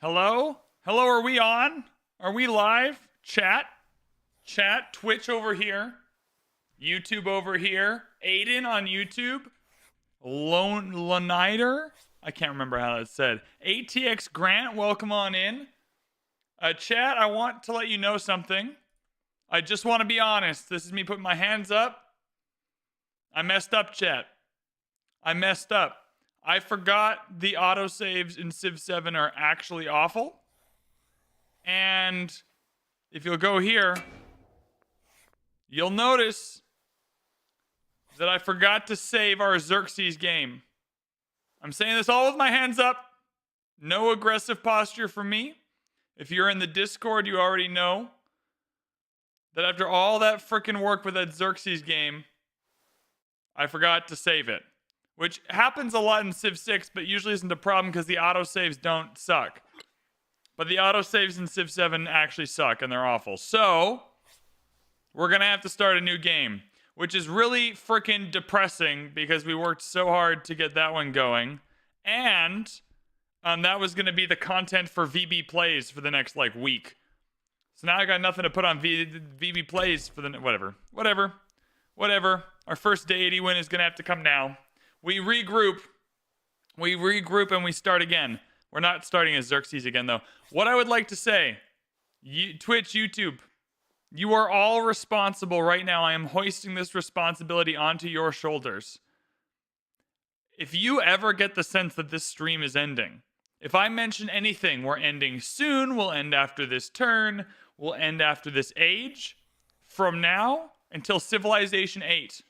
Hello? Hello, are we on? Are we live? Chat? Chat, Twitch over here. YouTube over here. Aiden on YouTube. Loniter? I can't remember how that's said. ATX Grant, welcome on in. Chat, I want to let you know something. I just want to be honest. This is me putting my hands up. I messed up, chat. I messed up. I forgot the autosaves in Civ 7 are actually awful. And if you'll go here, you'll notice that I forgot to save our Xerxes game. I'm saying this all with my hands up. No aggressive posture from me. If you're in the Discord, you already know that after all that freaking work with that Xerxes game, I forgot to save it. Which happens a lot in Civ 6, but usually isn't a problem because the autosaves don't suck. But the autosaves in Civ 7 actually suck, and they're awful. So, we're going to have to start a new game, which is really freaking depressing because we worked so hard to get that one going. And that was going to be the content for VB Plays for the next, week. So now I got nothing to put on VB Plays for the... Whatever. Our first Deity win is going to have to come now. We regroup, and we start again. We're not starting as Xerxes again, though. What I would like to say, Twitch, YouTube, you are all responsible right now. I am hoisting this responsibility onto your shoulders. If you ever get the sense that this stream is ending, if I mention anything, we're ending soon, we'll end after this turn, we'll end after this age, from now until Civilization 8.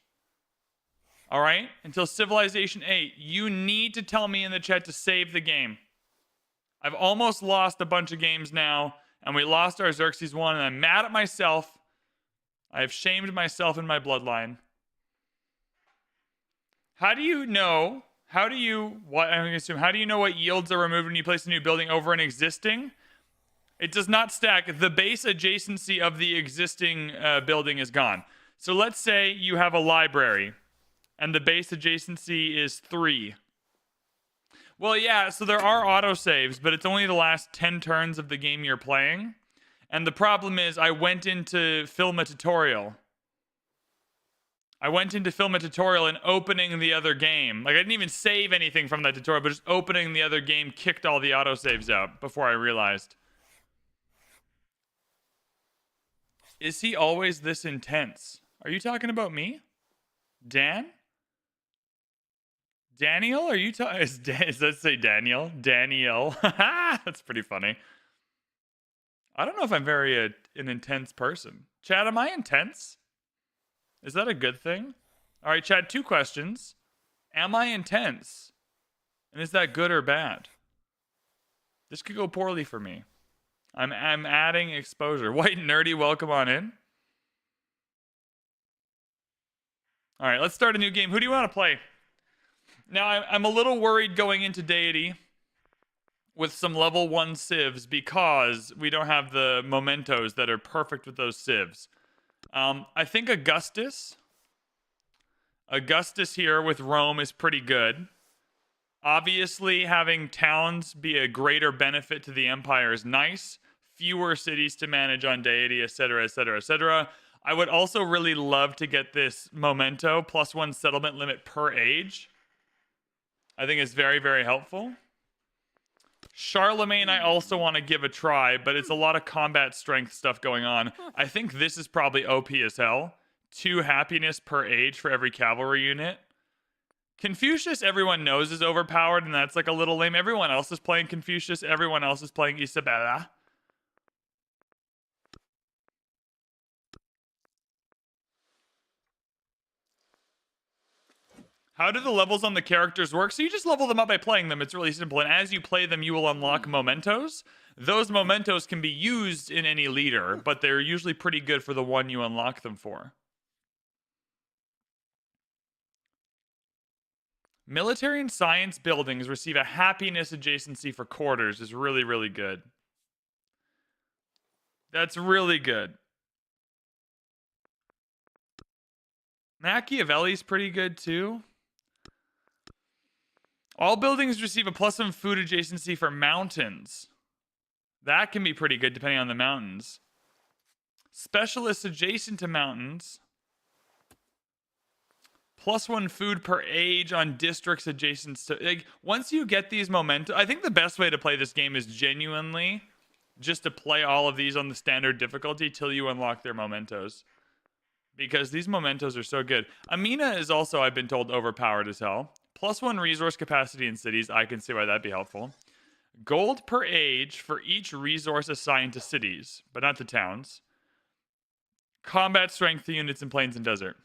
All right? Until Civilization 8, you need to tell me in the chat to save the game. I've almost lost a bunch of games now, and we lost our Xerxes 1, and I'm mad at myself. I have shamed myself in my bloodline. How do you know what yields are removed when you place a new building over an existing? It does not stack. The base adjacency of the existing building is gone. So let's say you have a library, and the base adjacency is 3. Well, yeah, so there are autosaves, but it's only the last 10 turns of the game you're playing. And the problem is I went into film a tutorial. And opening the other game. I didn't even save anything from that tutorial, but just opening the other game kicked all the autosaves out before I realized. Is he always this intense? Are you talking about me? Dan? Daniel? Are you talking? Does that say Daniel? Daniel. That's pretty funny. I don't know if I'm very an intense person. Chad, am I intense? Is that a good thing? All right, Chad, 2 questions. Am I intense? And is that good or bad? This could go poorly for me. I'm adding exposure. White Nerdy, welcome on in. All right, let's start a new game. Who do you want to play? Now, I'm a little worried going into Deity with some level 1 civs because we don't have the mementos that are perfect with those civs. I think Augustus here with Rome is pretty good. Obviously, having towns be a greater benefit to the empire is nice. Fewer cities to manage on Deity, etc., etc., etc. I would also really love to get this memento +1 settlement limit per age. I think it's very, very helpful. Charlemagne, I also want to give a try, but it's a lot of combat strength stuff going on. I think this is probably OP as hell. 2 happiness per age for every cavalry unit. Confucius, everyone knows, is overpowered, and that's a little lame. Everyone else is playing Confucius. Everyone else is playing Isabella. How do the levels on the characters work? So you just level them up by playing them. It's really simple. And as you play them, you will unlock mementos. Those mementos can be used in any leader, but they're usually pretty good for the one you unlock them for. Military and science buildings receive a happiness adjacency for quarters is really, really good. That's really good. Machiavelli's pretty good too. All buildings receive a +1 food adjacency for mountains. That can be pretty good depending on the mountains. Specialists adjacent to mountains. +1 food per age on districts adjacent to... Like, once you get these momentum... I think the best way to play this game is genuinely just to play all of these on the standard difficulty till you unlock their mementos. Because these mementos are so good. Amina is also, I've been told, overpowered as hell. +1 resource capacity in cities. I can see why that'd be helpful. Gold per age for each resource assigned to cities, but not to towns. Combat strength to units in plains and desert.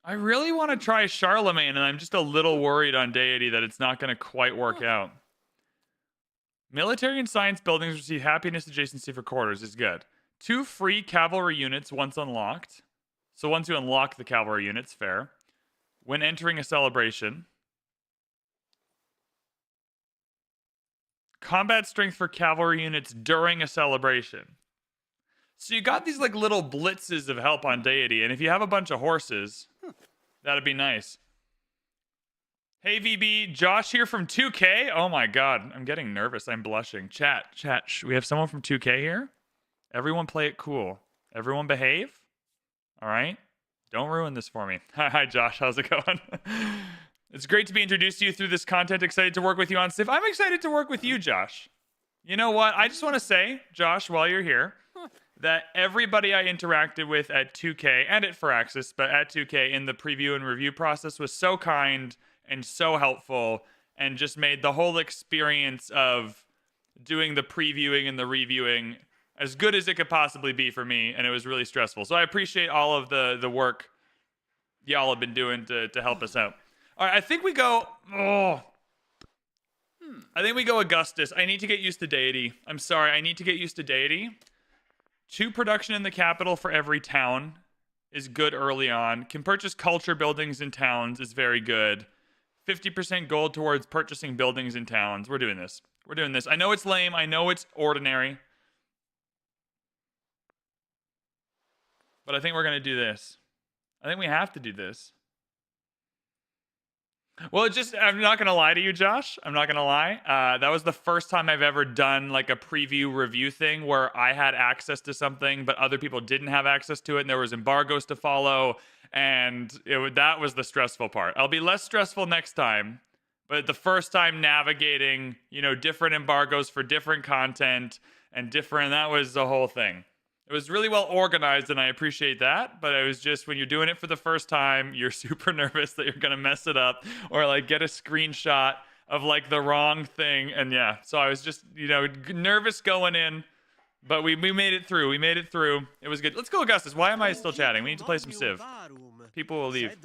I really want to try Charlemagne, and I'm just a little worried on Deity that it's not going to quite work out. Military and science buildings receive happiness adjacency for quarters is good. 2 free cavalry units once unlocked. So once you unlock the cavalry units, fair. When entering a celebration. Combat strength for cavalry units during a celebration. So you got these like little blitzes of help on Deity, and if you have a bunch of horses, that'd be nice. Hey VB, Josh here from 2K. Oh my god, I'm getting nervous. I'm blushing. Chat, we have someone from 2K here. Everyone play it cool. Everyone behave. All right? Don't ruin this for me. Hi Josh, how's it going? It's great to be introduced to you through this content. Excited to work with you on Civ. I'm excited to work with you, Josh. You know what? I just want to say, Josh, while you're here, that everybody I interacted with at 2K and at Firaxis, but at 2K in the preview and review process was so kind and so helpful and just made the whole experience of doing the previewing and the reviewing as good as it could possibly be for me, and it was really stressful. So I appreciate all of the work y'all have been doing to help us out. All right, I think we go... I think we go Augustus. I need to get used to Deity. I'm sorry, I need to get used to Deity. 2 production in the capital for every town is good early on. Can purchase culture buildings in towns is very good. 50% gold towards purchasing buildings in towns. We're doing this. We're doing this. I know it's lame. I know it's ordinary. But I think we're going to do this. I think we have to do this. Well, I'm not going to lie to you, Josh. I'm not going to lie. That was the first time I've ever done like a preview review thing where I had access to something, but other people didn't have access to it, and there was embargoes to follow, and that was the stressful part. I'll be less stressful next time, but the first time navigating, different embargoes for different content and that was the whole thing. It was really well organized, and I appreciate that, but it was just when you're doing it for the first time, you're super nervous that you're going to mess it up or like get a screenshot of like the wrong thing. And yeah, so I was just, nervous going in, but we made it through. We made it through. It was good. Let's go, Augustus. Why am I still chatting? We need to play some Civ. People will leave.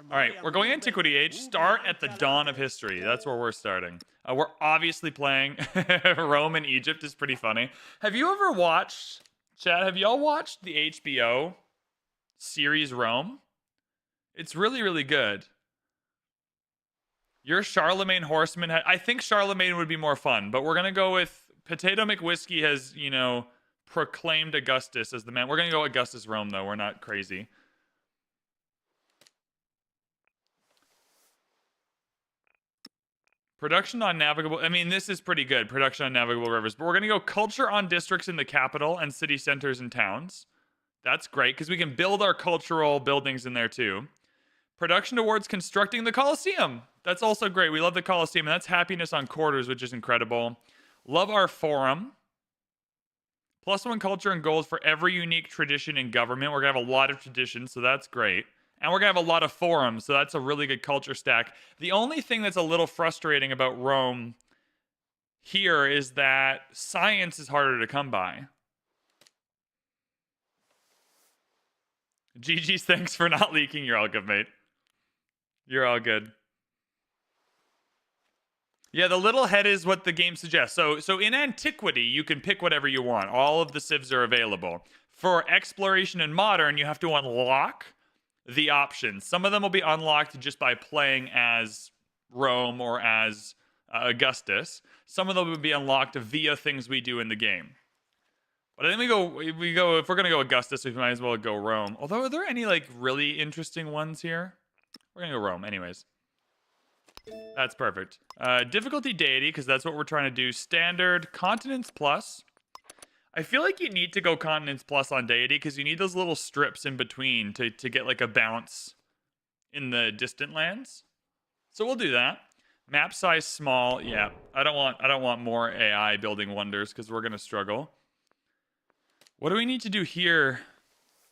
All right, we're going Antiquity Age. Start at the dawn of history. That's where we're starting. We're obviously playing Rome and Egypt is pretty funny. Have you ever watched, Chad, have y'all watched the HBO series Rome? It's really, really good. Your Charlemagne horseman, I think Charlemagne would be more fun, but we're going to go with Potato McWhiskey has, proclaimed Augustus as the man. We're going to go Augustus Rome, though. We're not crazy. Production on navigable... I mean, this is pretty good. Production on navigable rivers. But we're going to go culture on districts in the capital and city centers and towns. That's great, because we can build our cultural buildings in there, too. Production towards constructing the Colosseum. That's also great. We love the Colosseum, and that's happiness on quarters, which is incredible. Love our forum. +1 culture and gold for every unique tradition in government. We're going to have a lot of traditions, so that's great. And we're going to have a lot of forums, so that's a really good culture stack. The only thing that's a little frustrating about Rome here is that science is harder to come by. GG's, thanks for not leaking. You're all good, mate. You're all good. Yeah, the little head is what the game suggests. So in Antiquity, you can pick whatever you want. All of the civs are available. For Exploration and Modern, you have to unlock the options. Some of them will be unlocked just by playing as Rome or as Augustus. Some of them will be unlocked via things we do in the game. But I think we go if we're going to go Augustus, we might as well go Rome. Although, are there any like really interesting ones here? We're gonna go Rome, anyways. That's perfect. Difficulty Deity, because that's what we're trying to do. Standard, Continents Plus. I feel like you need to go Continents Plus on Deity, because you need those little strips in between to get like a bounce in the distant lands. So we'll do that. Map size small, yeah. I don't want more AI building wonders, because we're gonna struggle. What do we need to do here?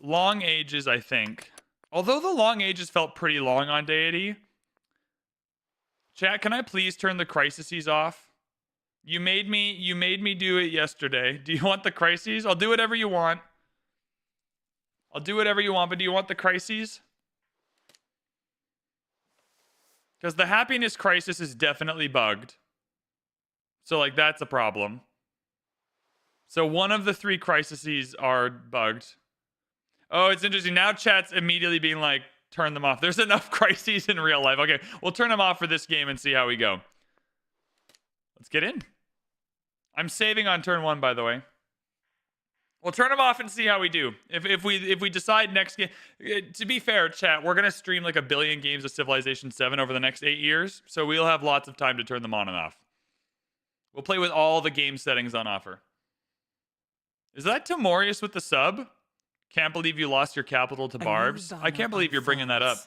Long ages, I think. Although the long ages felt pretty long on Deity. Chat, can I please turn the crises off? You made me do it yesterday. Do you want the crises? I'll do whatever you want. I'll do whatever you want, but do you want the crises? Because the happiness crisis is definitely bugged. So, like, that's a problem. So one of the 3 crises are bugged. Oh, it's interesting. Now chat's immediately being like, turn them off. There's enough crises in real life. Okay, we'll turn them off for this game and see how we go. Let's get in. I'm saving on turn 1, by the way. We'll turn them off and see how we do. If we decide next game... To be fair, chat, we're going to stream like 1 billion games of Civilization 7 over the next 8 years, so we'll have lots of time to turn them on and off. We'll play with all the game settings on offer. Is that Timorius with the sub? Can't believe you lost your capital to Barbs. I can't believe you're bringing that up.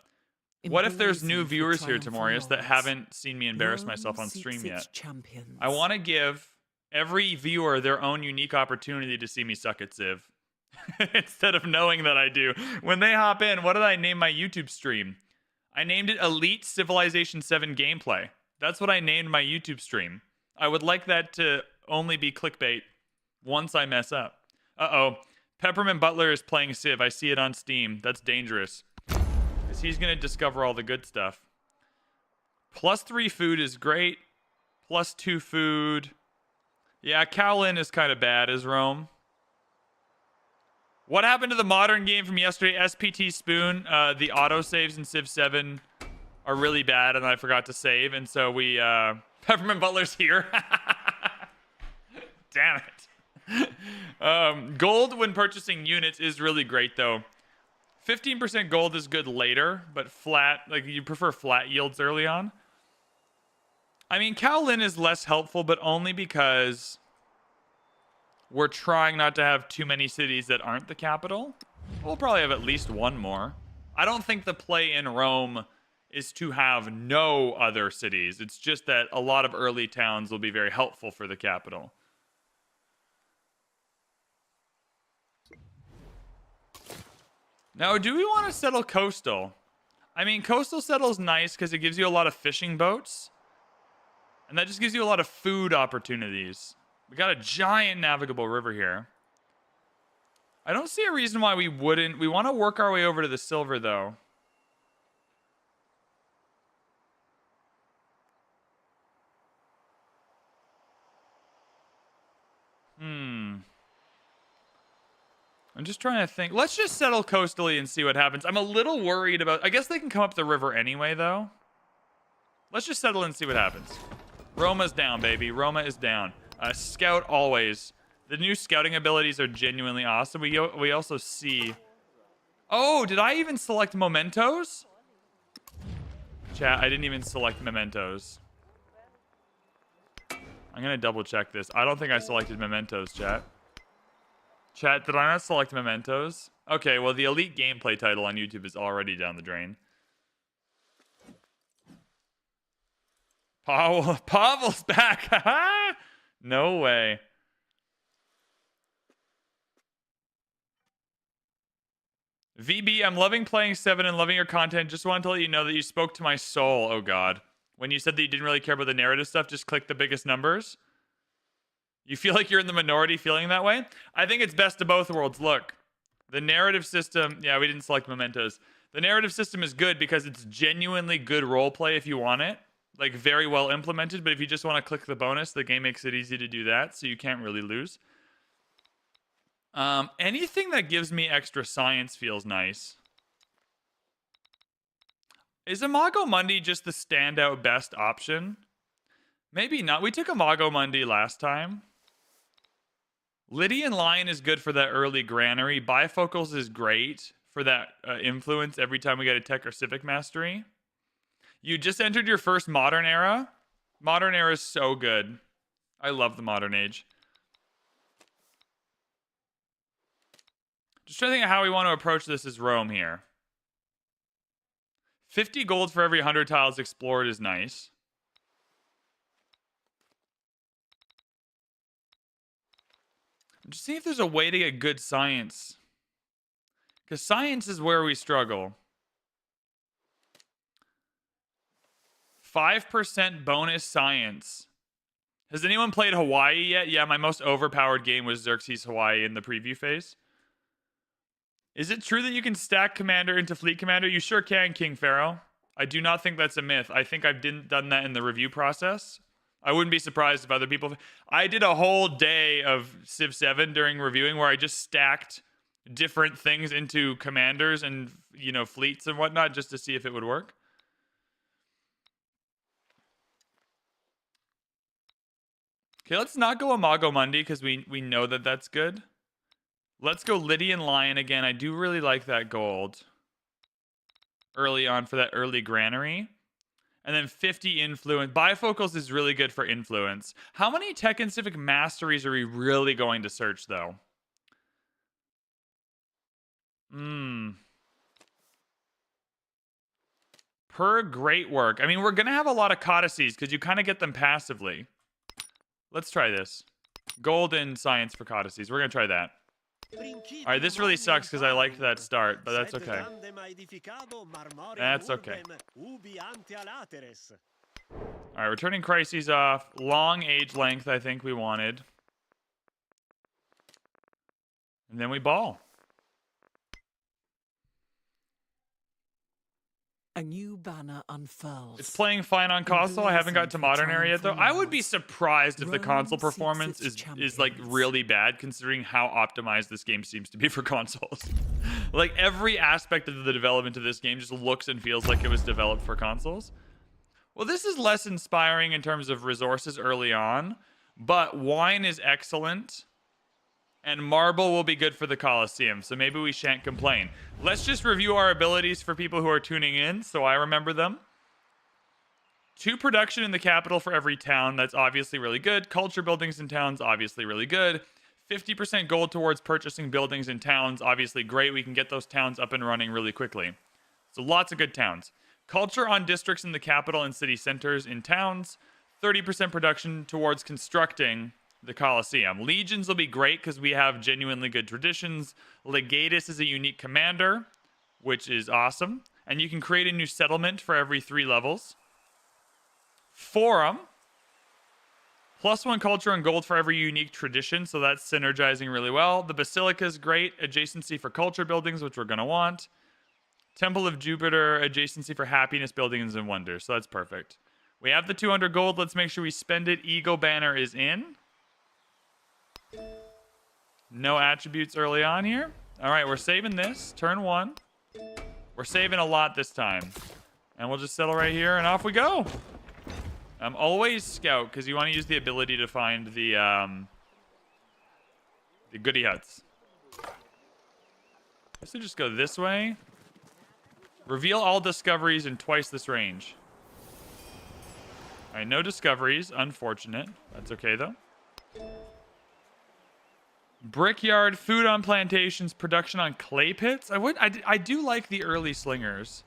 What if there's new viewers here, Timorius, that haven't seen me embarrass myself on stream yet? I want to give every viewer their own unique opportunity to see me suck at Civ. Instead of knowing that I do. When they hop in, what did I name my YouTube stream? I named it Elite Civilization 7 Gameplay. That's what I named my YouTube stream. I would like that to only be clickbait once I mess up. Uh-oh. Peppermint Butler is playing Civ. I see it on Steam. That's dangerous. Because he's going to discover all the good stuff. +3 food is great. +2 food. Yeah, Kowlin is kind of bad as Rome. What happened to the modern game from yesterday? SPT Spoon. The autosaves in Civ 7 are really bad, and I forgot to save. And so we... Peppermint Butler's here. Damn it. Gold when purchasing units is really great though. 15% gold is good later, but flat, like you prefer flat yields early on. I mean, Kowlin is less helpful, but only because we're trying not to have too many cities that aren't the capital. We'll probably have at least one more. I don't think the play in Rome is to have no other cities. It's just that a lot of early towns will be very helpful for the capital. Now, do we want to settle coastal? I mean, coastal settle's nice because it gives you a lot of fishing boats. And that just gives you a lot of food opportunities. We got a giant navigable river here. I don't see a reason why we wouldn't. We want to work our way over to the silver, though. I'm just trying to think. Let's just settle coastally and see what happens. I'm a little worried about... I guess they can come up the river anyway, though. Let's just settle and see what happens. Roma's down, baby. Roma is down. Scout always. The new scouting abilities are genuinely awesome. We also see... Oh, did I even select mementos? Chat, I didn't even select mementos. I'm going to double check this. I don't think I selected mementos, chat. Chat, did I not select mementos? Okay, well, the elite gameplay title on YouTube is already down the drain. Pavel's back. No way. VB, I'm loving playing 7 and loving your content. Just wanted to let you know that you spoke to my soul. Oh, God. When you said that you didn't really care about the narrative stuff, just click the biggest numbers. You feel like you're in the minority feeling that way? I think it's best of both worlds. Look, the narrative system... Yeah, we didn't select mementos. The narrative system is good because it's genuinely good roleplay if you want it. Like, very well implemented. But if you just want to click the bonus, the game makes it easy to do that. So you can't really lose. Anything that gives me extra science feels nice. Is Imago Mundi just the standout best option? Maybe not. We took Imago Mundi last time. Lydian Lion is good for that early granary. Bifocals is great for that influence every time we get a tech or civic mastery. You just entered your first modern era. Modern era is so good. I love the modern age. Just trying to think of how we want to approach this as Rome here. 50 gold for every 100 tiles explored is nice. Just see if there's a way to get good science. Because science is where we struggle. 5% bonus science. Has anyone played Hawaii yet? Yeah, my most overpowered game was Xerxes Hawaii in the preview phase. Is it true that you can stack commander into fleet commander? You sure can, King Pharaoh. I do not think that's a myth. I think I've done that in the review process. I wouldn't be surprised if other people... I did a whole day of Civ 7 during reviewing where I just stacked different things into commanders and, you know, fleets and whatnot just to see if it would work. Okay, let's not go Imago Mundi because we know that that's good. Let's go Lydian Lion again. I do really like that gold early on for that early granary. And then 50 influence. Bifocals is really good for influence. How many tech and civic masteries are we really going to search, though? Per great work. I mean, we're going to have a lot of codices because you kind of get them passively. Let's try this. Golden science for codices. We're going to try that. All right, this really sucks because I liked that start, but that's okay. That's okay. All right, we're turning crises off. Long age length, I think we wanted. And then we ball. A new banner unfurls. It's playing fine on console. I haven't got to modern era yet, though. I would be surprised if the console performance is like really bad, considering how optimized this game seems to be for consoles. Like every aspect of the development of this game just looks and feels like it was developed for consoles. Well, this is less inspiring in terms of resources early on, but wine is excellent. And marble will be good for the Colosseum, so maybe we shan't complain. Let's just review our abilities for people who are tuning in, so I remember them. 2 production in the capital for every town. That's obviously really good. Culture buildings in towns, obviously really good. 50% gold towards purchasing buildings in towns, obviously great. We can get those towns up and running really quickly. So lots of good towns. Culture on districts in the capital and city centers in towns. 30% production towards constructing the Colosseum. Legions will be great because we have genuinely good traditions. Legatus is a unique commander, which is awesome. And you can create a new settlement for every 3 levels. Forum. +1 culture and gold for every unique tradition, so that's synergizing really well. The Basilica is great. Adjacency for culture buildings, which we're going to want. Temple of Jupiter, adjacency for happiness buildings and wonders, so that's perfect. We have the 200 gold. Let's make sure we spend it. Eagle banner is in. No attributes early on here. All right, we're saving this. Turn 1. We're saving a lot this time. And we'll just settle right here, and off we go. Always scout, because you want to use the ability to find the goodie huts. So just go this way. Reveal all discoveries in twice this range. All right, no discoveries. Unfortunate. That's okay, though. Brickyard, food on plantations, production on clay pits. I do like the early slingers.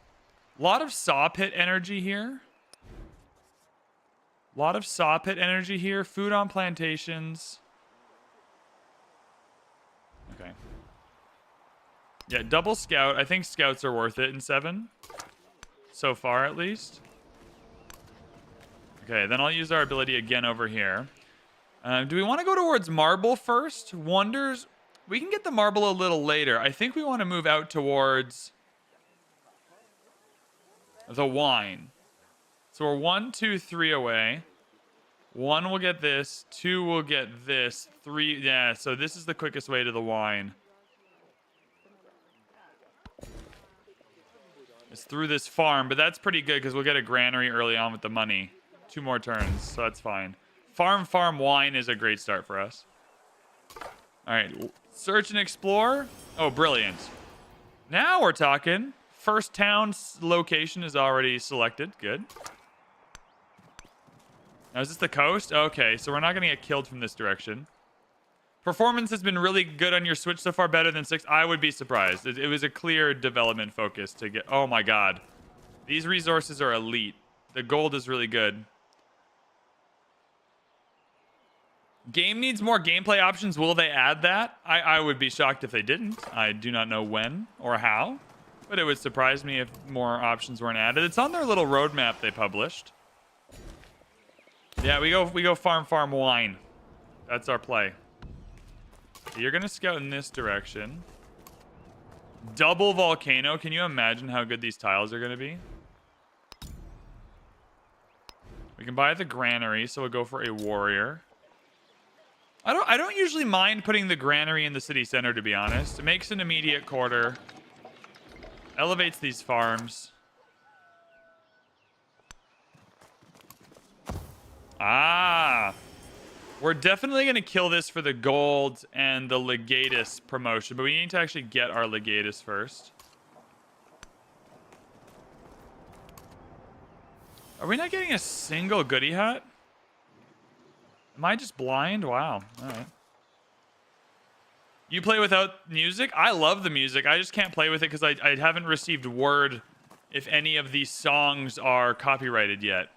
A lot of saw pit energy here. A lot of saw pit energy here. Food on plantations. Okay. Yeah, double scout. I think scouts are worth it in 7. So far, at least. Okay, then I'll use our ability again over here. Do we want to go towards marble first? Wonders. We can get the marble a little later. I think we want to move out towards the wine. So we're 1, 2, 3 away. 1 will get this. 2 will get this. 3, yeah, so this is the quickest way to the wine. It's through this farm, but that's pretty good because we'll get a granary early on with the money. 2 more turns, so that's fine. Farm, wine is a great start for us. All right, search and explore. Oh, brilliant. Now we're talking. first town's location is already selected. Good. Now, is this the coast? Okay, so we're not going to get killed from this direction. Performance has been really good on your Switch so far, better than 6. I would be surprised. It was a clear development focus to get... Oh my god. These resources are elite. The gold is really good. Game needs more gameplay options. Will they add that? I would be shocked if they didn't. I do not know when or how, but it would surprise me if more options weren't added. It's on their little roadmap they published. Yeah, we go farm wine. That's our play. You're gonna scout in this direction. Double volcano. Can you imagine how good these tiles are gonna be? We can buy the granary, so we'll go for a warrior. I don't usually mind putting the granary in the city center, to be honest. It makes an immediate quarter. Elevates these farms. Ah. We're definitely going to kill this for the gold and the legatus promotion, but we need to actually get our legatus first. Are we not getting a single goodie hut? Am I just blind? Wow. All right. You play without music? I love the music. I just can't play with it because I haven't received word if any of these songs are copyrighted yet.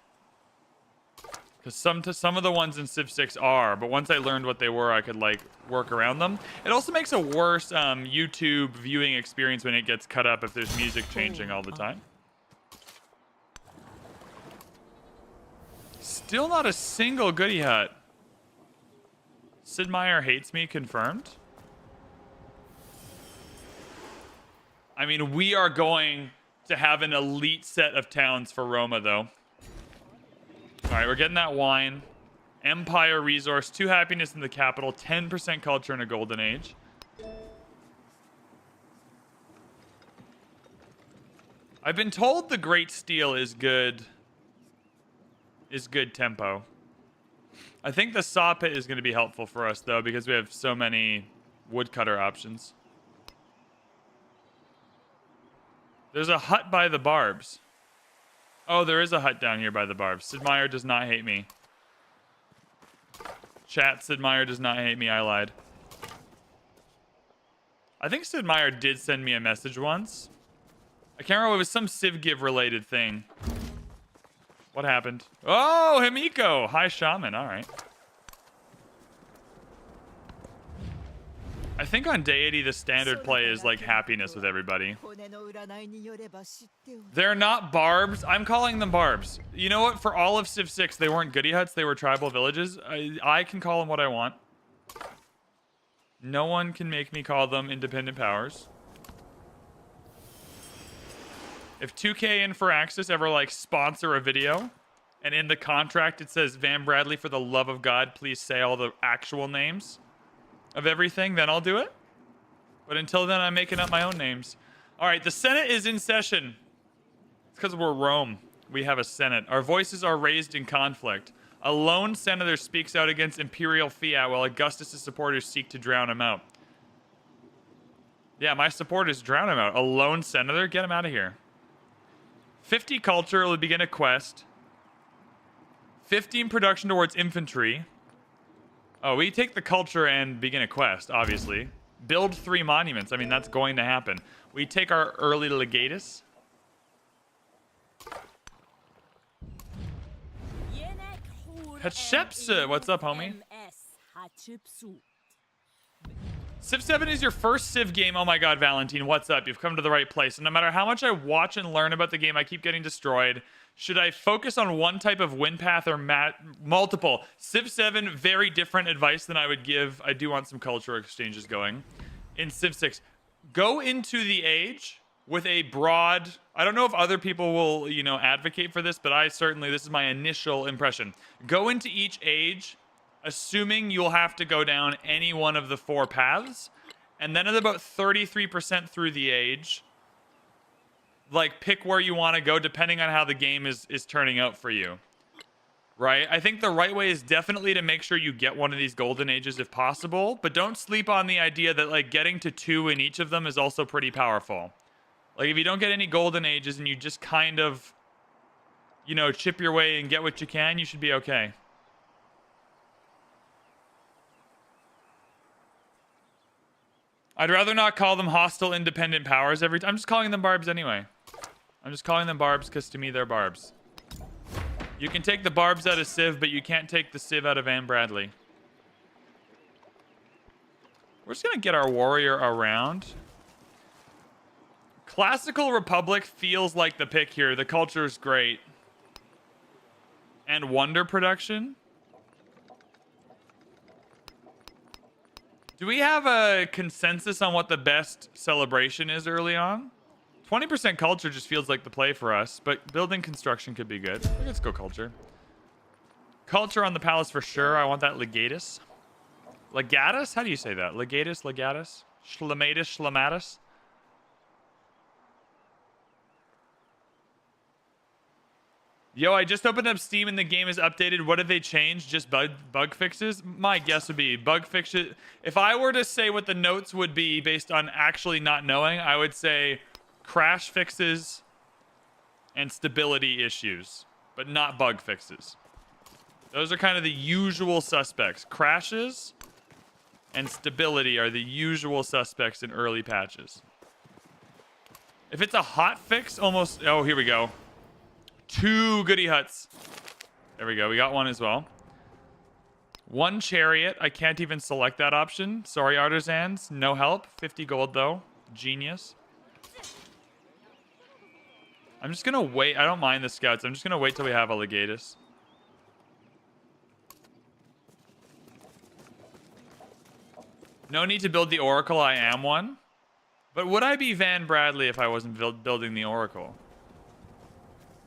Because some of the ones in Civ 6 are, but once I learned what they were, I could, like, work around them. It also makes a worse YouTube viewing experience when it gets cut up if there's music changing all the time. Still not a single goodie hut. Sid Meier hates me, confirmed. I mean, we are going to have an elite set of towns for Roma, though. All right, we're getting that wine. Empire resource, 2 happiness in the capital, 10% culture in a golden age. I've been told the Great Steel is good tempo. I think the saw pit is going to be helpful for us, though, because we have so many woodcutter options. There's a hut by the barbs. Oh, there is a hut down here by the barbs. Sid Meier does not hate me. Chat, Sid Meier does not hate me. I lied. I think Sid Meier did send me a message once. I can't remember. It was some CivGive related thing. What happened? Oh, Himiko! Hi, Shaman. All right. I think on Deity, the standard play is like happiness with everybody. They're not barbs. I'm calling them barbs. You know what? For all of Civ 6, they weren't goodie huts. They were tribal villages. I can call them what I want. No one can make me call them independent powers. If 2K and Firaxis ever like sponsor a video, and in the contract it says VanBradley, for the love of God, please say all the actual names of everything, then I'll do it. But until then, I'm making up my own names. All right, the Senate is in session. It's because we're Rome. We have a Senate. Our voices are raised in conflict. A lone senator speaks out against imperial fiat while Augustus' supporters seek to drown him out. Yeah, my supporters drown him out. A lone senator? Get him out of here. 50 culture will begin a quest. 15 production towards infantry. Oh, we take the culture and begin a quest, obviously. Build 3 monuments. I mean, that's going to happen. We take our early legatus. Hatshepsut, what's up, homie? Civ 7 is your first Civ game. Oh my god, Valentine, what's up? You've come to the right place. And no matter how much I watch and learn about the game, I keep getting destroyed. Should I focus on one type of win path or multiple? Civ 7, very different advice than I would give. I do want some cultural exchanges going. In Civ 6, go into the age with a broad... I don't know if other people will, you know, advocate for this, but I certainly, this is my initial impression. Go into each age assuming you'll have to go down any one of the 4 paths, and then at about 33% through the age, like, pick where you want to go depending on how the game is turning out for you, right? I think the right way is definitely to make sure you get one of these golden ages if possible, but don't sleep on the idea that, like, getting to 2 in each of them is also pretty powerful. Like, if you don't get any golden ages and you just kind of, you know, chip your way and get what you can, you should be okay. I'd rather not call them hostile independent powers every time. I'm just calling them barbs anyway. I'm just calling them barbs because to me they're barbs. You can take the barbs out of Civ, but you can't take the Civ out of VanBradley. We're just going to get our warrior around. Classical Republic feels like the pick here. The culture is great. And wonder production. Do we have a consensus on what the best celebration is early on? 20% culture just feels like the play for us, but building construction could be good. Let's go culture. Culture on the palace for sure. I want that legatus. Legatus? How do you say that? Legatus? Legatus? Schlematus? Schlematus? Yo, I just opened up Steam and the game is updated. What did they change? Just bug fixes? My guess would be bug fixes. If I were to say what the notes would be based on actually not knowing, I would say crash fixes and stability issues, but not bug fixes. Those are kind of the usual suspects. Crashes and stability are the usual suspects in early patches. If it's a hot fix, almost... Oh, here we go. 2 goody huts. There we go. We got one as well. 1 chariot. I can't even select that option. Sorry, artisans. No help. 50 gold, though. Genius. I'm just going to wait. I don't mind the scouts. I'm just going to wait till we have a legatus. No need to build the oracle. I am one. But would I be VanBradley if I wasn't building the oracle?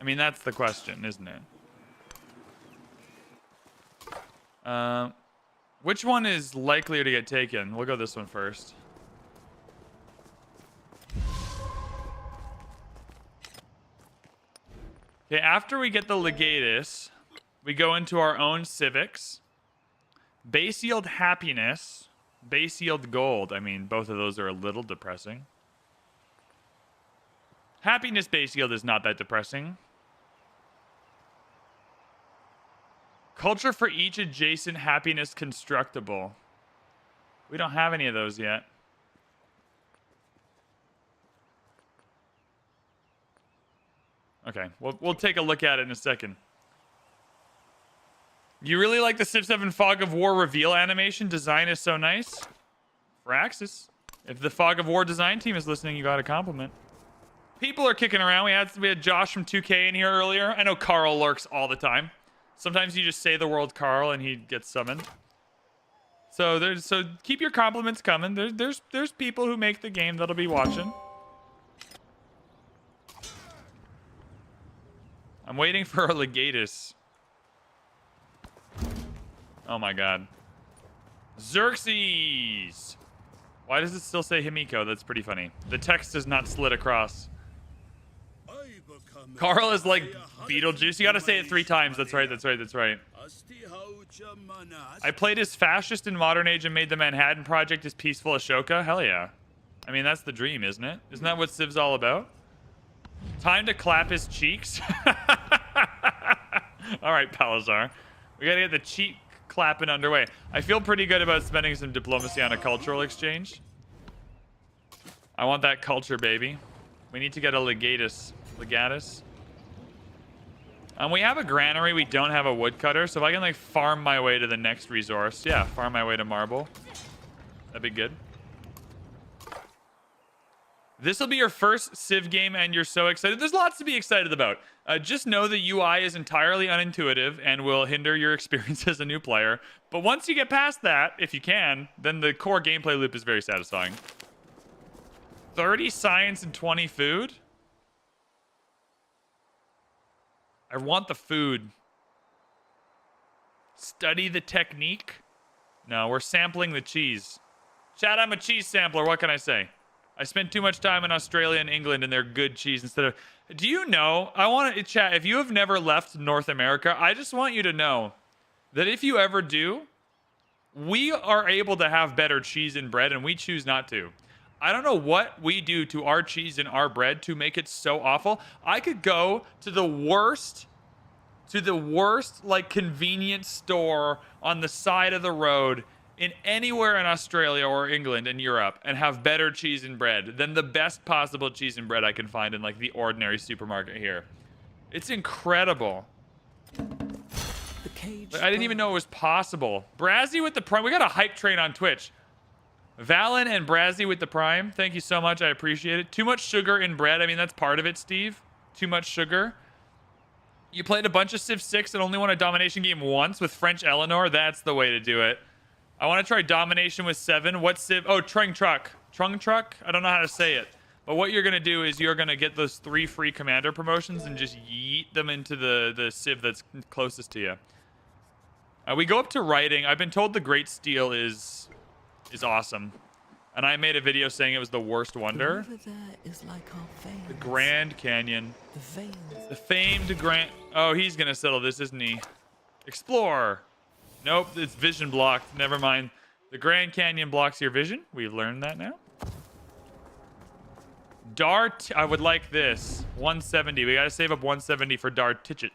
I mean, that's the question, isn't it? Which one is likelier to get taken? We'll go this one first. Okay, after we get the legatus, we go into our own civics. Base yield happiness. Base yield gold. I mean, both of those are a little depressing. Happiness base yield is not that depressing. Culture for each adjacent happiness constructible. We don't have any of those yet. Okay, we'll take a look at it in a second. You really like the Civ 7 Fog of War reveal animation? Design is so nice. Fraxis. If the Fog of War design team is listening, you got a compliment. People are kicking around. We had Josh from 2K in here earlier. I know Carl lurks all the time. Sometimes you just say the word Carl and he gets summoned. So keep your compliments coming. There's people who make the game that'll be watching. I'm waiting for a legatus. Oh my god. Xerxes! Why does it still say Himiko? That's pretty funny. The text is not slid across. Carl is like Beetlejuice. You gotta say it 3 times. That's right, that's right, that's right. I played as fascist in Modern Age and made the Manhattan Project as peaceful Ashoka. Hell yeah. I mean, that's the dream, isn't it? Isn't that what Civ's all about? Time to clap his cheeks. Alright, Palazar. We gotta get the cheek clapping underway. I feel pretty good about spending some diplomacy on a cultural exchange. I want that culture, baby. We need to get a legatus. Legatus. We have a granary. We don't have a woodcutter. So if I can like farm my way to the next resource. Yeah, farm my way to marble. That'd be good. This will be your first Civ game and you're so excited. There's lots to be excited about. Just know the UI is entirely unintuitive and will hinder your experience as a new player. But once you get past that, if you can, then the core gameplay loop is very satisfying. 30 science and 20 food? I want the food. Study the technique? No, we're sampling the cheese. Chat, I'm a cheese sampler. What can I say? I spent too much time in Australia and England and they're good cheese instead of... Do you know? I want to chat. If you have never left North America, I just want you to know that if you ever do, we are able to have better cheese and bread and we choose not to. I don't know what we do to our cheese and our bread to make it so awful. I could go to the worst like convenience store on the side of the road in anywhere in Australia or England and Europe and have better cheese and bread than the best possible cheese and bread I can find in like the ordinary supermarket here. It's incredible. The cage. Like, I didn't even know it was possible. Brazzy with the prime. We got a hype train on Twitch. Valen and Brazzy with the prime. Thank you so much. I appreciate it. Too much sugar in bread. I mean, that's part of it, Steve. Too much sugar. You played a bunch of Civ 6 and only won a domination game once with French Eleanor. That's the way to do it. I want to try domination with 7. What Civ? Oh, Trung Truck. Trung Truck? I don't know how to say it. But what you're going to do is you're going to get those 3 free commander promotions and just yeet them into the Civ that's closest to you. We go up to writing. I've been told the Great Steel is awesome. And I made a video saying it was the worst wonder. The river there is like our veins. The Grand Canyon. The veins. The famed Grand... Oh, he's going to settle this, isn't he? Explore. Nope, it's vision blocked. Never mind. The Grand Canyon blocks your vision. We've learned that now. Dart, I would like this. 170. We got to save up 170 for Dartichit.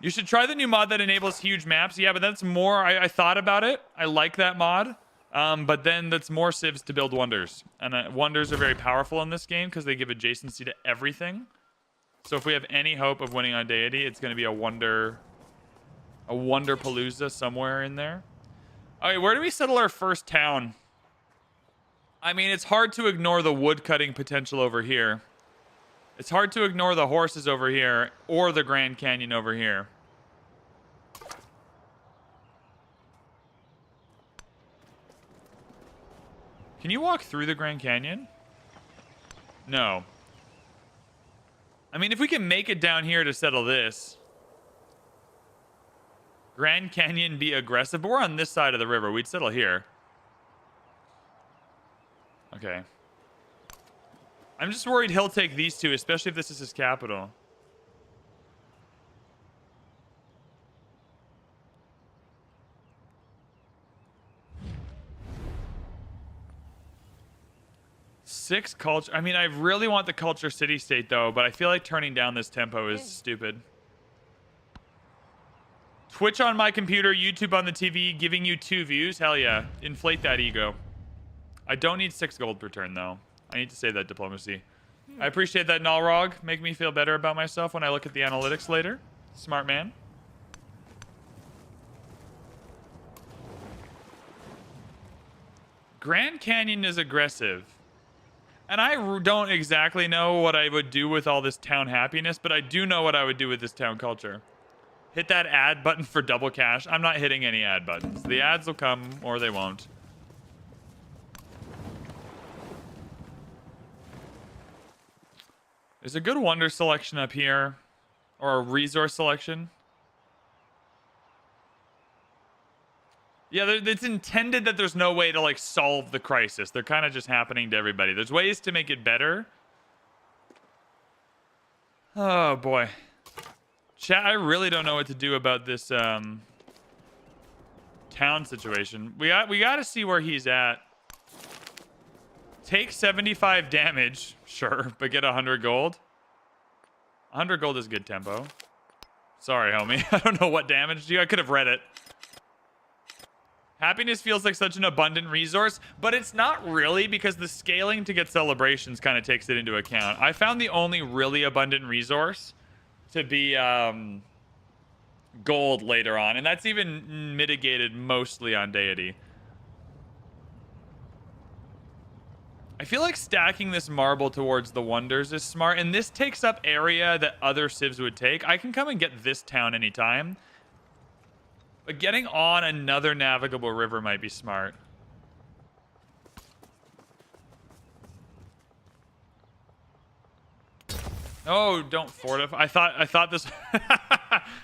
You should try the new mod that enables huge maps. Yeah, but that's more... I thought about it. I like that mod. But then that's more civs to build wonders. And wonders are very powerful in this game because they give adjacency to everything. So if we have any hope of winning on Deity, it's going to be a wonder palooza somewhere in there. Okay, where do we settle our first town? I mean, it's hard to ignore the wood cutting potential over here. It's hard to ignore the horses over here or the Grand Canyon over here. Can you walk through the Grand Canyon? No. I mean, if we can make it down here to settle this. Grand Canyon be aggressive, but we're on this side of the river. We'd settle here. Okay. I'm just worried he'll take these two, especially if this is his capital. Six culture. I mean, I really want the culture city-state, though, but I feel like turning down this tempo is stupid. Twitch on my computer, YouTube on the TV, giving you 2 views. Hell yeah. Inflate that ego. I don't need 6 gold per turn, though. I need to save that diplomacy. I appreciate that, Nalrog. Make me feel better about myself when I look at the analytics later. Smart man. Grand Canyon is aggressive. And I don't exactly know what I would do with all this town happiness, but I do know what I would do with this town culture. Hit that add button for double cash. I'm not hitting any add buttons. The ads will come or they won't. There's a good wonder selection up here. Or a resource selection. Yeah, it's intended that there's no way to, like, solve the crisis. They're kind of just happening to everybody. There's ways to make it better. Oh, boy. Chat, I really don't know what to do about this town situation. We got to see where he's at. Take 75 damage, sure, but get 100 gold. 100 gold is good tempo. Sorry, homie. I don't know what damaged you. I could have read it. Happiness feels like such an abundant resource, but it's not really because the scaling to get celebrations kind of takes it into account. I found the only really abundant resource to be gold later on, and that's even mitigated mostly on Deity. I feel like stacking this marble towards the wonders is smart, and this takes up area that other civs would take. I can come and get this town anytime. But getting on another navigable river might be smart. Oh, don't fortify. I thought this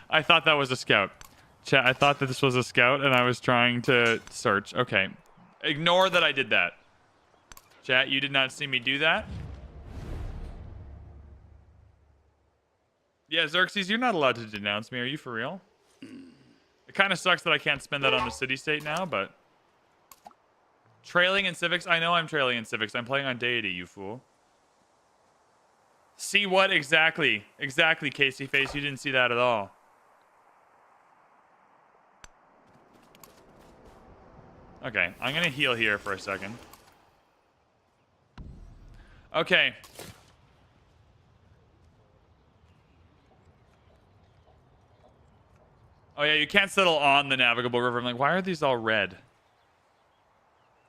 I thought that was a scout. Chat, I thought that this was a scout and I was trying to search. Okay. Ignore that I did that. Chat, you did not see me do that. Yeah, Xerxes, you're not allowed to denounce me. Are you for real? It kind of sucks that I can't spend that on the city-state now, but... Trailing in civics? I know I'm trailing in civics. I'm playing on Deity, you fool. See what exactly? Exactly, Casey Face. You didn't see that at all. Okay, I'm going to heal here for a second. Okay. Oh, yeah, you can't settle on the navigable river. I'm like, why are these all red?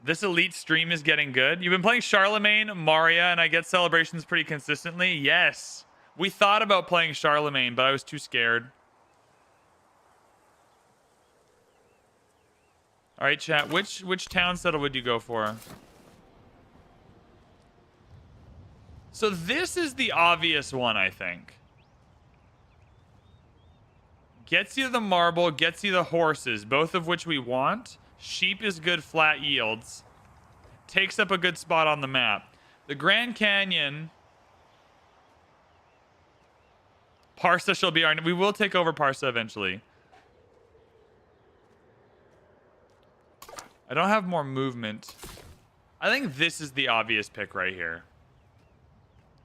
This elite stream is getting good. You've been playing Charlemagne, Maria, and I get celebrations pretty consistently. Yes. We thought about playing Charlemagne, but I was too scared. All right, chat. Which town settle would you go for? So this is the obvious one, I think. Gets you the marble, gets you the horses, both of which we want. Sheep is good flat yields. Takes up a good spot on the map. The Grand Canyon. Parsa shall be our... We will take over Parsa eventually. I don't have more movement. I think this is the obvious pick right here.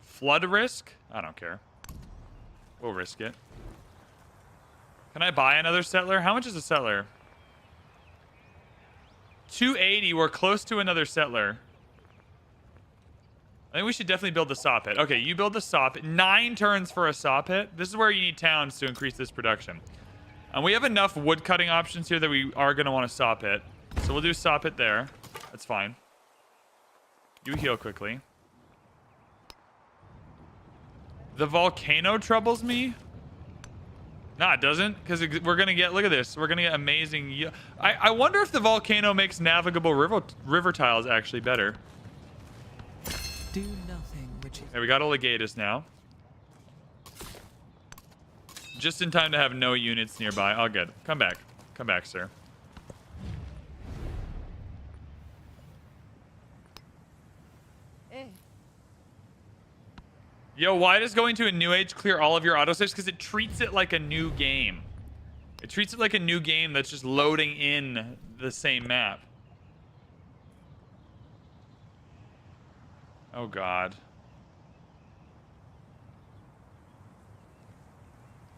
Flood risk? I don't care. We'll risk it. Can I buy another settler? How much is a settler? 280. We're close to another settler. I think we should definitely build the saw pit. Okay, you build the saw pit. 9 turns for a saw pit. This is where you need towns to increase this production. And we have enough wood cutting options here that we are going to want a saw pit. So we'll do saw pit there. That's fine. You heal quickly. The volcano troubles me. Nah, it doesn't, because we're going to get, look at this. We're going to get amazing. I wonder if the volcano makes navigable river tiles actually better. Do nothing which is... Hey, we got a legatus now. Just in time to have no units nearby. All good. Come back. Come back, sir. Yo, why does going to a new age clear all of your autosaves? Because it treats it like a new game. It treats it like a new game that's just loading in the same map. Oh, God.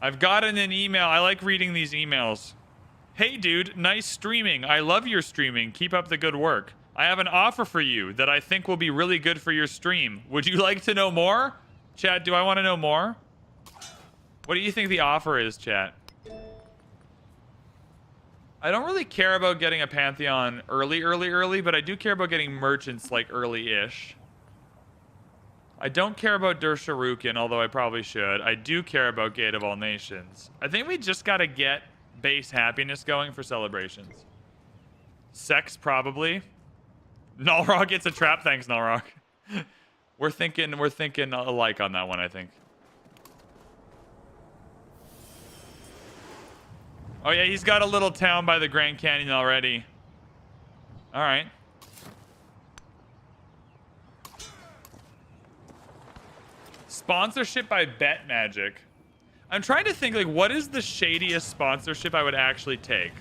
I've gotten an email. I like reading these emails. Hey, dude, nice streaming. I love your streaming. Keep up the good work. I have an offer for you that I think will be really good for your stream. Would you like to know more? Chat, do I want to know more? What do you think the offer is, chat? I don't really care about getting a Pantheon early, but I do care about getting merchants, like, early-ish. I don't care about Dersharukin, although I probably should. I do care about Gate of All Nations. I think we just gotta get base happiness going for celebrations. Sex, probably. Nullrock gets a trap. Thanks, Nullrock. We're thinking alike on that one, I think. Oh yeah, he's got a little town by the Grand Canyon already. All right. Sponsorship by Bet Magic. I'm trying to think, like, what is the shadiest sponsorship I would actually take?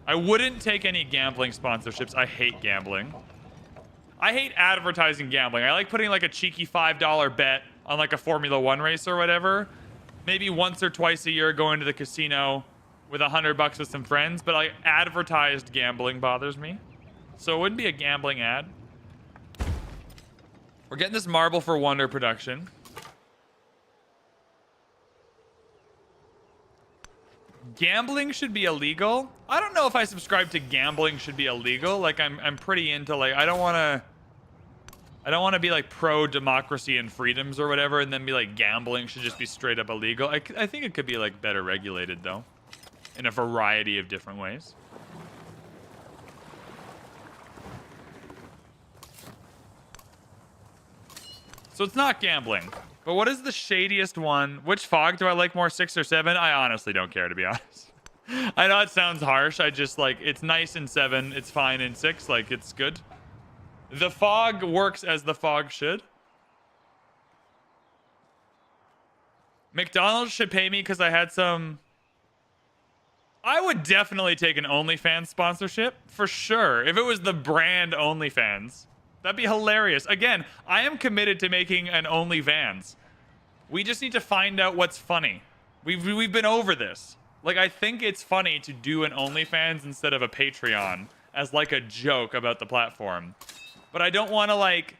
I wouldn't take any gambling sponsorships. I hate gambling. I hate advertising gambling. I like putting like a cheeky $5 bet on like a Formula 1 race or whatever. Maybe once or twice a year going to the casino with $100 with some friends. But like advertised gambling bothers me. So it wouldn't be a gambling ad. We're getting this marble for wonder production. Gambling should be illegal. I don't know if I subscribe to gambling should be illegal. Like I'm pretty into like I don't want to be like pro democracy and freedoms or whatever and then be like gambling should just be straight up illegal. I think it could be like better regulated though in a variety of different ways. So it's not gambling. But what is the shadiest one? Which fog do I like more, 6 or 7? I honestly don't care, to be honest. I know it sounds harsh. I just like, it's nice in 7. It's fine in 6. Like, it's good. The fog works as the fog should. McDonald's should pay me because I had some I would definitely take an OnlyFans sponsorship for sure. If it was the brand OnlyFans, that'd be hilarious. Again, I am committed to making an OnlyVans. We just need to find out what's funny. We've been over this. Like, I think it's funny to do an OnlyFans instead of a Patreon as like a joke about the platform. But I don't want to like,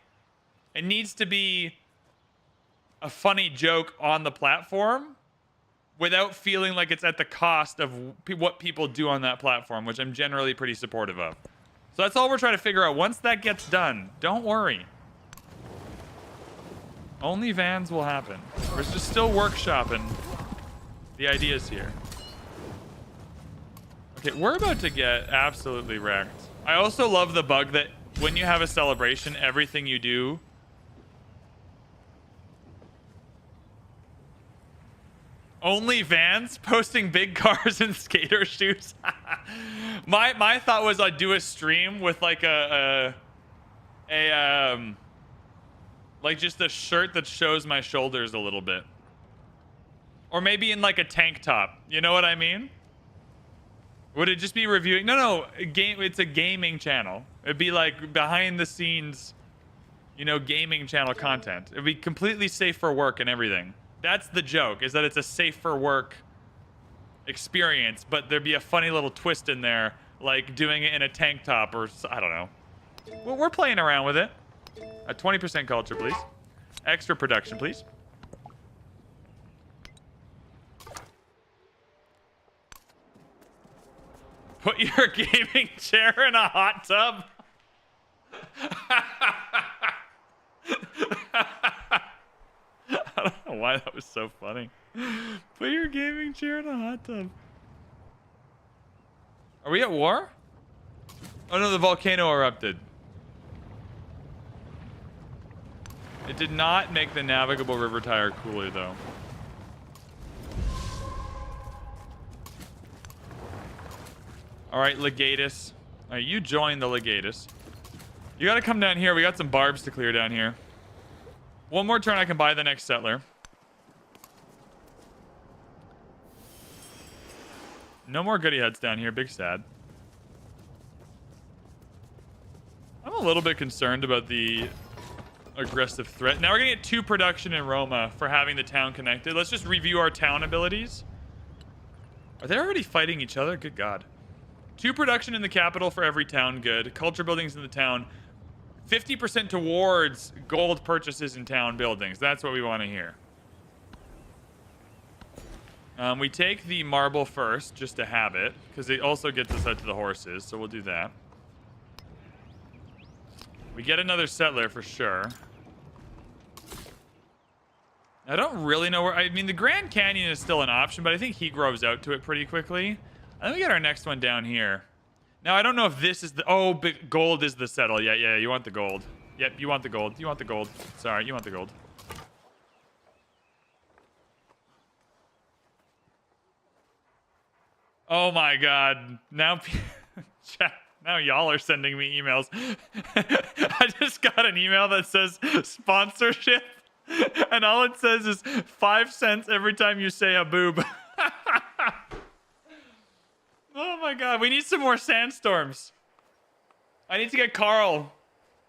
it needs to be a funny joke on the platform without feeling like it's at the cost of what people do on that platform, which I'm generally pretty supportive of. So that's all we're trying to figure out. Once that gets done, don't worry. OnlyVans will happen. We're just still workshopping the ideas here. Okay, we're about to get absolutely wrecked. I also love the bug that when you have a celebration, everything you do... OnlyVans posting big cars and skater shoes. my thought was I'd do a stream with like like just a shirt that shows my shoulders a little bit, or maybe in like a tank top. You know what I mean? Would it just be reviewing? No, it's a gaming channel. It'd be like behind the scenes, you know, gaming channel content. It'd be completely safe for work and everything. That's the joke, is that it's a safe for work experience, but there'd be a funny little twist in there, like doing it in a tank top or I don't know. Well, we're playing around with it. A 20% culture, please. Extra production, please. Put your gaming chair in a hot tub. I don't know why that was so funny. Put your gaming chair in a hot tub. Are we at war? Oh no, the volcano erupted. It did not make the navigable river tire cooler though. Alright, Legatus. Alright, you join the Legatus. You gotta come down here. We got some barbs to clear down here. One more turn, I can buy the next settler. No more goody heads down here. Big sad. I'm a little bit concerned about the aggressive threat. Now we're gonna get 2 production in Roma for having the town connected. Let's just review our town abilities. Are they already fighting each other? Good God. 2 production in the capital for every town. Good. Culture buildings in the town. 50% towards gold purchases in town buildings. That's what we want to hear. We take the marble first, just to have it, because it also gets us out to the horses, so we'll do that. We get another settler for sure. I don't really know where... I mean, the Grand Canyon is still an option, but I think he grows out to it pretty quickly. I think we get our next one down here. Now, I don't know if this is the... Oh, big gold is the settle. Yeah, you want the gold. Yep, you want the gold. You want the gold. Sorry, you want the gold. Oh my God. Now... Chat. Now y'all are sending me emails. I just got an email that says sponsorship, and all it says is 5 cents every time you say a boob. Oh my God, we need some more sandstorms. I need to get Carl.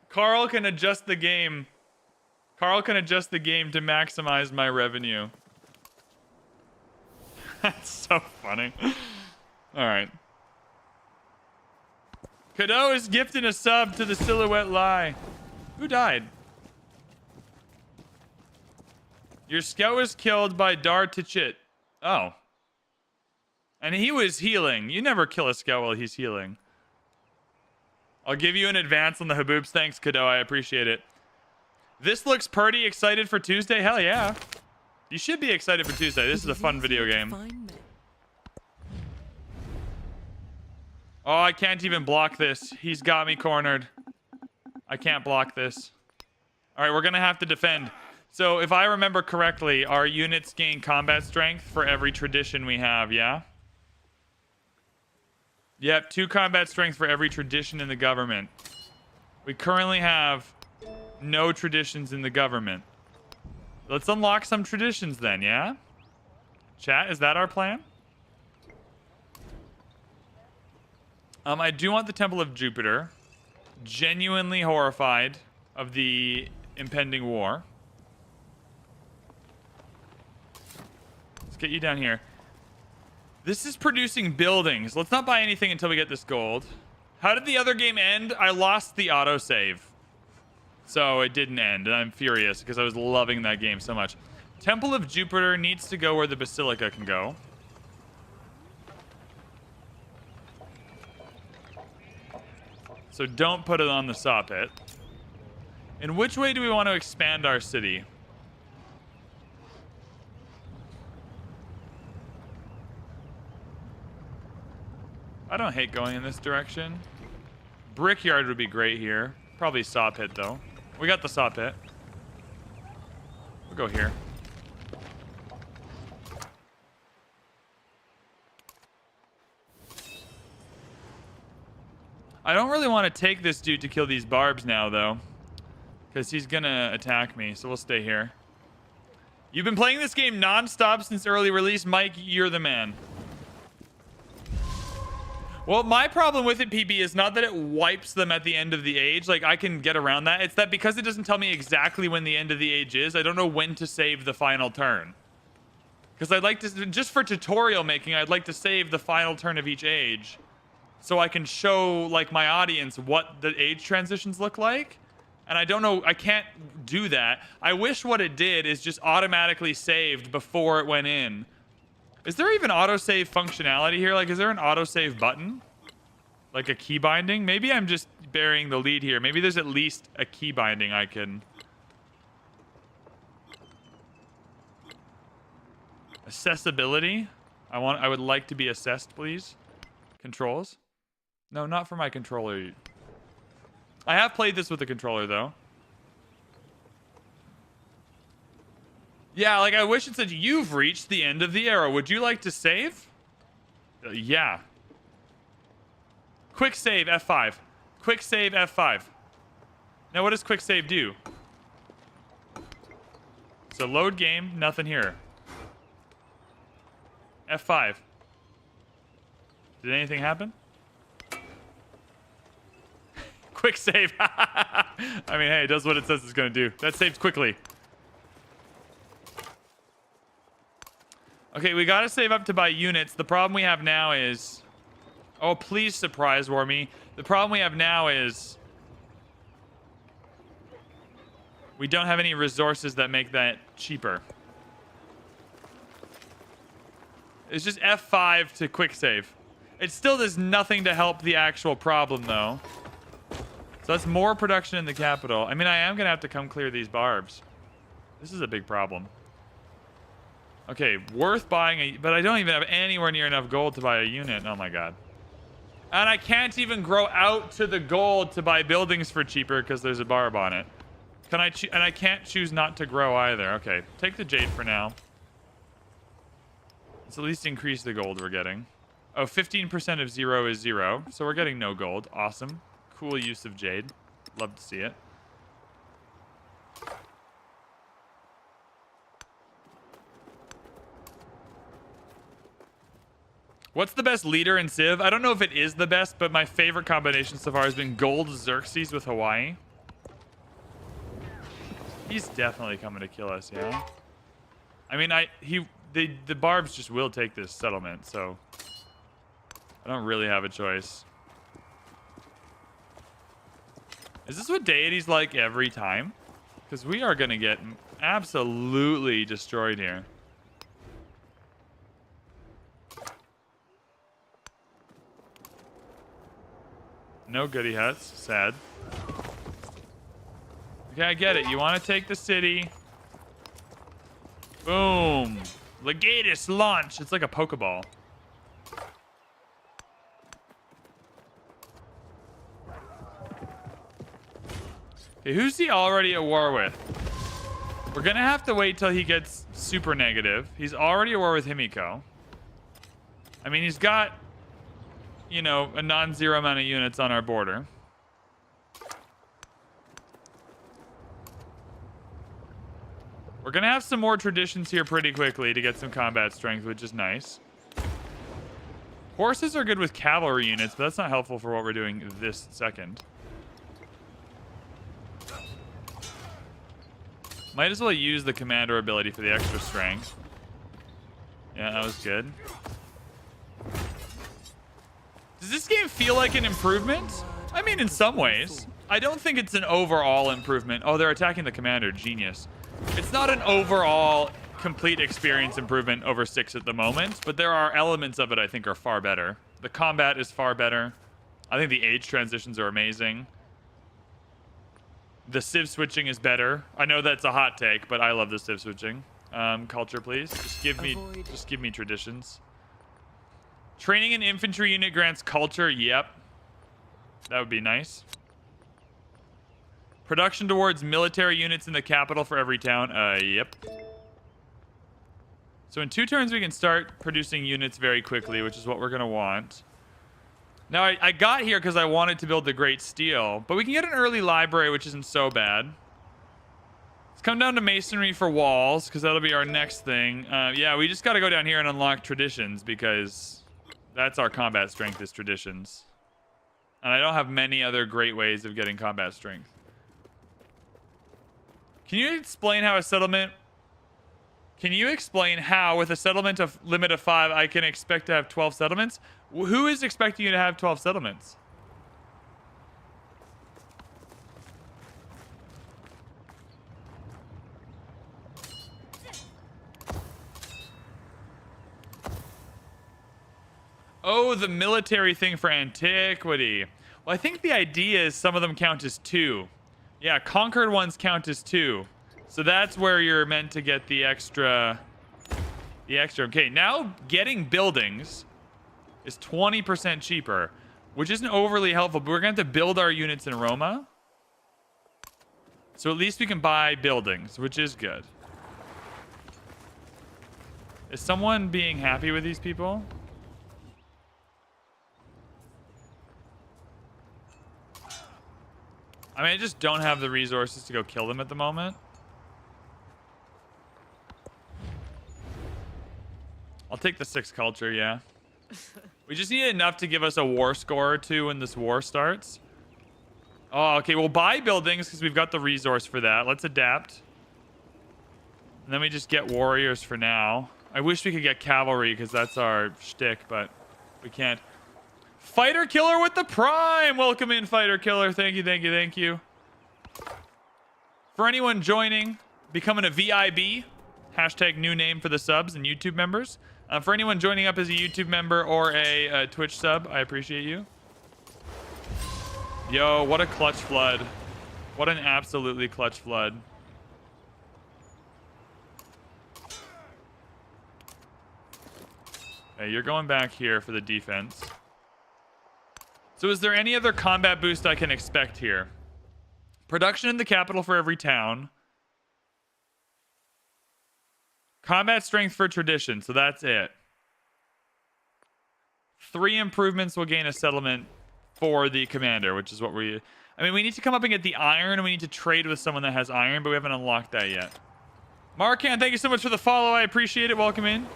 Carl can adjust the game. Carl can adjust the game to maximize my revenue. That's so funny. All right. Cadeau is gifting a sub to the Silhouette Lie. Who died? Your scout was killed by Dar Tichit. Oh. And he was healing. You never kill a scout while he's healing. I'll give you an advance on the Haboobs. Thanks, Cadeau. I appreciate it. This looks pretty excited for Tuesday. Hell yeah. You should be excited for Tuesday. This is a fun video game. Oh, I can't even block this. He's got me cornered. I can't block this. All right, we're going to have to defend. So if I remember correctly, our units gain combat strength for every tradition we have, yeah? Yep, 2 combat strength for every tradition in the government. We currently have no traditions in the government. Let's unlock some traditions then, yeah? Chat, is that our plan? I do want the Temple of Jupiter. Genuinely horrified of the impending war. Let's get you down here. This is producing buildings. Let's not buy anything until we get this gold. How did the other game end? I lost the autosave. So it didn't end, and I'm furious because I was loving that game so much. Temple of Jupiter needs to go where the Basilica can go. So don't put it on the saw pit. In which way do we want to expand our city? I don't hate going in this direction. Brickyard would be great here. Probably saw pit, though. We got the saw pit. We'll go here. I don't really want to take this dude to kill these barbs now, though. Because he's going to attack me, so we'll stay here. You've been playing this game non-stop since early release. Mike, you're the man. Well, my problem with it, PB, is not that it wipes them at the end of the age. Like, I can get around that. It's that because it doesn't tell me exactly when the end of the age is, I don't know when to save the final turn. Because I'd like to, just for tutorial making, I'd like to save the final turn of each age. So I can show, like, my audience what the age transitions look like. And I don't know, I can't do that. I wish what it did is just automatically saved before it went in. Is there even autosave functionality here? Like, is there an autosave button? Like a key binding? Maybe I'm just burying the lead here. Maybe there's at least a key binding I can... Accessibility? I would like to be assessed, please. Controls? No, not for my controller. I have played this with a controller, though. Yeah, like, I wish it said, you've reached the end of the arrow. Would you like to save? Yeah. Quick save, F5. Quick save, F5. Now, what does quick save do? So, load game, nothing here. F5. Did anything happen? Quick save. I mean, hey, it does what it says it's going to do. That saves quickly. Okay, we got to save up to buy units. The problem we have now is... Oh, please surprise war me. The problem we have now is... We don't have any resources that make that cheaper. It's just F5 to quick save. It still does nothing to help the actual problem, though. So that's more production in the capital. I mean, I am going to have to come clear these barbs. This is a big problem. Okay, worth buying but I don't even have anywhere near enough gold to buy a unit. Oh my god. And I can't even grow out to the gold to buy buildings for cheaper because there's a barb on it. Can I and I can't choose not to grow either. Okay, take the jade for now. Let's at least increase the gold we're getting. Oh, 15% of 0 is 0. So we're getting no gold. Awesome. Cool use of jade. Love to see it. What's the best leader in Civ? I don't know if it is the best, but my favorite combination so far has been Gold Xerxes with Hawaii. He's definitely coming to kill us, yeah? I mean, the barbs just will take this settlement, so I don't really have a choice. Is this what Deity's like every time? Because we are going to get absolutely destroyed here. No goody huts. Sad. Okay, I get it. You want to take the city. Boom. Legatus launch. It's like a Pokeball. Okay, who's he already at war with? We're going to have to wait till he gets super negative. He's already at war with Himiko. I mean, he's got... you know, a non-zero amount of units on our border. We're going to have some more traditions here pretty quickly to get some combat strength, which is nice. Horses are good with cavalry units, but that's not helpful for what we're doing this second. Might as well use the commander ability for the extra strength. Yeah, that was good. Does this game feel like an improvement? I mean, in some ways. I don't think it's an overall improvement. Oh, they're attacking the commander. Genius. It's not an overall complete experience improvement over 6 at the moment, but there are elements of it I think are far better. The combat is far better. I think the age transitions are amazing. The civ switching is better. I know that's a hot take, but I love the civ switching. Culture, please. Just give me traditions. Training an infantry unit grants culture. Yep. That would be nice. Production towards military units in the capital for every town. Yep. So in 2 turns, we can start producing units very quickly, which is what we're going to want. Now, I got here because I wanted to build the Great Steel, but we can get an early library, which isn't so bad. Let's come down to masonry for walls, because that'll be our next thing. Yeah, we just got to go down here and unlock traditions, because that's our combat strength is traditions. And I don't have many other great ways of getting combat strength. Can you explain how a settlement... Can you explain how, with a settlement of limit of 5, I can expect to have 12 settlements? Who is expecting you to have 12 settlements? Oh, the military thing for antiquity. Well, I think the idea is some of them count as 2. Yeah, conquered ones count as 2. So that's where you're meant to get the extra. Okay, now getting buildings is 20% cheaper, which isn't overly helpful, but we're going to have to build our units in Roma. So at least we can buy buildings, which is good. Is someone being happy with these people? I mean, I just don't have the resources to go kill them at the moment. I'll take the 6 culture, yeah. We just need enough to give us a war score or 2 when this war starts. Oh, okay, we'll buy buildings because we've got the resource for that. Let's adapt. And then we just get warriors for now. I wish we could get cavalry because that's our shtick, but we can't. Fighter Killer with the Prime! Welcome in, Fighter Killer. Thank you, thank you, thank you. For anyone joining, becoming a VIB, hashtag new name for the subs and YouTube members. For anyone joining up as a YouTube member or a Twitch sub, I appreciate you. Yo, what a clutch flood. What an absolutely clutch flood. Hey, you're going back here for the defense. So is there any other combat boost I can expect here? Production in the capital for every town. Combat strength for tradition, so that's it. 3 improvements will gain a settlement for the commander, which is what we... I mean, we need to come up and get the iron, and we need to trade with someone that has iron, but we haven't unlocked that yet. Markan, thank you so much for the follow. I appreciate it. Welcome in.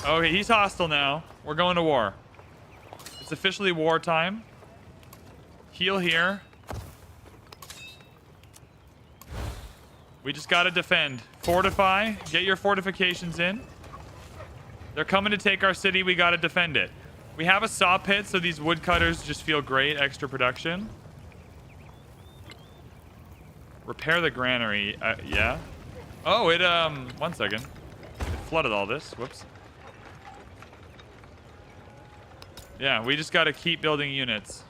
Okay, he's hostile now. We're going to war. It's officially wartime. Heal here. We just gotta defend. Fortify. Get your fortifications in. They're coming to take our city. We gotta defend it. We have a saw pit, so these woodcutters just feel great. Extra production. Repair the granary. Yeah. Oh, it, one second. It flooded all this. Whoops. Yeah, we just gotta keep building units.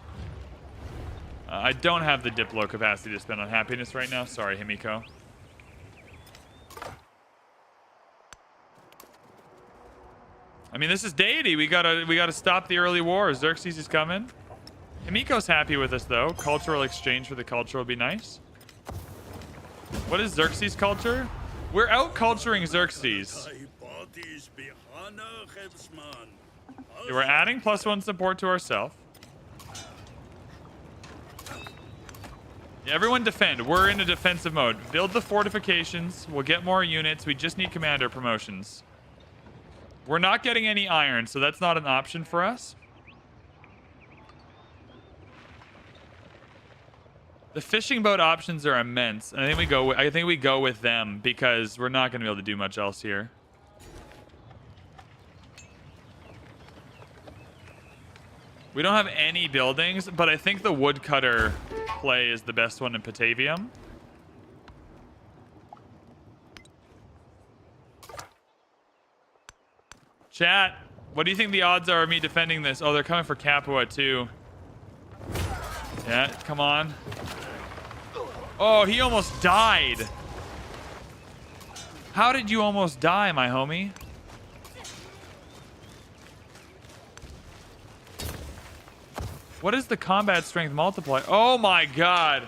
I don't have the Diplo capacity to spend on happiness right now. Sorry, Himiko. I mean, this is Deity. We gotta stop the early war. Xerxes is coming. Himiko's happy with us, though. Cultural exchange for the culture will be nice. What is Xerxes' culture? We're out culturing Xerxes. Yeah, we're adding +1 support to ourselves. Yeah, everyone defend. We're in a defensive mode. Build the fortifications. We'll get more units. We just need commander promotions. We're not getting any iron, so that's not an option for us. The fishing boat options are immense, and I think we go with them because we're not going to be able to do much else here. We don't have any buildings, but I think the woodcutter play is the best one in Patavium. Chat, what do you think the odds are of me defending this? Oh, they're coming for Capua too. Yeah, come on. Oh, he almost died. How did you almost die, my homie? What is the combat strength multiplier? Oh my god.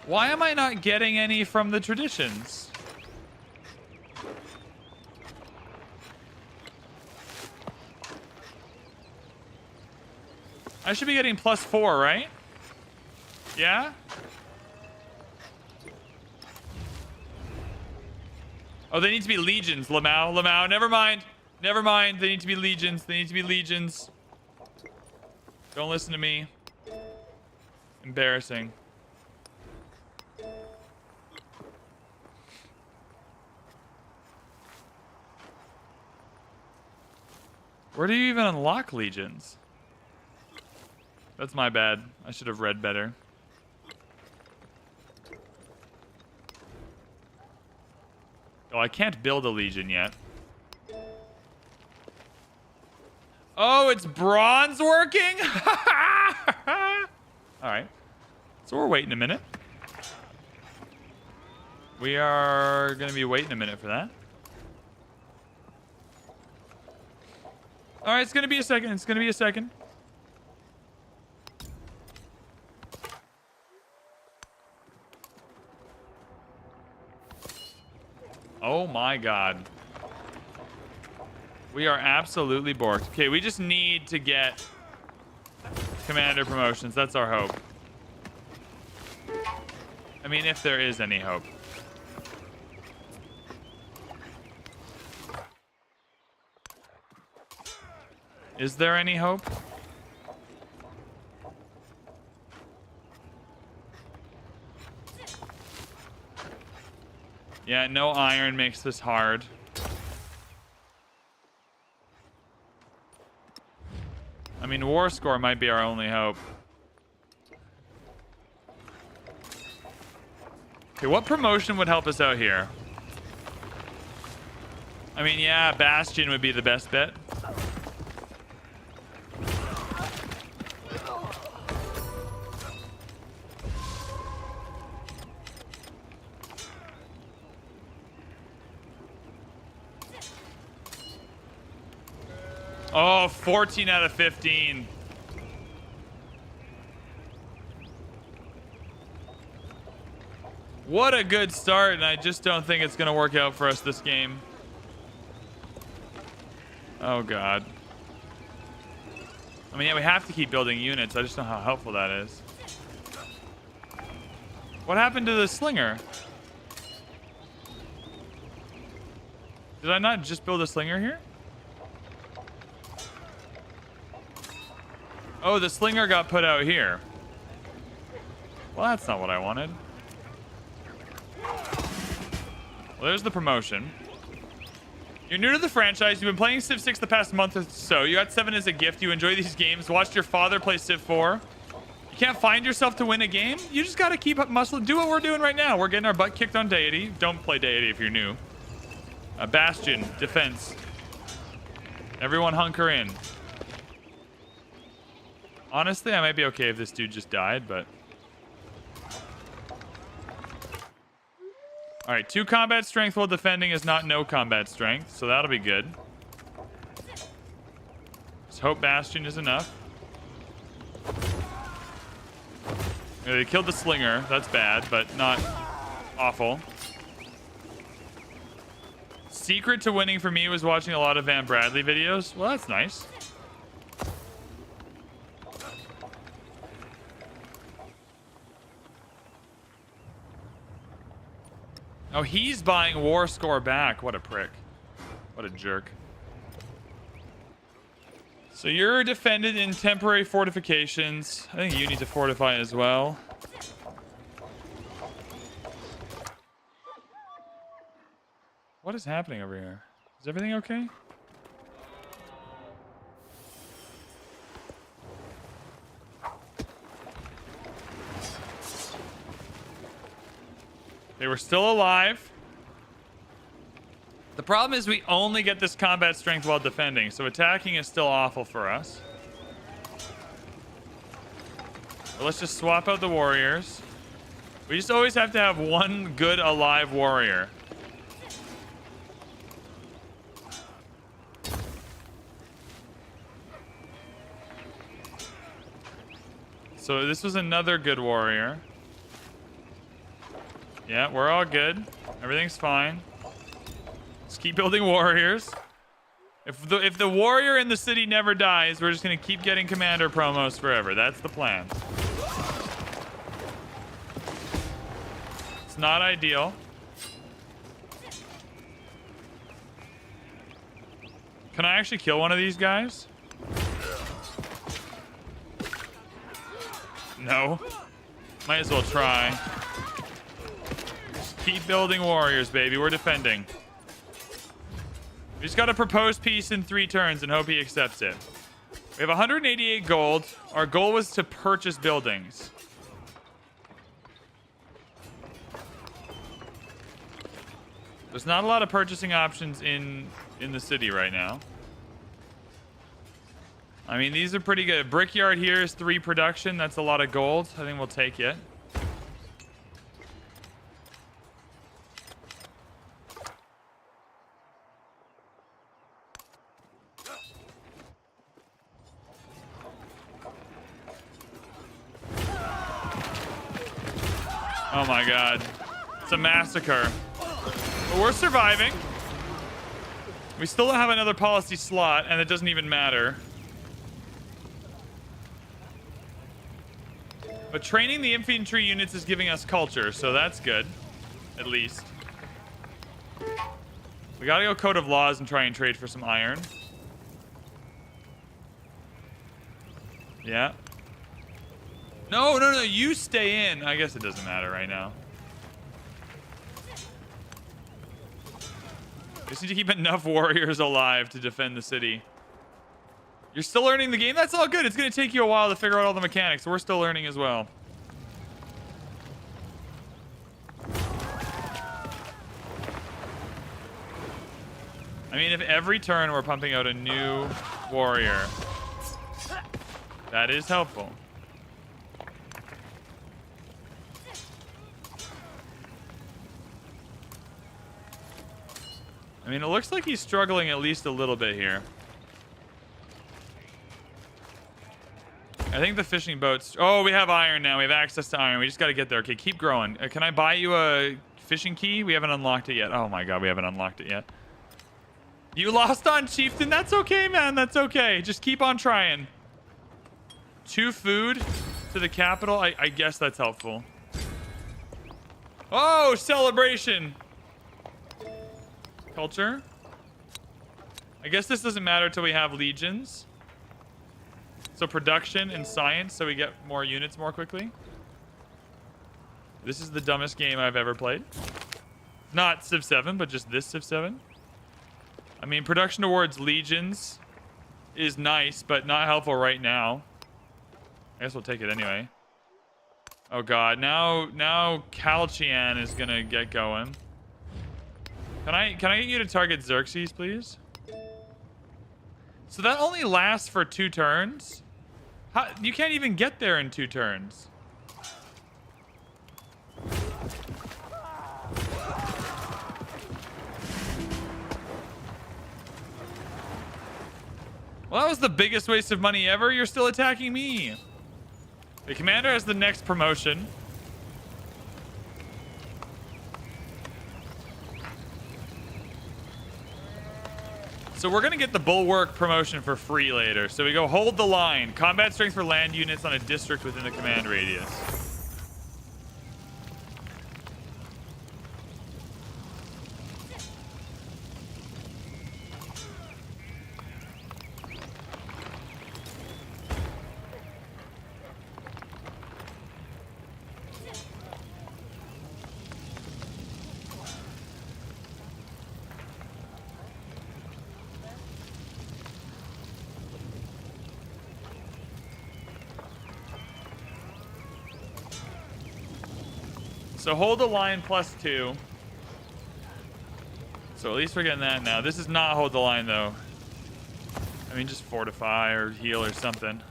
Why am I not getting any from the traditions? I should be getting +4, right? Yeah? Oh, they need to be legions, Lamau. Never mind. Never mind. They need to be legions. They need to be legions. Don't listen to me. Embarrassing. Where do you even unlock legions? That's my bad. I should have read better. Oh, I can't build a legion yet. Oh, it's bronze working? Alright. So we're waiting a minute. We are going to be waiting a minute for that. Alright, it's going to be a second. It's going to be a second. Oh my god. We are absolutely borked. Okay, we just need to get commander promotions. That's our hope. I mean, if there is any hope. Is there any hope? Yeah, no iron makes this hard. I mean, war score might be our only hope. Okay, what promotion would help us out here? I mean, yeah, Bastion would be the best bet. Oh, 14 out of 15. What a good start, and I just don't think it's going to work out for us this game. Oh, God. I mean, yeah, we have to keep building units. I just don't know how helpful that is. What happened to the slinger? Did I not just build a slinger here? Oh, the slinger got put out here. Well, that's not what I wanted. Well, there's the promotion. You're new to the franchise. You've been playing Civ 6 the past month or so. You got 7 as a gift. You enjoy these games. Watched your father play Civ 4. You can't find yourself to win a game? You just got to keep up muscle. Do what we're doing right now. We're getting our butt kicked on Deity. Don't play Deity if you're new. Bastion. Defense. Everyone hunker in. Honestly, I might be okay if this dude just died, but... Alright, 2 combat strength while defending is not no combat strength, so that'll be good. Just hope Bastion is enough. Yeah, they killed the slinger. That's bad, but not awful. Secret to winning for me was watching a lot of VanBradley videos. Well, that's nice. Oh, he's buying war score back. What a prick. What a jerk. So you're defended in temporary fortifications. I think you need to fortify as well. What is happening over here? Is everything okay? They were still alive. The problem is we only get this combat strength while defending, so attacking is still awful for us. But let's just swap out the warriors. We just always have to have one good alive warrior. So this was another good warrior. Yeah, we're all good. Everything's fine. Let's keep building warriors. If the warrior in the city never dies, we're just gonna keep getting commander promos forever. That's the plan. It's not ideal. Can I actually kill one of these guys? No. Might as well try. Just keep building warriors, baby. We're defending. We just gotta propose peace in 3 turns and hope he accepts it. We have 188 gold. Our goal was to purchase buildings. There's not a lot of purchasing options in the city right now. I mean, these are pretty good. Brickyard here is 3 production. That's a lot of gold. I think we'll take it. Oh my god. It's a massacre. But we're surviving. We still don't have another policy slot, and it doesn't even matter. But training the infantry units is giving us culture, so that's good. At least. We gotta go Code of Laws and try and trade for some iron. Yeah. No, you stay in. I guess it doesn't matter right now. Just need to keep enough warriors alive to defend the city. You're still learning the game? That's all good. It's going to take you a while to figure out all the mechanics. We're still learning as well. I mean, if every turn we're pumping out a new warrior, that is helpful. I mean, it looks like he's struggling at least a little bit here. I think the fishing boats... Oh, we have iron now. We have access to iron. We just got to get there. Okay, keep growing. Can I buy you a fishing key? We haven't unlocked it yet. Oh my god, we haven't unlocked it yet. You lost on Chieftain? That's okay, man. That's okay. Just keep on trying. 2 food to the capital. I guess that's helpful. Oh, celebration. Culture. I guess this doesn't matter till we have legions. So production and science, so we get more units more quickly. This is the dumbest game I've ever played. Not Civ 7, but just this Civ 7. I mean, production towards legions is nice, but not helpful right now. I guess we'll take it anyway. Oh god, now Kalchian is gonna get going. Can I get you to target Xerxes, please? So that only lasts for 2 turns? You can't even get there in 2 turns. Well, that was the biggest waste of money ever. You're still attacking me. The commander has the next promotion. So we're going to get the Bulwark promotion for free later. So we go hold the line. Combat strength for land units on a district within the command radius. So hold the line +2. So at least we're getting that now. This is not hold the line, though. I mean, just fortify or heal or something.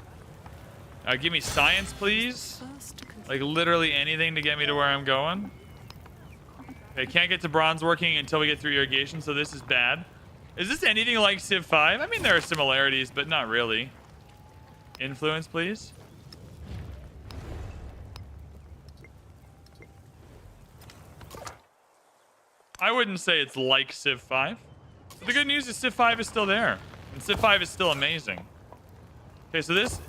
Give me science, please. Like, literally anything to get me to where I'm going. Okay, can't get to bronze working until we get through irrigation, so this is bad. Is this anything like Civ 5? I mean, there are similarities, but not really. Influence, please. I wouldn't say it's like Civ 5. But the good news is Civ 5 is still there. And Civ 5 is still amazing. Okay, so this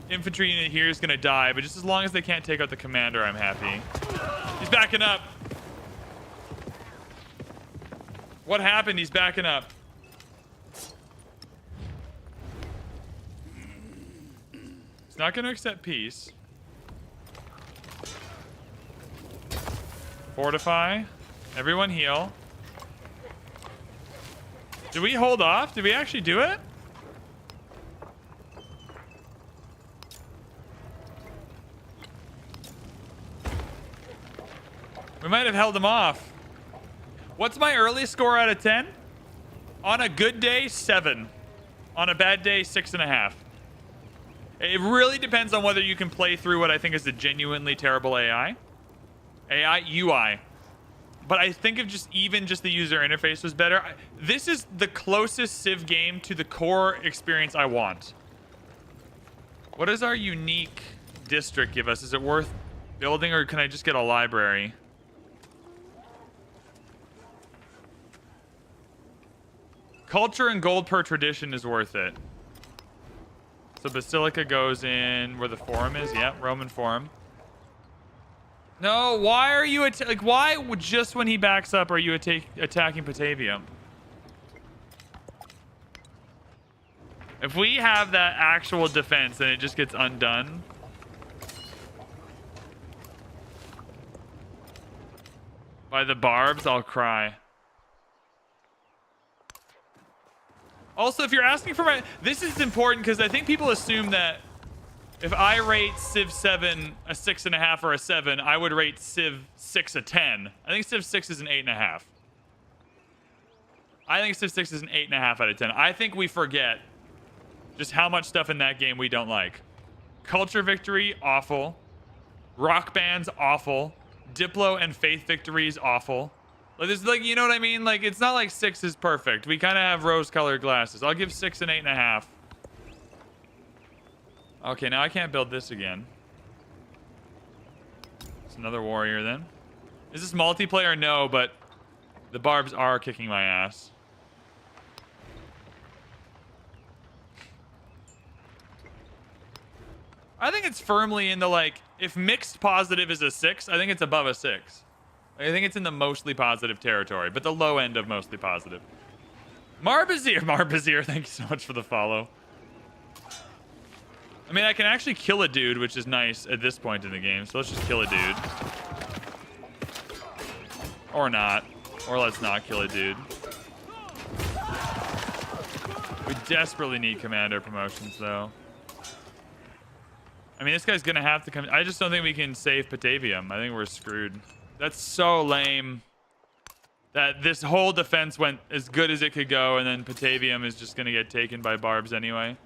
infantry unit here is going to die, but just as long as they can't take out the commander, I'm happy. He's backing up. What happened? He's backing up. He's not going to accept peace. Fortify. Everyone heal. Did we hold off? Did we actually do it? We might have held him off. What's my early score out of 10? On a good day, 7. On a bad day, 6.5. It really depends on whether you can play through what I think is a genuinely terrible AI. UI. But I think if just the user interface was better. This is the closest Civ game to the core experience I want. What does our unique district give us? Is it worth building, or can I just get a library? Culture and gold per tradition is worth it. So Basilica goes in where the forum is. Yep, Roman forum. No, why are you like? Why just when he backs up are you attacking Patavium? If we have that actual defense, then it just gets undone. By the barbs, I'll cry. Also, if you're asking for my... This is important because I think people assume that if I rate Civ 7 a 6.5 or a 7, I would rate Civ 6 a 10. I think Civ 6 is an 8.5. I think Civ 6 is an 8.5 out of 10. I think we forget just how much stuff in that game we don't like. Culture victory, awful. Rock bands, awful. Diplo and faith victories, awful. Like, this, like, you know what I mean? Like, it's not like 6 is perfect. We kind of have rose-colored glasses. I'll give 6 an 8.5. Okay, now I can't build this again. It's another warrior then. Is this multiplayer? No, but the barbs are kicking my ass. I think it's firmly in the, like, if mixed positive is a 6, I think it's above a 6. I think it's in the mostly positive territory, but the low end of mostly positive. Marbazir, thank you so much for the follow. I mean, I can actually kill a dude, which is nice at this point in the game, so let's just kill a dude. Or not. Or let's not kill a dude. We desperately need commander promotions, though. I mean, this guy's gonna have to come... I just don't think we can save Patavium. I think we're screwed. That's so lame that this whole defense went as good as it could go, and then Patavium is just going to get taken by barbs anyway.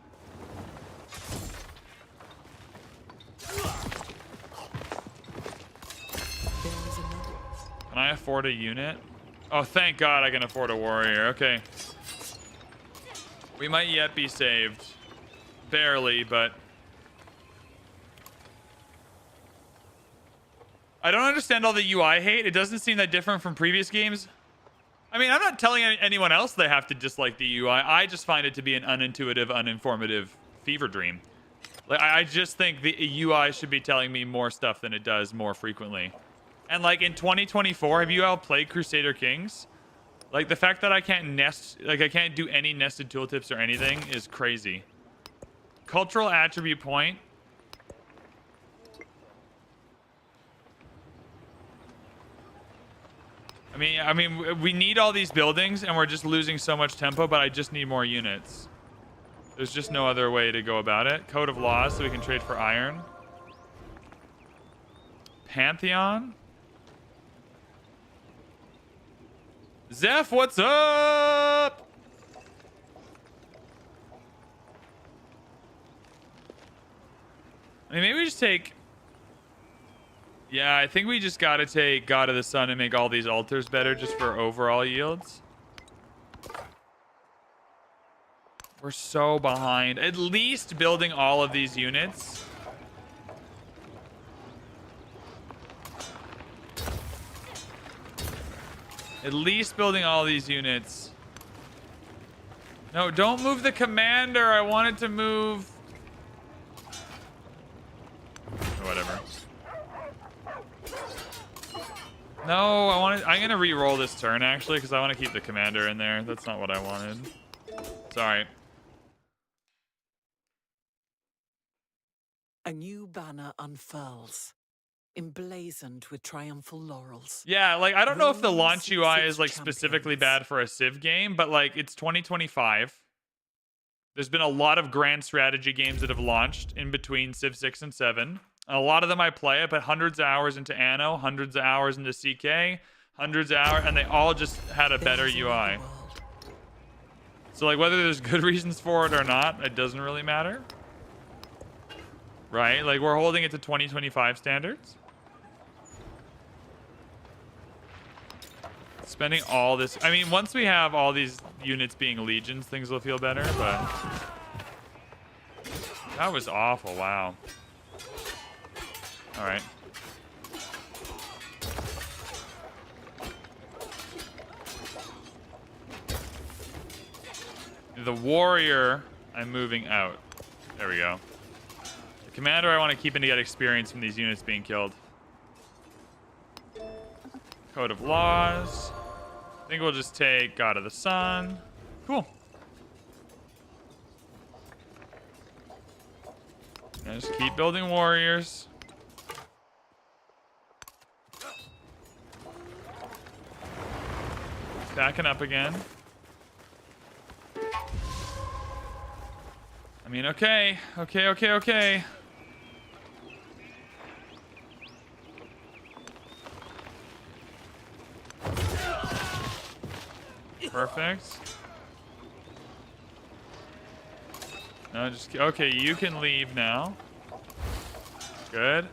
Can I afford a unit? Oh, thank God I can afford a warrior. Okay. We might yet be saved. Barely, but... I don't understand all the UI hate. It doesn't seem that different from previous games. I mean, I'm not telling anyone else they have to dislike the UI. I just find it to be an unintuitive, uninformative fever dream. Like, I just think the UI should be telling me more stuff than it does more frequently. And like in 2024, have you all played Crusader Kings? Like the fact that I can't nest, like I can't do any nested tooltips or anything is crazy. Cultural attribute point. I mean, we need all these buildings, and we're just losing so much tempo, but I just need more units. There's just no other way to go about it. Code of laws, so we can trade for iron. Pantheon? Zeph, what's up? I mean, maybe we just take... Yeah, I think we just gotta take God of the Sun and make all these altars better just for overall yields. We're so behind. At least building all of these units. At least building all these units. No, don't move the commander. I wanted to move... Whatever. No, I'm gonna re-roll this turn actually because I want to keep the commander in there. That's not what I wanted. Sorry. A new banner unfurls, emblazoned with triumphal laurels. Yeah, like I don't know if the Rome launch seeks UI its is like specifically champions. bad for a Civ game, but like it's 2025. There's been a lot of grand strategy games that have launched in between Civ 6 and 7. And a lot of them I play. I put hundreds of hours into Anno, hundreds of hours into CK, hundreds of hours, and they all just had a better There's UI. another world. So like whether there's good reasons for it or not, it doesn't really matter. Right? Like we're holding it to 2025 standards. Spending all this... I mean, once we have all these units being legions, things will feel better, but... That was awful, wow. Alright. The warrior, I'm moving out. There we go. The commander I want to keep in to get experience from these units being killed. Code of laws. I think we'll just take God of the Sun. Cool. And just keep building warriors. Stacking up again. I mean, okay. Okay. Perfect. No, just... Okay, you can leave now. Good.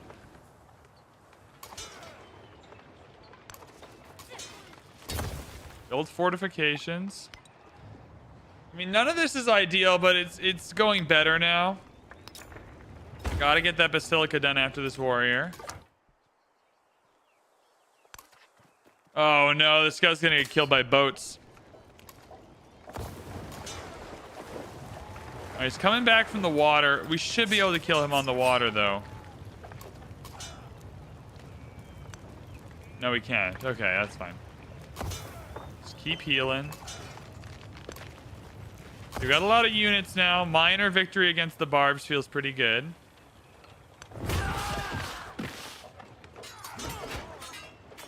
Build fortifications. I mean, none of this is ideal, but it's going better now. Gotta get that Basilica done after this warrior. Oh no, this guy's gonna get killed by boats. Alright, he's coming back from the water. We should be able to kill him on the water, though. No, we can't. Okay, that's fine. Just keep healing. We got a lot of units now. Minor victory against the Barbs feels pretty good.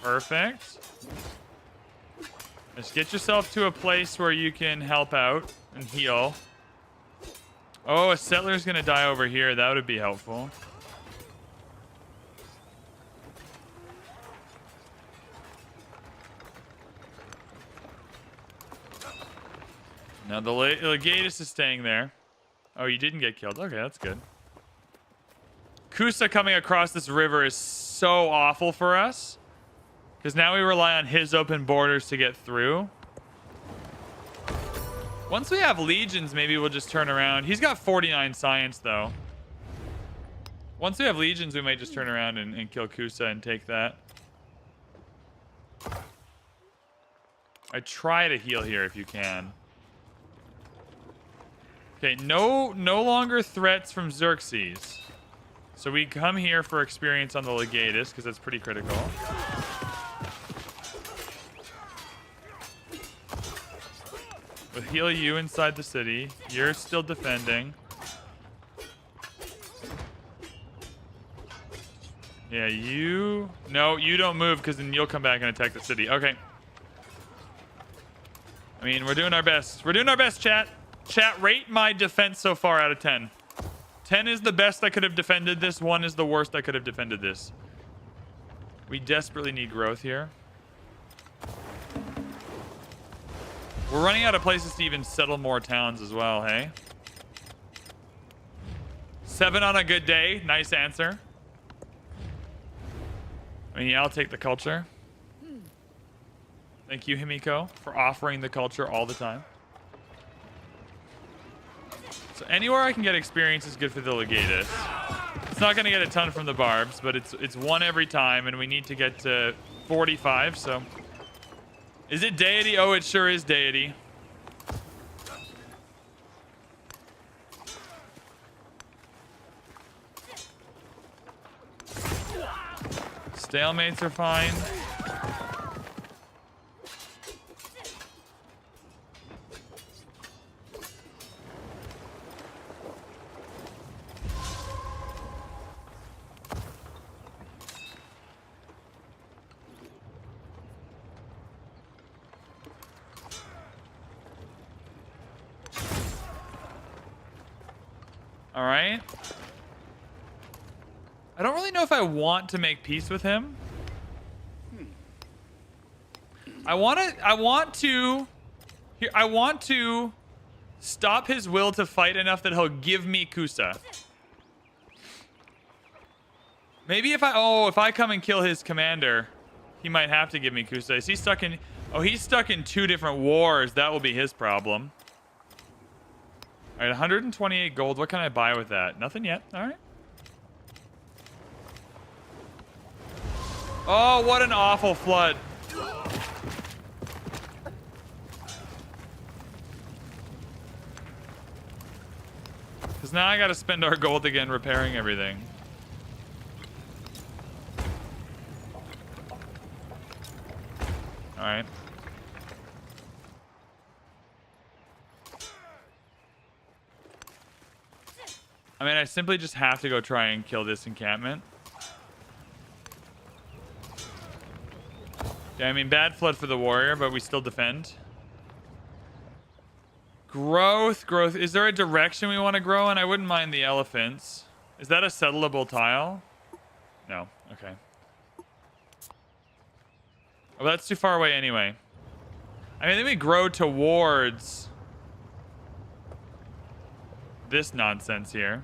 Perfect. Just get yourself to a place where you can help out and heal. Oh, a settler's gonna die over here. That would be helpful. Now the Legatus is staying there. Oh, you didn't get killed. Okay, that's good. Kusa coming across this river is so awful for us. Because now we rely on his open borders to get through. Once we have legions, maybe we'll just turn around. He's got 49 science, though. Once we have legions, we might just turn around and kill Kusa and take that. I try to heal here if you can. Okay, no longer threats from Xerxes. So we come here for experience on the Legatus, because that's pretty critical. We'll heal you inside the city. You're still defending. Yeah, you... No, you don't move, because then you'll come back and attack the city. Okay. I mean, we're doing our best. We're doing our best, chat. Chat, rate my defense so far out of 10. 10 is the best I could have defended this. 1 is the worst I could have defended this. We desperately need growth here. We're running out of places to even settle more towns as well, hey? 7 on a good day. Nice answer. I mean, yeah, I'll take the culture. Thank you, Himiko, for offering the culture all the time. So anywhere I can get experience is good for the Legatus. It's not going to get a ton from the Barbs, but it's 1 every time, and we need to get to 45, so... Is it Deity? Oh, it sure is Deity. Stalemates are fine. All right. I don't really know if I want to make peace with him. I want to stop his will to fight enough that he'll give me Kusa. Maybe if I come and kill his commander, he might have to give me Kusa. Is he stuck in... Oh, he's stuck in 2 different wars. That will be his problem. All right, 128 gold. What can I buy with that? Nothing yet. All right. Oh, what an awful flood. Because now I got to spend our gold again repairing everything. All right. I mean, I simply just have to go try and kill this encampment. Yeah, I mean, bad flood for the warrior, but we still defend. Growth. Is there a direction we want to grow in? I wouldn't mind the elephants. Is that a settleable tile? No. Okay. Oh, that's too far away anyway. I mean, then we grow towards this nonsense here.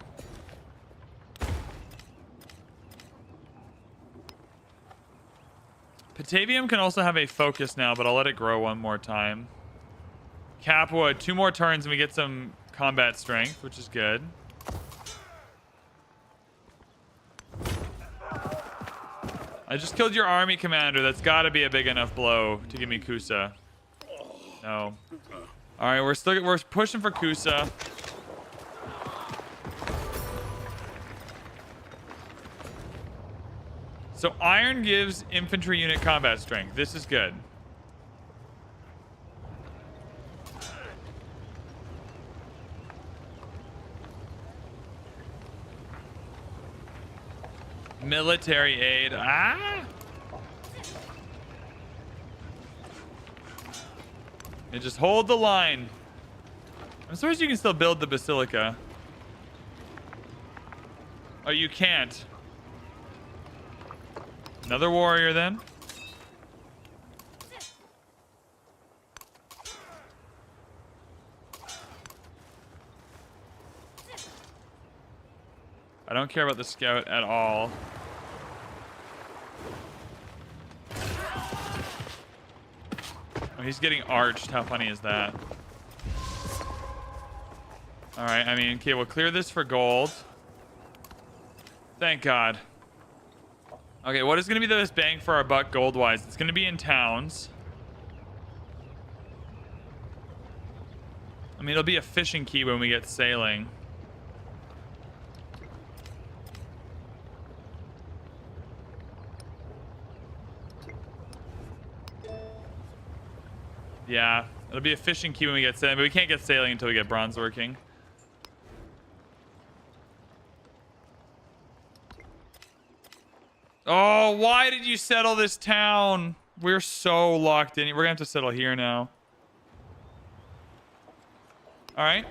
Patavium can also have a focus now, but I'll let it grow 1 more time. Capwood, 2 more turns and we get some combat strength, which is good. I just killed your army commander. That's got to be a big enough blow to give me Kusa. No. All right, we're pushing for Kusa. So iron gives infantry unit combat strength. This is good. Military aid. Ah! And just hold the line. I'm surprised you can still build the basilica. Oh, you can't. Another warrior then. I don't care about the scout at all. Oh, he's getting arched. How funny is that? All right, I mean, okay, we'll clear this for gold. Thank God. Okay, what is going to be the best bang for our buck gold-wise? It's going to be in towns. I mean, it'll be a fishing key when we get sailing. Yeah, it'll be a fishing key when we get sailing, but we can't get sailing until we get bronze working. Oh, why did you settle this town? We're so locked in. We're gonna have to settle here now. All right.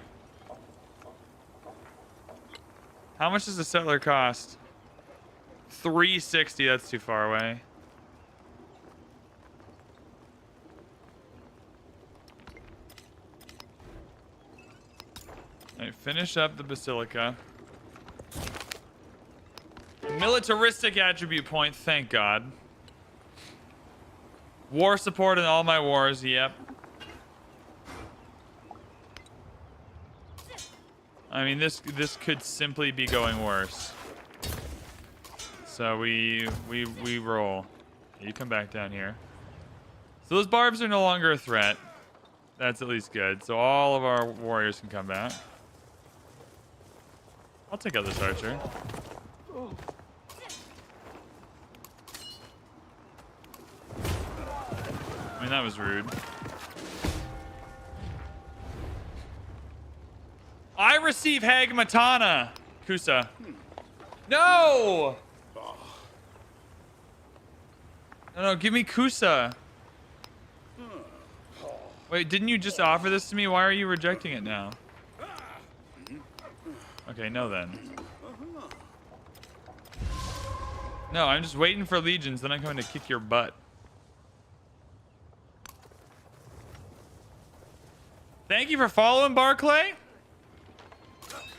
How much does a settler cost? 360. That's too far away. Alright, finish up the Basilica. Militaristic attribute point, thank God. War support in all my wars, yep. I mean, this could simply be going worse. So we roll. You come back down here. So those barbs are no longer a threat. That's at least good. So all of our warriors can come back. I'll take out this archer. I mean, that was rude. I receive Hagmatana. Kusa. No! No, give me Kusa. Wait, didn't you just offer this to me? Why are you rejecting it now? Okay, no then. No, I'm just waiting for legions, then I'm going to kick your butt. Thank you for following, Barclay.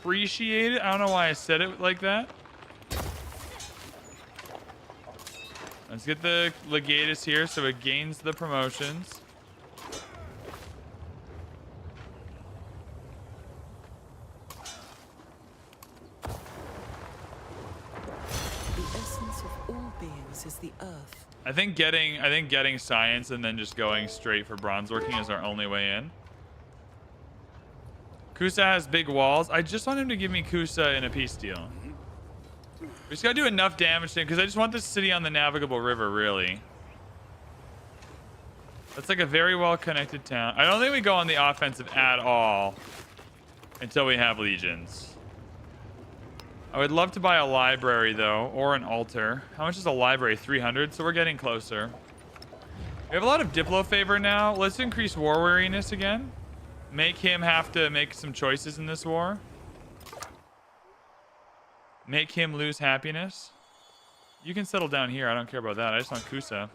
Appreciate it. I don't know why I said it like that. Let's get the legatus here so it gains the promotions. Is the earth. I think getting science and then just going straight for bronze working is our only way in. Kusa has big walls. I just want him to give me Kusa in a peace deal. We just gotta do enough damage to him because I just want this city on the navigable river, really. That's like a very well connected town. I don't think we go on the offensive at all until we have legions. I would love to buy a library, though, or an altar. How much is a library? 300, so we're getting closer. We have a lot of Diplo favor now. Let's increase war weariness again. Make him have to make some choices in this war. Make him lose happiness. You can settle down here. I don't care about that. I just want Kusa.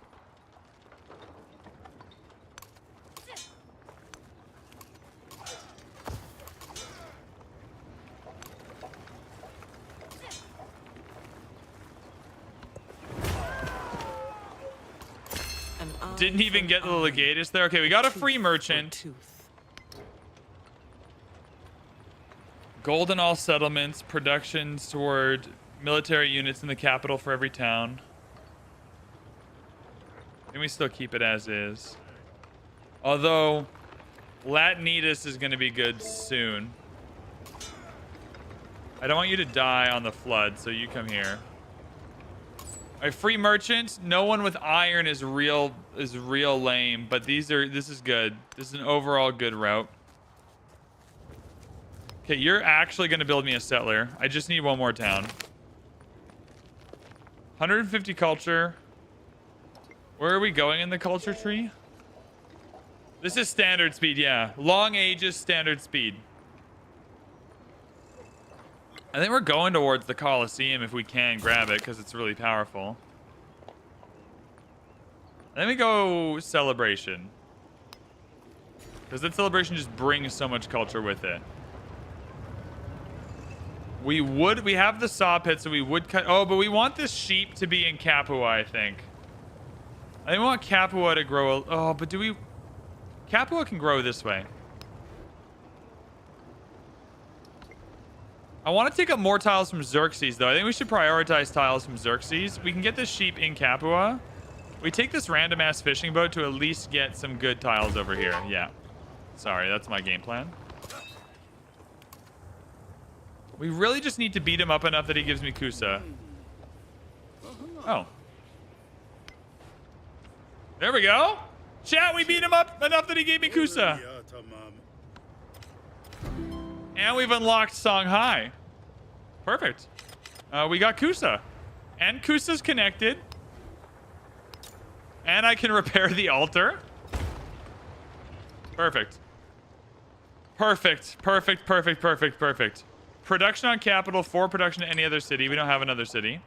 Didn't even get the legatus there. Okay, we got a free merchant. Gold in all settlements. Productions toward military units in the capital for every town. And we still keep it as is. Although, Latinitas is going to be good soon. I don't want you to die on the flood, so you come here. A free merchant. No one with iron is real lame, but this is good. This is an overall good route. Okay, you're actually going to build me a settler. I just need one more town. 150 culture. Where are we going in the culture tree? This is standard speed, yeah. Long ages, standard speed. I think we're going towards the Colosseum if we can grab it because it's really powerful. Then we go celebration. Because that celebration just brings so much culture with it. We have the saw pit, so we would cut. Oh, but we want this sheep to be in Capua, I think. I think we want Capua to grow. Oh, but do we? Capua can grow this way. I want to take up more tiles from Xerxes, though. I think we should prioritize tiles from Xerxes. We can get this sheep in Capua. We take this random-ass fishing boat to at least get some good tiles over here. Yeah. Sorry, that's my game plan. We really just need to beat him up enough that he gives me Kusa. Oh. There we go. Chat, we beat him up enough that he gave me Kusa. And we've unlocked Songhai. Perfect. We got Kusa. And Kusa's connected. And I can repair the altar. Perfect. Perfect. Perfect, perfect, perfect, perfect. Production on capital, for production to any other city. We don't have another city.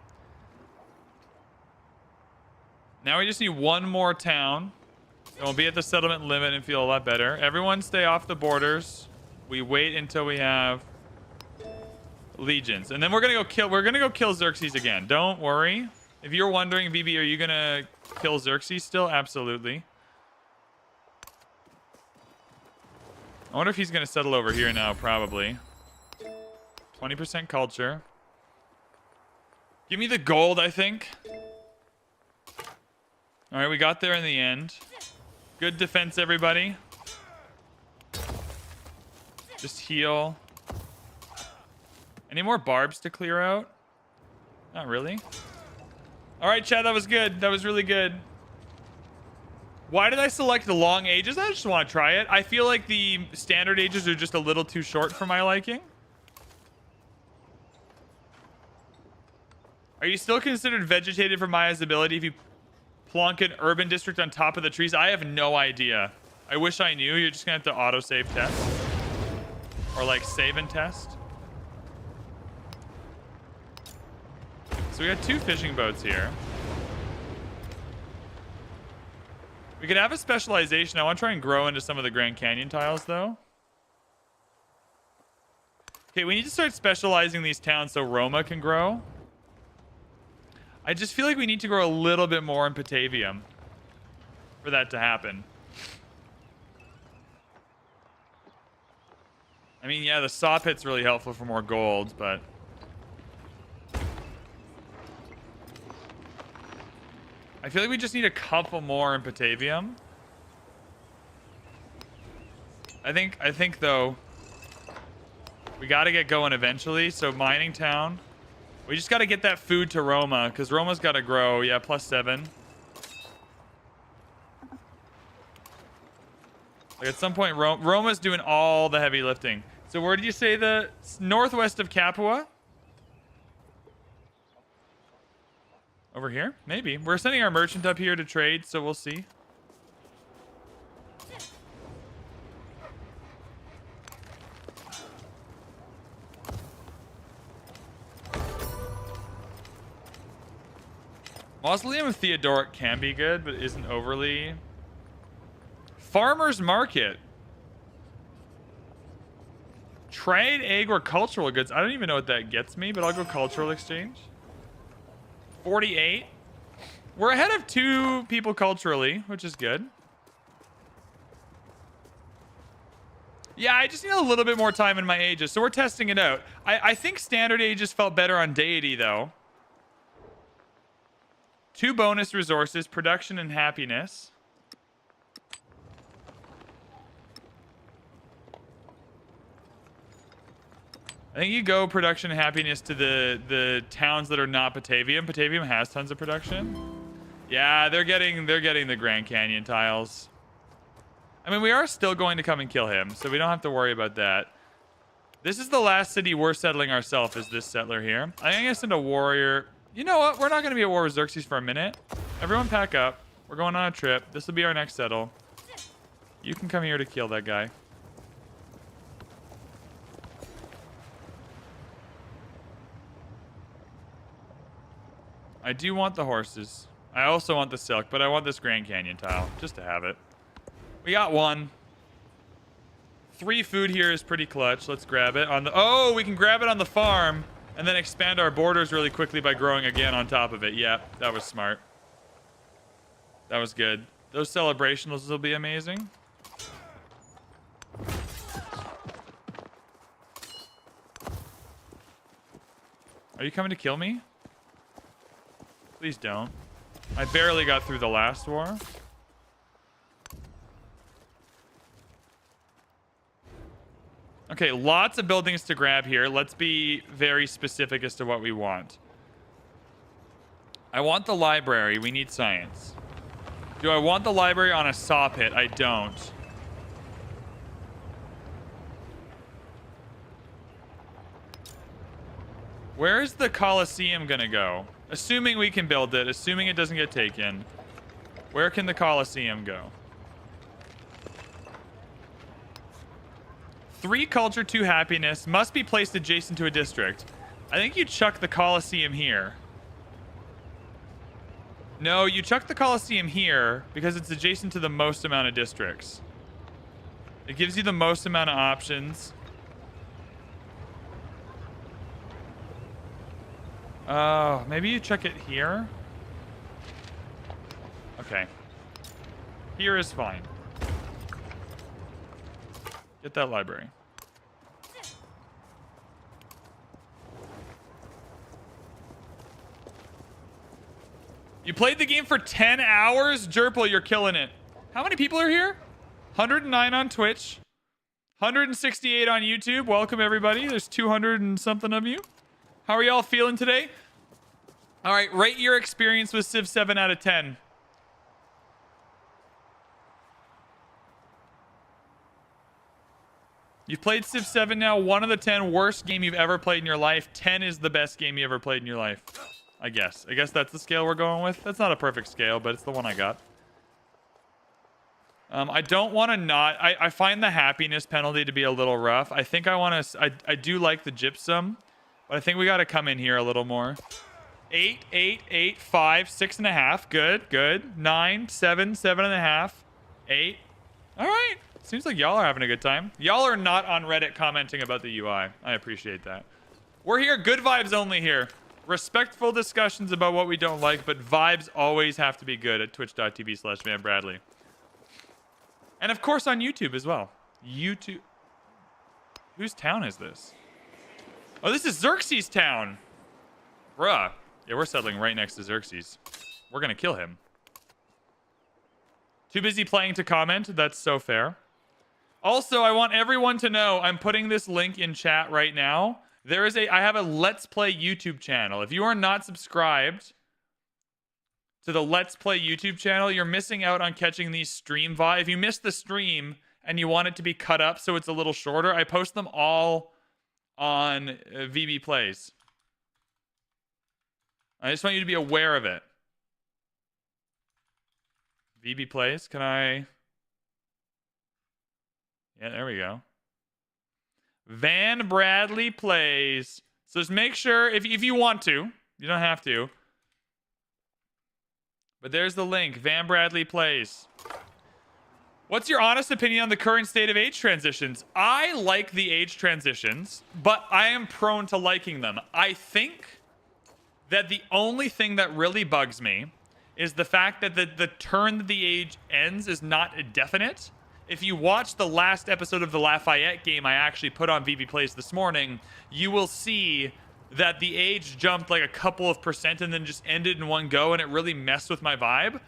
Now we just need one more town. And we'll be at the settlement limit and feel a lot better. Everyone stay off the borders. We wait until we have legions. And then we're gonna go kill Xerxes again. Don't worry. If you're wondering, VB, are you gonna kill Xerxes still? Absolutely. I wonder if he's gonna settle over here now. Probably. 20% culture. Give me the gold, I think. All right, we got there in the end. Good defense, everybody. Just heal. Any more barbs to clear out? Not really. All right, Chad, that was good. That was really good. Why did I select the long ages? I just want to try it. I feel like the standard ages are just a little too short for my liking. Are you still considered vegetated for Maya's ability if you plonk an urban district on top of the trees? I have no idea. I wish I knew. You're just going to have to auto-save test. Or like save and test. So we got 2 fishing boats here. We could have a specialization. I want to try and grow into some of the Grand Canyon tiles, though. Okay, we need to start specializing these towns so Roma can grow. I just feel like we need to grow a little bit more in Patavium for that to happen. I mean, yeah, the saw pit's really helpful for more gold, but... I feel like we just need a couple more in Patavium. I think though, we got to get going eventually. So mining town, we just got to get that food to Roma because Roma's got to grow. Yeah, +7. Like at some point, Roma's doing all the heavy lifting. So where did you say the northwest of Capua? Over here? Maybe. We're sending our merchant up here to trade, so we'll see. Mausoleum of Theodoric can be good, but isn't overly. Farmer's Market. Trade agricultural goods. I don't even know what that gets me, but I'll go cultural exchange. 48. We're ahead of 2 people culturally, which is good. Yeah, I just need a little bit more time in my ages, so we're testing it out. I think standard ages felt better on Deity, though. 2 bonus resources, production and happiness. I think you go production and happiness to the towns that are not Patavium. Patavium has tons of production. Yeah, they're getting the Grand Canyon tiles. I mean, we are still going to come and kill him, so we don't have to worry about that. This is the last city we're settling ourselves, is this settler here. I think I'm gonna send a warrior. You know what? We're not gonna be at war with Xerxes for a minute. Everyone pack up. We're going on a trip. This will be our next settle. You can come here to kill that guy. I do want the horses. I also want the silk, but I want this Grand Canyon tile, just to have it. We got 1. 3 food here is pretty clutch. Let's grab it. Oh, we can grab it on the farm and then expand our borders really quickly by growing again on top of it. Yeah, that was smart. That was good. Those celebrations will be amazing. Are you coming to kill me? Please don't. I barely got through the last war. Okay, lots of buildings to grab here. Let's be very specific as to what we want. I want the library. We need science. Do I want the library on a saw pit? I don't. Where is the Colosseum gonna go? Assuming we can build it, assuming it doesn't get taken, where can the Colosseum go? 3 culture, 2 happiness, must be placed adjacent to a district. I think you chuck the Colosseum here. No, you chuck the Colosseum here because it's adjacent to the most amount of districts. It gives you the most amount of options. Maybe you check it here. Okay. Here is fine. Get that library. You played the game for 10 hours? Jerpel, you're killing it. How many people are here? 109 on Twitch. 168 on YouTube. Welcome, everybody. There's 200 and something of you. How are y'all feeling today? All right, rate your experience with Civ 7 out of 10. You've played Civ 7 now. 1 of the 10 worst game you've ever played in your life. 10 is the best game you ever played in your life. I guess that's the scale we're going with. That's not a perfect scale, but it's the one I got. I don't want to not... I find the happiness penalty to be a little rough. I think I want to... I do like the gypsum, but I think we got to come in here a little more. 8, 8, 8, 5, 6.5. Good, good. 9, 7, 7.5. 8. All right. Seems like y'all are having a good time. Y'all are not on Reddit commenting about the UI. I appreciate that. We're here. Good vibes only here. Respectful discussions about what we don't like, but vibes always have to be good at twitch.tv/VanBradley. And of course on YouTube as well. YouTube. Whose town is this? Oh, this is Xerxes' town. Bruh. Yeah, we're settling right next to Xerxes. We're going to kill him. Too busy playing to comment. That's so fair. Also, I want everyone to know I'm putting this link in chat right now. I have a Let's Play YouTube channel. If you are not subscribed to the Let's Play YouTube channel, you're missing out on catching these stream vibes. If you missed the stream and you want it to be cut up so it's a little shorter, I post them all on VB Plays. I just want you to be aware of it. VB Plays, can I... Yeah, there we go. VanBradley Plays. So just make sure, if you want to, you don't have to. But there's the link, VanBradley Plays. What's your honest opinion on the current state of age transitions? I like the age transitions, but I am prone to liking them. I think that the only thing that really bugs me is the fact that the turn that the age ends is not definite. If you watch the last episode of the Lafayette game I actually put on VB Plays this morning, you will see that the age jumped like a couple of percent and then just ended in one go, and it really messed with my vibe.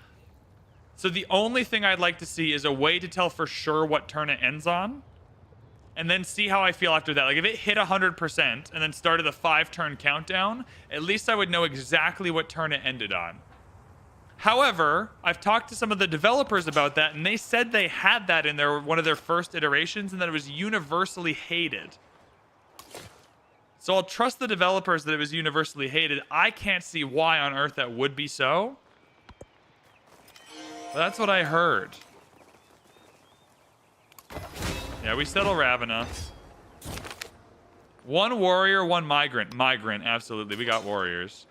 So the only thing I'd like to see is a way to tell for sure what turn it ends on, and then see how I feel after that. Like if it hit 100% and then started a 5-turn countdown, at least I would know exactly what turn it ended on. However, I've talked to some of the developers about that, and they said they had that in one of their first iterations and that it was universally hated. So I'll trust the developers that it was universally hated. I can't see why on earth that would be so. But that's what I heard. Yeah, we settle Ravenna. 1 warrior, 1 migrant. Migrant, absolutely. We got warriors.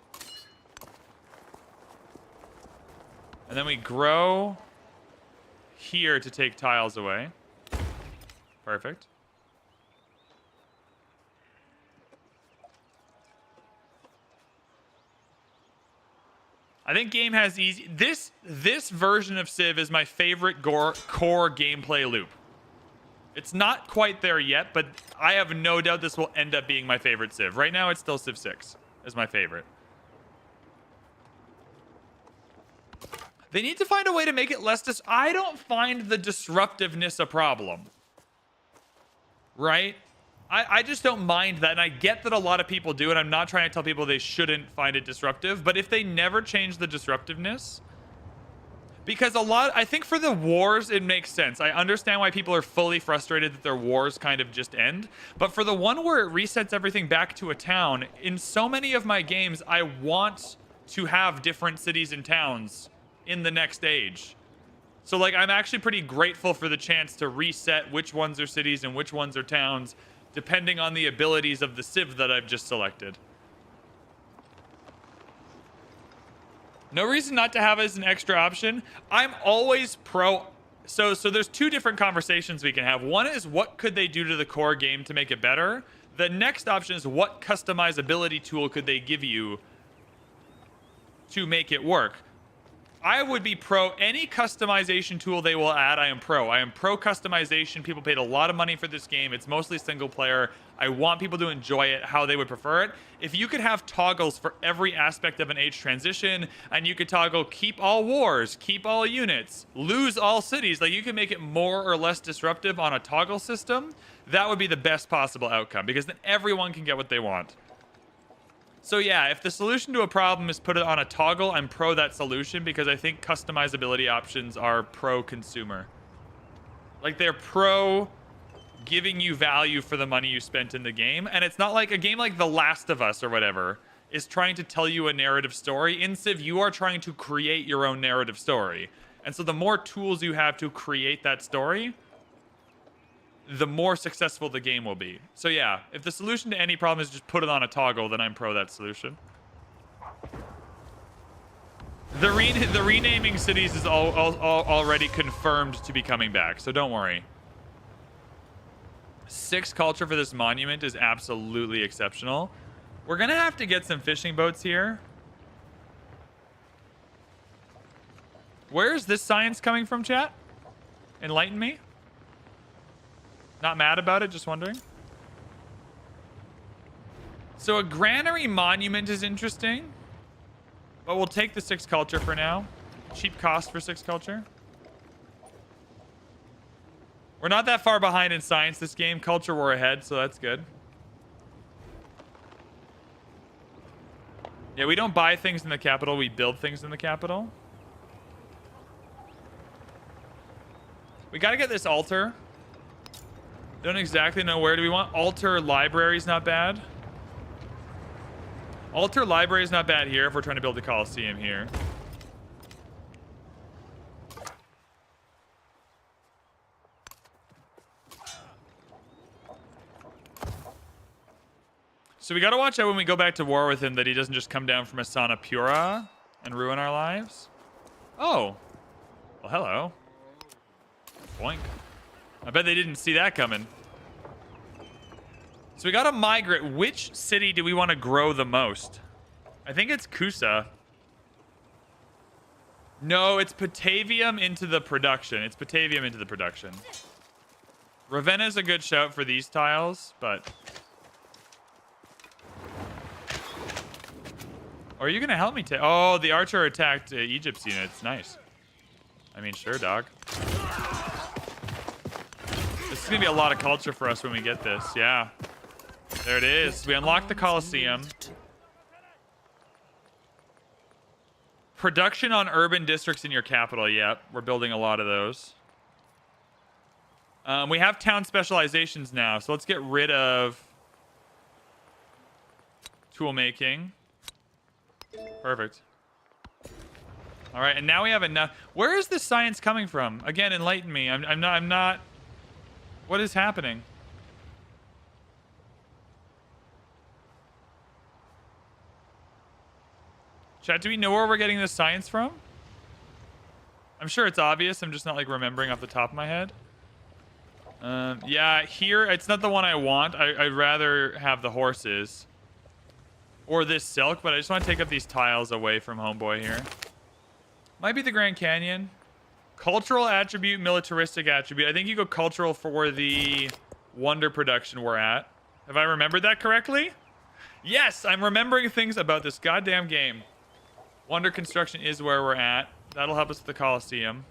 And then we grow here to take tiles away. Perfect. I think game has easy... This version of Civ is my favorite core gameplay loop. It's not quite there yet, but I have no doubt this will end up being my favorite Civ. Right now, it's still Civ 6 is my favorite. They need to find a way to make it less... I don't find the disruptiveness a problem. Right? I just don't mind that, and I get that a lot of people do, and I'm not trying to tell people they shouldn't find it disruptive, but if they never change the disruptiveness... Because I think for the wars, it makes sense. I understand why people are fully frustrated that their wars kind of just end. But for the one where it resets everything back to a town, in so many of my games, I want to have different cities and towns in the next age. So, like, I'm actually pretty grateful for the chance to reset which ones are cities and which ones are towns, depending on the abilities of the Civ that I've just selected. No reason not to have it as an extra option. I'm always pro... So there's 2 different conversations we can have. One is, what could they do to the core game to make it better? The next option is, what customizability tool could they give you to make it work. I would be pro any customization tool they will add. I am pro. I am pro customization. People paid a lot of money for this game. It's mostly single player. I want people to enjoy it how they would prefer it. If you could have toggles for every aspect of an age transition, and you could toggle keep all wars, keep all units, lose all cities, like you can make it more or less disruptive on a toggle system, that would be the best possible outcome, because then everyone can get what they want. So yeah, if the solution to a problem is put it on a toggle, I'm pro that solution, because I think customizability options are pro-consumer. Like, they're pro giving you value for the money you spent in the game. And it's not like a game like The Last of Us or whatever is trying to tell you a narrative story. In Civ, you are trying to create your own narrative story. And so the more tools you have to create that story, the more successful the game will be. So yeah, if the solution to any problem is just put it on a toggle, then I'm pro that solution. The renaming cities is already confirmed to be coming back, so don't worry. 6 culture for this monument is absolutely exceptional. We're gonna have to get some fishing boats here. Where is this science coming from, chat? Enlighten me. Not mad about it, just wondering. So a granary monument is interesting, but we'll take the 6 culture for now. Cheap cost for 6 culture. We're not that far behind in science this game. Culture, we're ahead, so that's good. Yeah, we don't buy things in the capital. We build things in the capital. We got to get this altar. Don't exactly know where do we want. Altar library's not bad. Altar library is not bad here if we're trying to build a Coliseum here. So we gotta watch out when we go back to war with him that he doesn't just come down from Asana Pura and ruin our lives. Oh. Well, hello. Boink. I bet they didn't see that coming. So we gotta migrate. Which city do we want to grow the most? I think it's Kusa. No, it's Patavium into the production. It's Patavium into the production. Ravenna's a good shout for these tiles, but... Or are you gonna help me take... Oh, the archer attacked Egypt's units. Nice. I mean, sure, dog. This is gonna be a lot of culture for us when we get this. Yeah. There it is. We unlocked the Coliseum. Production on urban districts in your capital. Yep, we're building a lot of those. We have town specializations now, so let's get rid of tool making. Perfect. All right, and now we have enough. Where is this science coming from? Again, enlighten me. I'm not. What is happening? Chat, do we know where we're getting this science from? I'm sure it's obvious. I'm just not like remembering off the top of my head. Yeah, here it's not the one I want. I'd rather have the horses. Or this silk, but I just want to take up these tiles away from Homeboy here. Might be the Grand Canyon. Cultural attribute, militaristic attribute. I think you go cultural for the wonder production we're at. Have I remembered that correctly? Yes, I'm remembering things about this goddamn game. Wonder construction is where we're at. That'll help us with the Coliseum.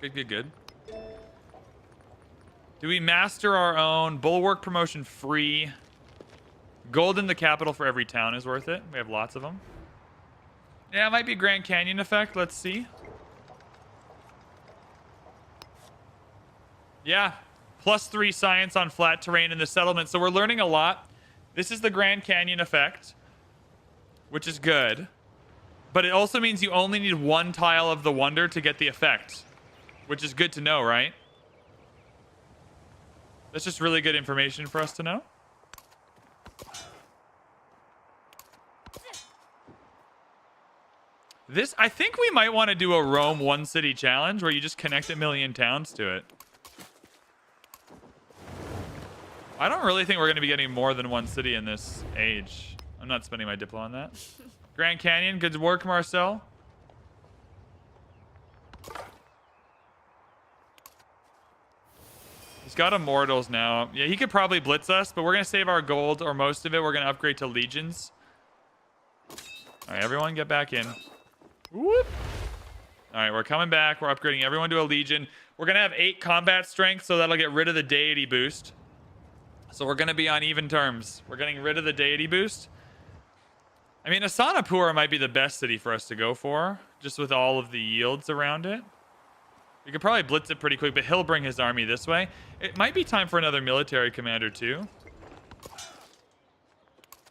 Good, good, good. Do we master our own? Bulwark promotion free. Gold in the capital for every town is worth it. We have lots of them. Yeah, it might be Grand Canyon effect. Let's see. Yeah. +3 science on flat terrain in the settlement. So we're learning a lot. This is the Grand Canyon effect, which is good. But it also means you only need 1 tile of the wonder to get the effect, which is good to know, right? That's just really good information for us to know. This, I think we might want to do a Rome 1 city challenge where you just connect 1,000,000 towns to it. I don't really think we're going to be getting more than 1 city in this age. I'm not spending my Diplo on that. Grand Canyon, good work, Marcel. He's got Immortals now. Yeah, he could probably blitz us, but we're going to save our gold, or most of it. We're going to upgrade to Legions. All right, everyone get back in. Whoop. All right, we're coming back. We're upgrading everyone to a Legion. We're going to have 8 combat strength, so that'll get rid of the Deity boost. So we're going to be on even terms. We're getting rid of the Deity boost. I mean, Asanapura might be the best city for us to go for, just with all of the yields around it. We could probably blitz it pretty quick, but he'll bring his army this way. It might be time for another military commander, too.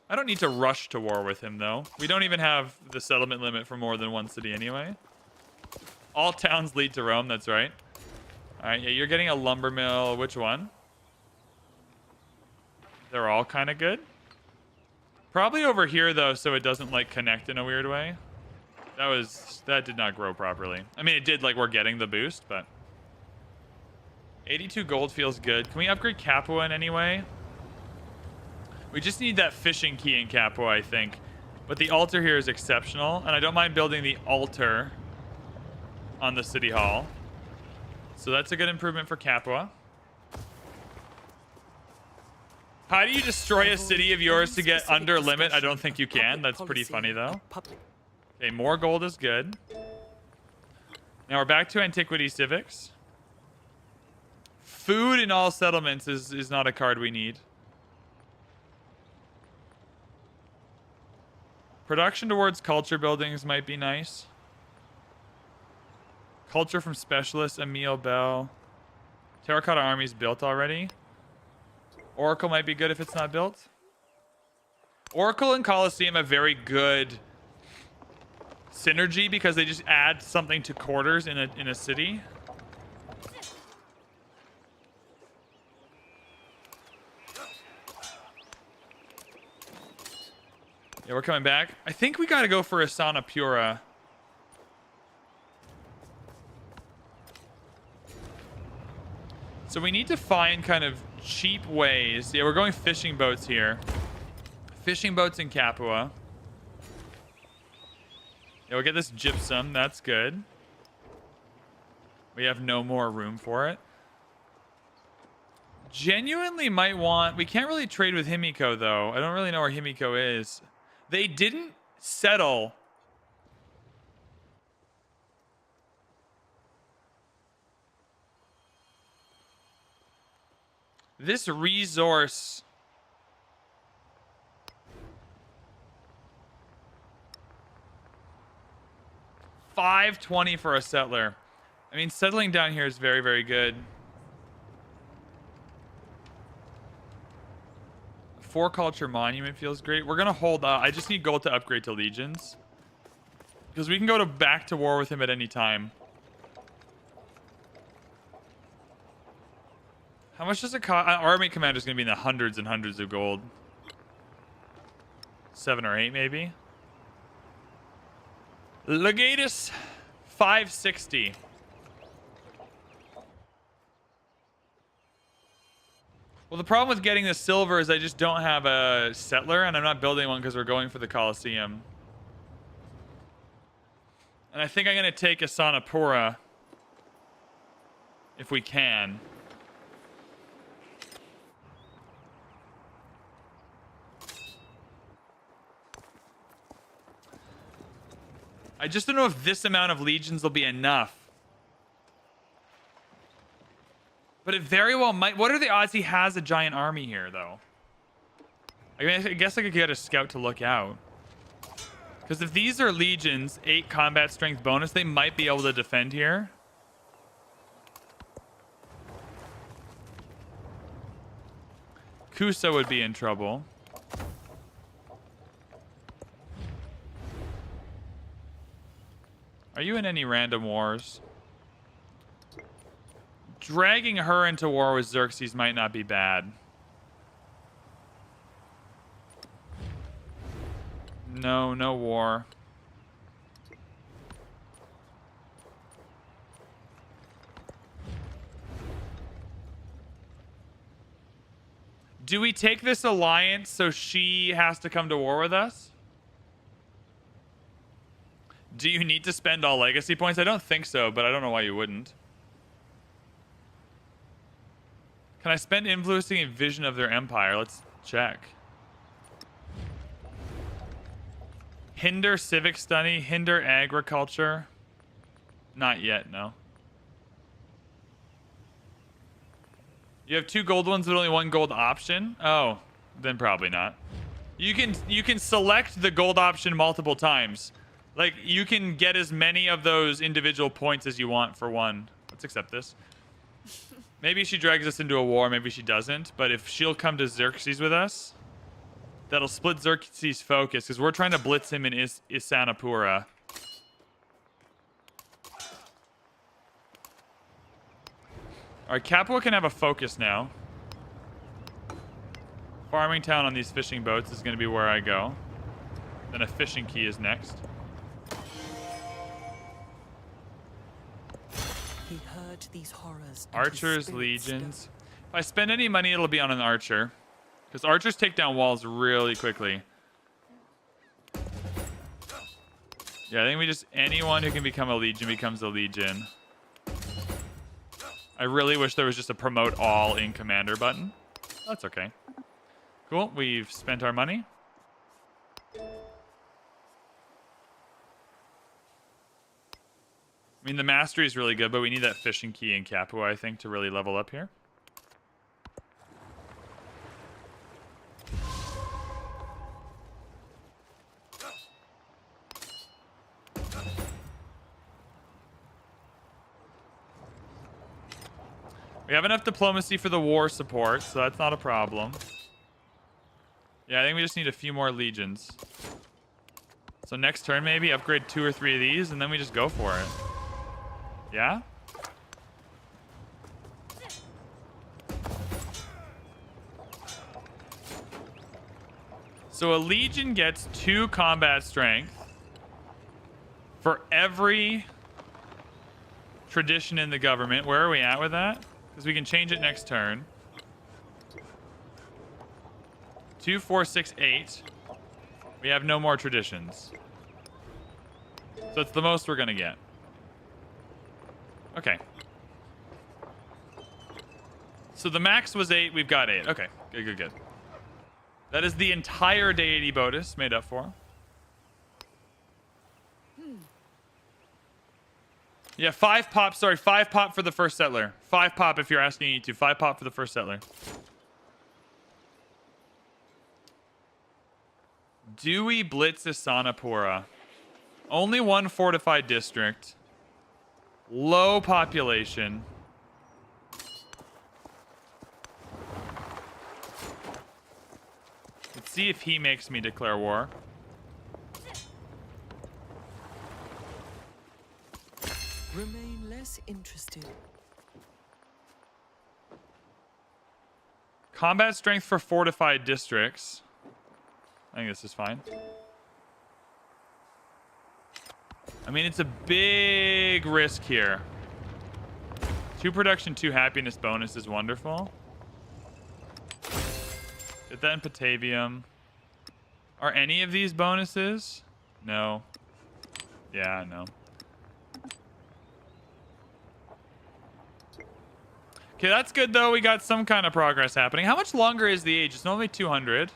I don't need to rush to war with him, though. We don't even have the settlement limit for more than one city anyway. All towns lead to Rome, that's right. All right, yeah, you're getting a lumber mill. Which one? They're all kind of good. Probably over here, though, so it doesn't, like, connect in a weird way. That did not grow properly. I mean, it did, like, we're getting the boost, but... 82 gold feels good. Can we upgrade Capua in any way? We just need that fishing key in Capua, I think. But the altar here is exceptional, and I don't mind building the altar on the city hall. So that's a good improvement for Capua. How do you destroy a city of yours to get under limit? I don't think you can. That's pretty funny, though. Okay, more gold is good. Now we're back to Antiquity Civics. Food in all settlements is not a card we need. Production towards culture buildings might be nice. Culture from Specialist, Emil Bell. Terracotta Army's built already. Oracle might be good if it's not built. Oracle and Colosseum have very good synergy because they just add something to quarters in a city. Yeah, we're coming back. I think we got to go for Asana Pura. So we need to find kind of cheap ways. Yeah, we're going fishing boats here. Fishing boats in Capua. Yeah, we'll get this gypsum. That's good. We have no more room for it. Genuinely might want... We can't really trade with Himiko, though. I don't really know where Himiko is. They didn't settle... This resource... $520 for a settler. I mean, settling down here is very, very good. 4 culture monument feels great. We're gonna hold out. I just need gold to upgrade to legions, because we can go back to war with him at any time. How much does it cost? Army commander is gonna be in the hundreds and hundreds of gold. 7 or 8 maybe. Legatus 560. Well, the problem with getting the silver is I just don't have a settler, and I'm not building one because we're going for the Colosseum. And I think I'm going to take Asanapura if we can. I just don't know if this amount of legions will be enough. But it very well might. What are the odds he has a giant army here, though? I mean, I guess I could get a scout to look out. Because if these are legions, 8 combat strength bonus, they might be able to defend here. Kusa would be in trouble. Are you in any random wars? Dragging her into war with Xerxes might not be bad. No, no war. Do we take this alliance so she has to come to war with us? Do you need to spend all legacy points? I don't think so, but I don't know why you wouldn't. Can I spend influencing a vision of their empire? Let's check. Hinder civic study, hinder agriculture. Not yet, no. You have 2 gold ones but only 1 gold option? Oh, then probably not. You can select the gold option multiple times. Like, you can get as many of those individual points as you want for one. Let's accept this. Maybe she drags us into a war, maybe she doesn't. But if she'll come to Xerxes with us, that'll split Xerxes' focus, because we're trying to blitz him in Isanapura. Alright, Capua can have a focus now. Farming town on these fishing boats is going to be where I go. Then a fishing key is next. He heard these horrors. Archers, legions. If I spend any money, it'll be on an archer. Because archers take down walls really quickly. Yeah, I think we just... anyone who can become a legion becomes a legion. I really wish there was just a promote all in commander button. That's okay. Cool, we've spent our money. I mean, the mastery is really good, but we need that fishing key in Capua, I think, to really level up here. We have enough diplomacy for the war support, so that's not a problem. Yeah, I think we just need a few more legions. So next turn, maybe upgrade 2 or 3 of these, and then we just go for it. Yeah? So a legion gets 2 combat strength for every tradition in the government. Where are we at with that? Because we can change it next turn. 2, 4, 6, 8. We have no more traditions. So it's the most we're going to get. Okay. So the max was 8. We've got 8. Okay. Good, good, good. That is the entire deity bonus made up for. Yeah, 5 pop. Sorry, 5 pop for the first settler. 5 pop if you're asking me to. 5 pop for the first settler. Do we blitz Isanapura? Only 1 fortified district. Low population. Let's see if he makes me declare war. Remain less interested. Combat strength for fortified districts. I think this is fine. I mean, it's a big risk here. 2 production, 2 happiness bonus is wonderful. Get that in Patavium. Are any of these bonuses? No. Yeah, no. Okay, that's good, though. We got some kind of progress happening. How much longer is the age? It's only 200.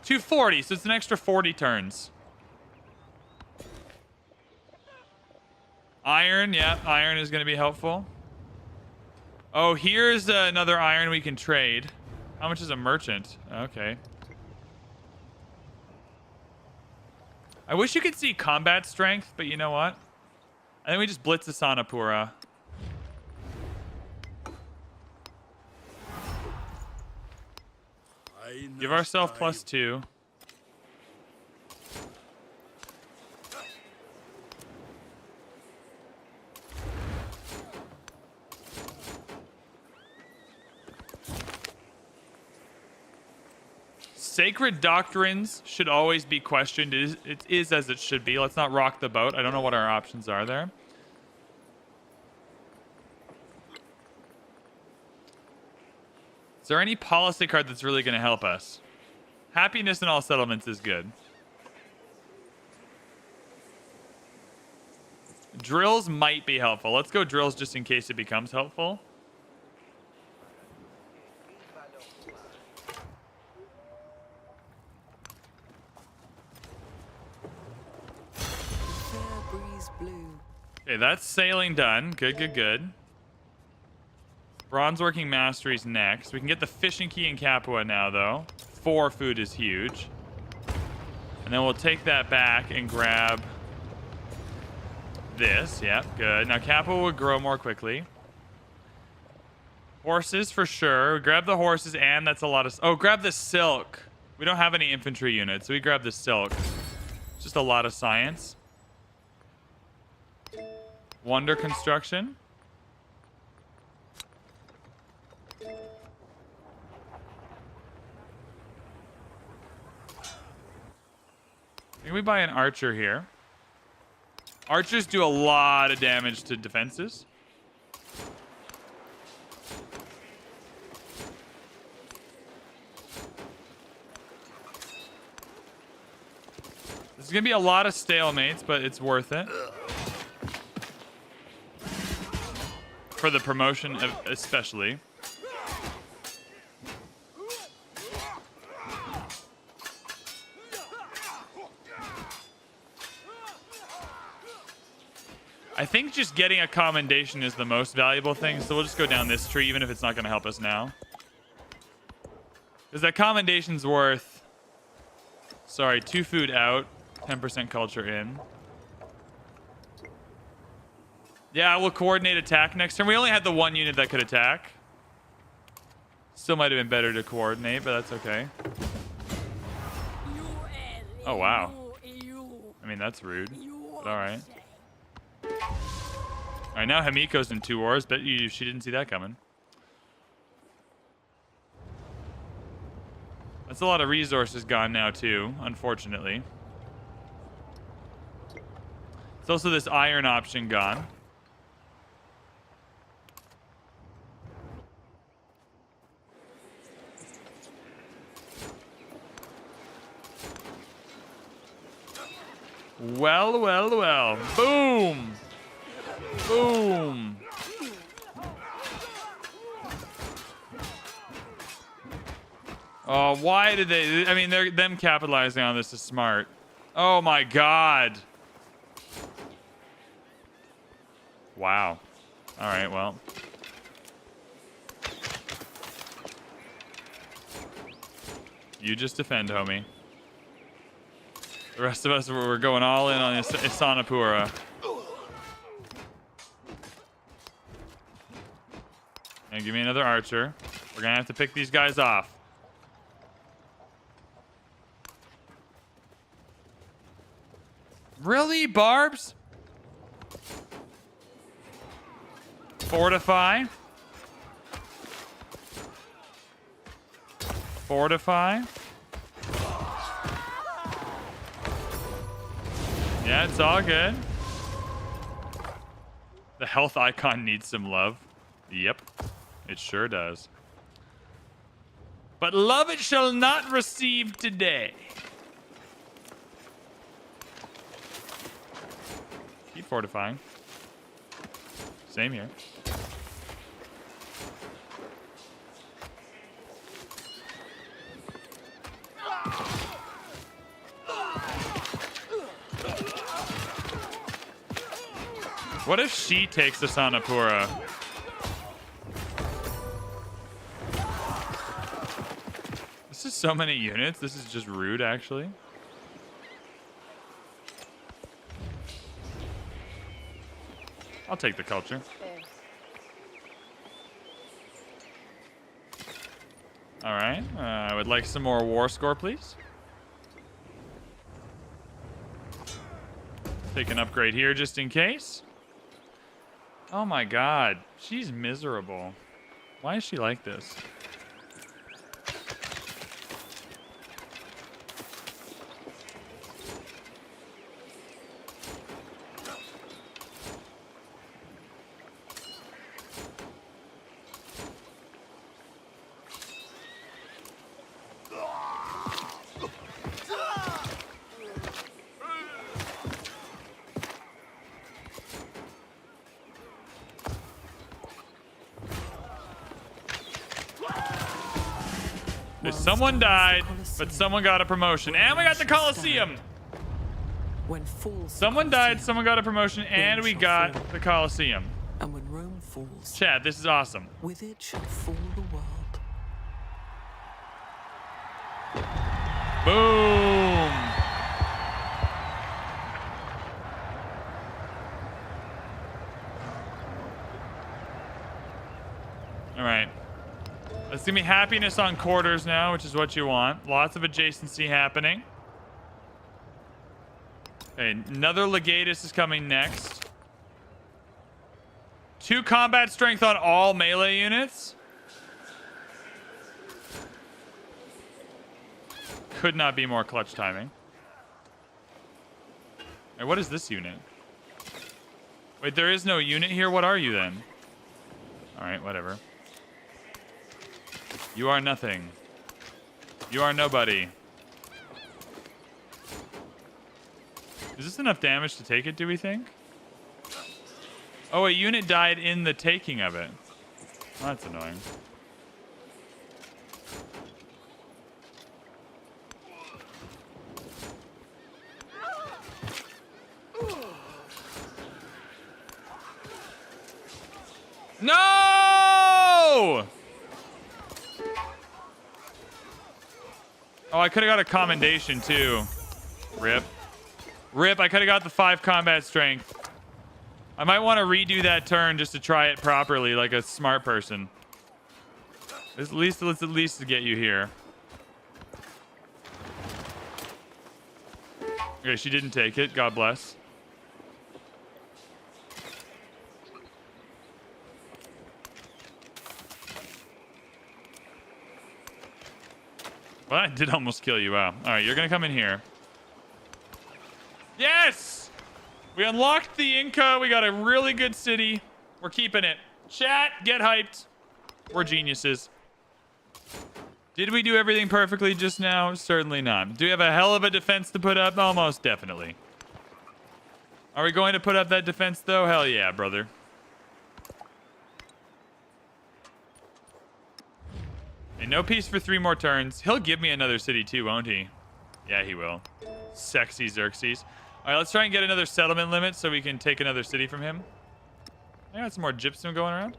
240, so it's an extra 40 turns. Iron, yeah, iron is going to be helpful. Oh, here's another iron we can trade. How much is a merchant? Okay. I wish you could see combat strength, but you know what? I think we just blitz Isanapura. Give ourselves +2. Sacred doctrines should always be questioned. It is as it should be. Let's not rock the boat. I don't know what our options are there. there any policy card that's really going to help us? Happiness in all settlements is good. Drills might be helpful. Let's go drills just in case it becomes helpful. Fair breeze blew. Okay, that's sailing done. Good, good, good. Bronze working mastery's next. We can get the fishing key in Capua now, though. 4 food is huge. And then we'll take that back and grab this. Yep, good. Now Capua would grow more quickly. Horses for sure. Grab the horses, and that's a lot of... Oh, grab the silk. We don't have any infantry units, so we grab the silk. It's just a lot of science. Wonder construction. Can we buy an archer here? Archers do a lot of damage to defenses. This is going to be a lot of stalemates, but it's worth it. For the promotion, especially. I think just getting a commendation is the most valuable thing, so we'll just go down this tree, even if it's not going to help us now. Because that commendation's worth... Sorry, 2 food out, 10% culture in. Yeah, we'll coordinate attack next turn. We only had the 1 unit that could attack. Still might have been better to coordinate, but that's okay. Oh, wow. I mean, that's rude. But all right. All right, now Himiko's in 2 wars. Bet you she didn't see that coming. That's a lot of resources gone now, too, unfortunately. It's also this iron option gone. Well, well, well. Boom! Boom! Oh, why did they... I mean, them capitalizing on this is smart. Oh, my God. Wow. All right, well. You just defend, homie. The rest of us, we're going all in on Isanapura. And give me another archer. We're going to have to pick these guys off. Really, Barbs? Fortify. Fortify. Yeah, it's all good. The health icon needs some love. Yep, it sure does. But love it shall not receive today. Keep fortifying. Same here. What if she takes the Sanapura? This is so many units. This is just rude, actually. I'll take the culture. All right. I would like some more war score, please. Take an upgrade here just in case. Oh my God, she's miserable. Why is she like this? is someone died, but someone got a promotion. And we got the Colosseum. When falls Someone died, someone got a promotion, and we got the Colosseum. And when Rome falls, Chad, this is awesome. with it shall fall the world. Boom. All right. Let's give me happiness on quarters now, which is what you want. Lots of adjacency happening. Okay, another Legatus is coming next. 2 combat strength on all melee units. Could not be more clutch timing. Hey, what is this unit? Wait, there is no unit here? What are you then? Alright, whatever. You are nothing. You are nobody. Is this enough damage to take it, do we think? Oh, a unit died in the taking of it. Well, that's annoying. No! Oh, I could have got a commendation too. Rip. Rip, I could have got the 5 combat strength. I might want to redo that turn just to try it properly, like a smart person. Let's at least get you here. Okay, she didn't take it. God bless. Well, I did almost kill you. Wow. All right, you're going to come in here. Yes! We unlocked the Inca. We got a really good city. We're keeping it. Chat, get hyped. We're geniuses. Did we do everything perfectly just now? Certainly not. Do we have a hell of a defense to put up? Almost definitely. Are we going to put up that defense, though? Hell yeah, brother. Okay, no peace for 3 more turns. He'll give me another city, too, won't he? Yeah, he will. Sexy Xerxes. All right, let's try and get another settlement limit so we can take another city from him. I got some more gypsum going around.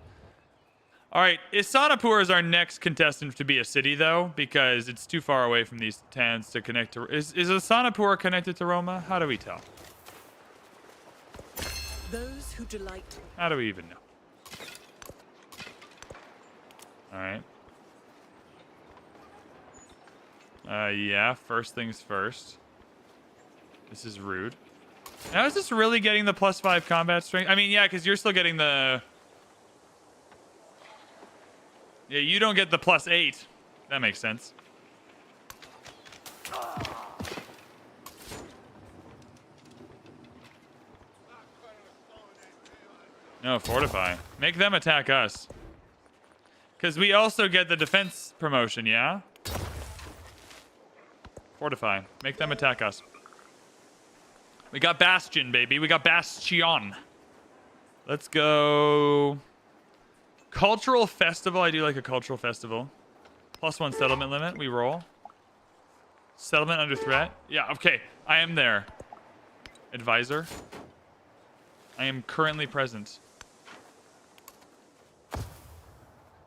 All right, Isanapur is our next contestant to be a city, though, because it's too far away from these towns to connect to... Is Isanapur connected to Roma? How do we tell? Those who delight. How do we even know? All right. Yeah, first things first. This is rude. Now, is this really getting the +5 combat strength? I mean, yeah, because you're still getting the... Yeah, you don't get the +8. That makes sense. No, fortify. Make them attack us. Because we also get the defense promotion, yeah? Fortify. Make them attack us. We got Bastion, baby. We got Bastion. Let's go... Cultural festival. I do like a cultural festival. +1 settlement limit. We roll. Settlement under threat. Yeah, okay. I am there. Advisor. I am currently present.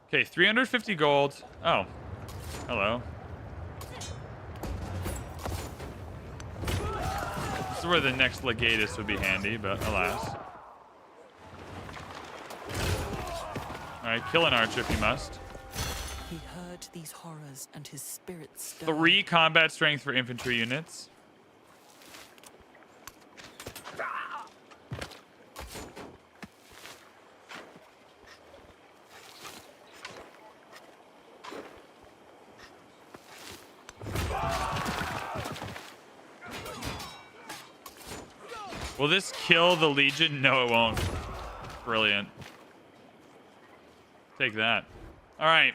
Okay, 350 gold. Oh. Hello. This is where the next legatus would be handy, but alas. Alright, kill an archer if you must. He heard these horrors and his spirit stirred. 3 combat strength for infantry units. Will this kill the Legion? No, it won't. Brilliant. Take that. All right.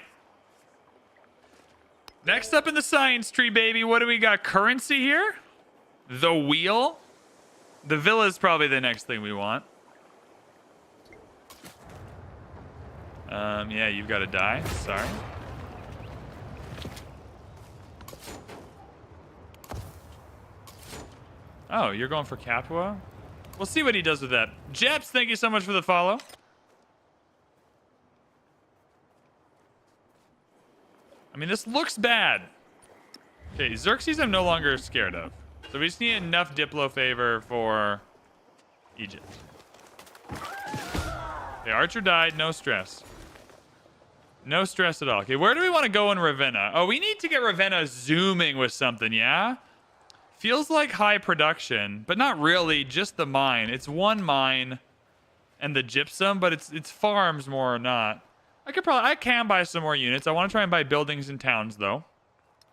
Next up in the science tree, baby. What do we got? Currency here? The wheel? The villa is probably the next thing we want. Yeah, you've got to die. Sorry. Oh, you're going for Capua? We'll see what he does with that. Jeps, thank you so much for the follow. I mean, this looks bad. Okay, Xerxes I'm no longer scared of. So we just need enough Diplo favor for Egypt. Okay, Archer died. No stress. No stress at all. Okay, where do we want to go in Ravenna? Oh, we need to get Ravenna zooming with something, yeah? Feels like high production, but not really. Just the mine. It's one mine and the gypsum, but it's farms more or not. I can buy some more units. I want to try and buy buildings in towns, though.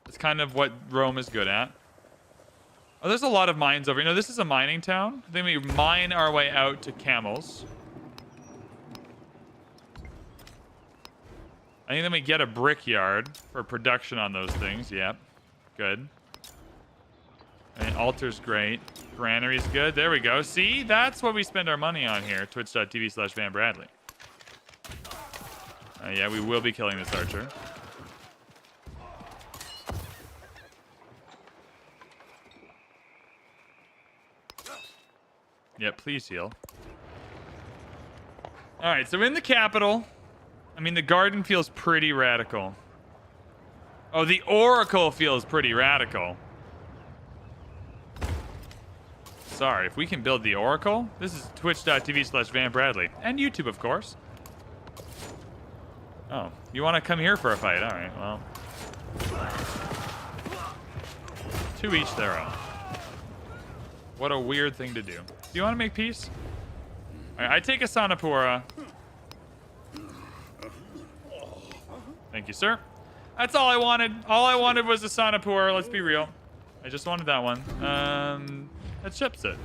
It's kind of what Rome is good at. Oh, there's a lot of mines over here. No, this is a mining town. I think we mine our way out to camels. I think then we get a brickyard for production on those things. Yep. Good. And altar's great. Granary's good. There we go. See? That's what we spend our money on here. Twitch.tv/VanBradley. Yeah, we will be killing this archer. Yeah, please heal. All right, so in the capital, I mean, the garden feels pretty radical. Oh, the oracle feels pretty radical. Sorry, if we can build the oracle, this is twitch.tv/VanBradley. And YouTube, of course. Oh, you want to come here for a fight? All right, well. To each their own. What a weird thing to do. Do you want to make peace? All right, I take a Sanapura. Thank you, sir. That's all I wanted. All I wanted was a Sanapura. Let's be real. I just wanted that one. That ships it.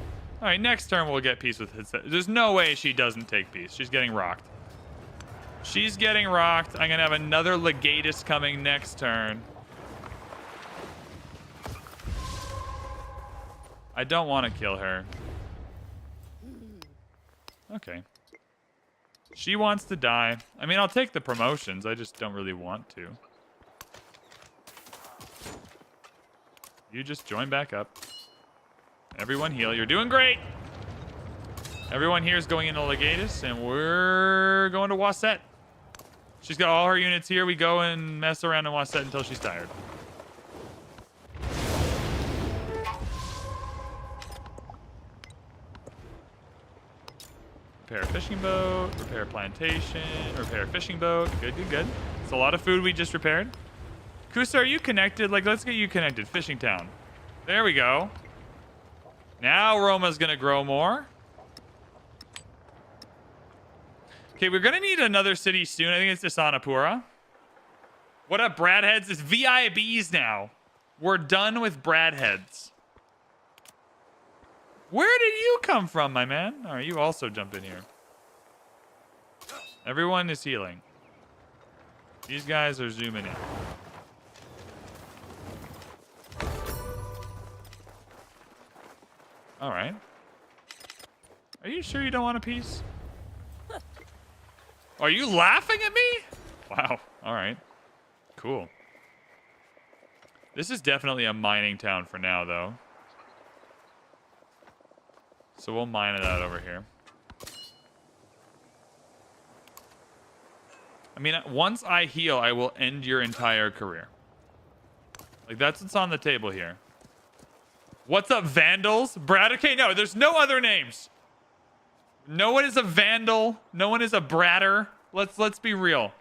All right, next turn we'll get peace with his. There's no way she doesn't take peace. She's getting rocked. She's getting rocked. I'm going to have another Legatus coming next turn. I don't want to kill her. Okay. She wants to die. I mean, I'll take the promotions. I just don't really want to. You just join back up. Everyone heal. You're doing great. Everyone here is going into Legatus, and we're going to Wasset. She's got all her units here. We go and mess around in Wasset until she's tired. Repair a fishing boat, repair a plantation, repair a fishing boat. Good, good, good. It's a lot of food we just repaired. Kusa, are you connected? Like, let's get you connected. Fishing town. There we go. Now Roma's going to grow more. Okay, we're going to need another city soon. I think it's Isanapura. What up, Bradheads? It's VIBs now. We're done with Bradheads. Where did you come from, my man? All right, you also jump in here. Everyone is healing. These guys are zooming in. All right. Are you sure you don't want a piece? Are you laughing at me? Wow. All right. Cool. This is definitely a mining town for now, though. So we'll mine it out over here. I mean, once I heal, I will end your entire career. Like, that's what's on the table here. What's up, Vandals? Brad? Okay, no, there's no other names. No one is a Vandal. No one is a Bratter. Let's be real.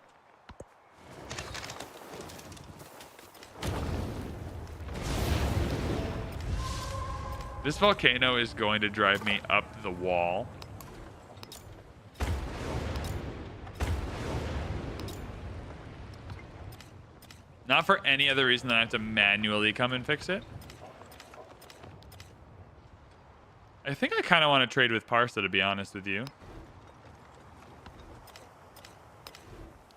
This volcano is going to drive me up the wall. Not for any other reason than I have to manually come and fix it. I think I kind of want to trade with Parsa, to be honest with you.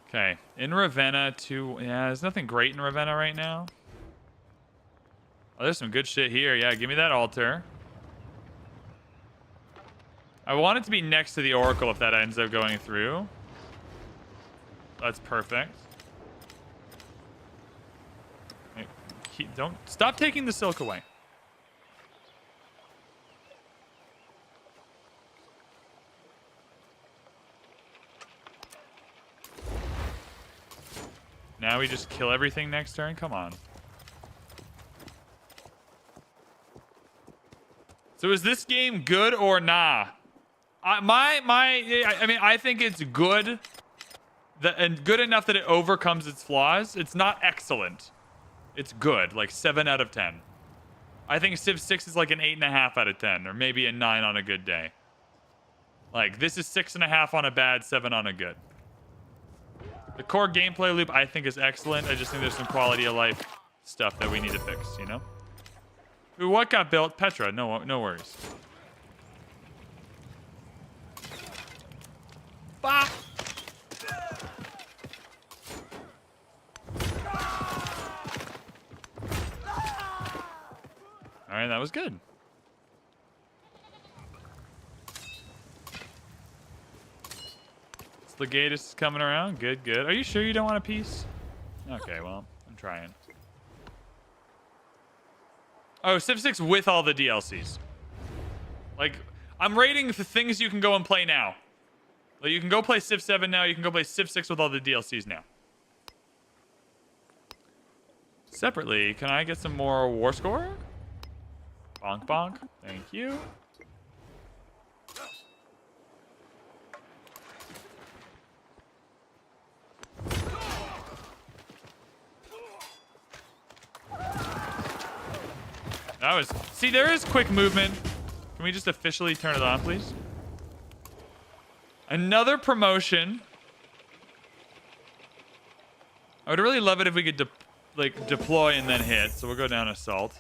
Okay, in Ravenna to... Yeah, there's nothing great in Ravenna right now. Oh, there's some good shit here. Yeah, give me that altar. I want it to be next to the Oracle if that ends up going through. That's perfect. Hey, don't... Stop taking the silk away. Now we just kill everything next turn? Come on. So is this game good or nah? I mean, I think it's good. And good enough that it overcomes its flaws. It's not excellent. It's good, like 7 out of 10. I think Civ 6 is like an 8.5 out of 10, or maybe a 9 on a good day. Like, this is 6.5 on a bad, 7 on a good. The core gameplay loop, I think, is excellent. I just think there's some quality of life stuff that we need to fix, you know? Ooh, what got built? Petra, no worries. Bah! All right, that was good. Legatus is coming around. Good, good. Are you sure you don't want a piece? Okay, well, I'm trying. Oh, Civ 6 with all the DLCs. Like, I'm rating the things you can go and play now. Like, you can go play Civ 7 now. You can go play Civ 6 with all the DLCs now. Separately, can I get some more war score? Bonk, bonk. Thank you. That was... See, there is quick movement. Can we just officially turn it on, please? Another promotion. I would really love it if we could deploy and then hit. So we'll go down assault.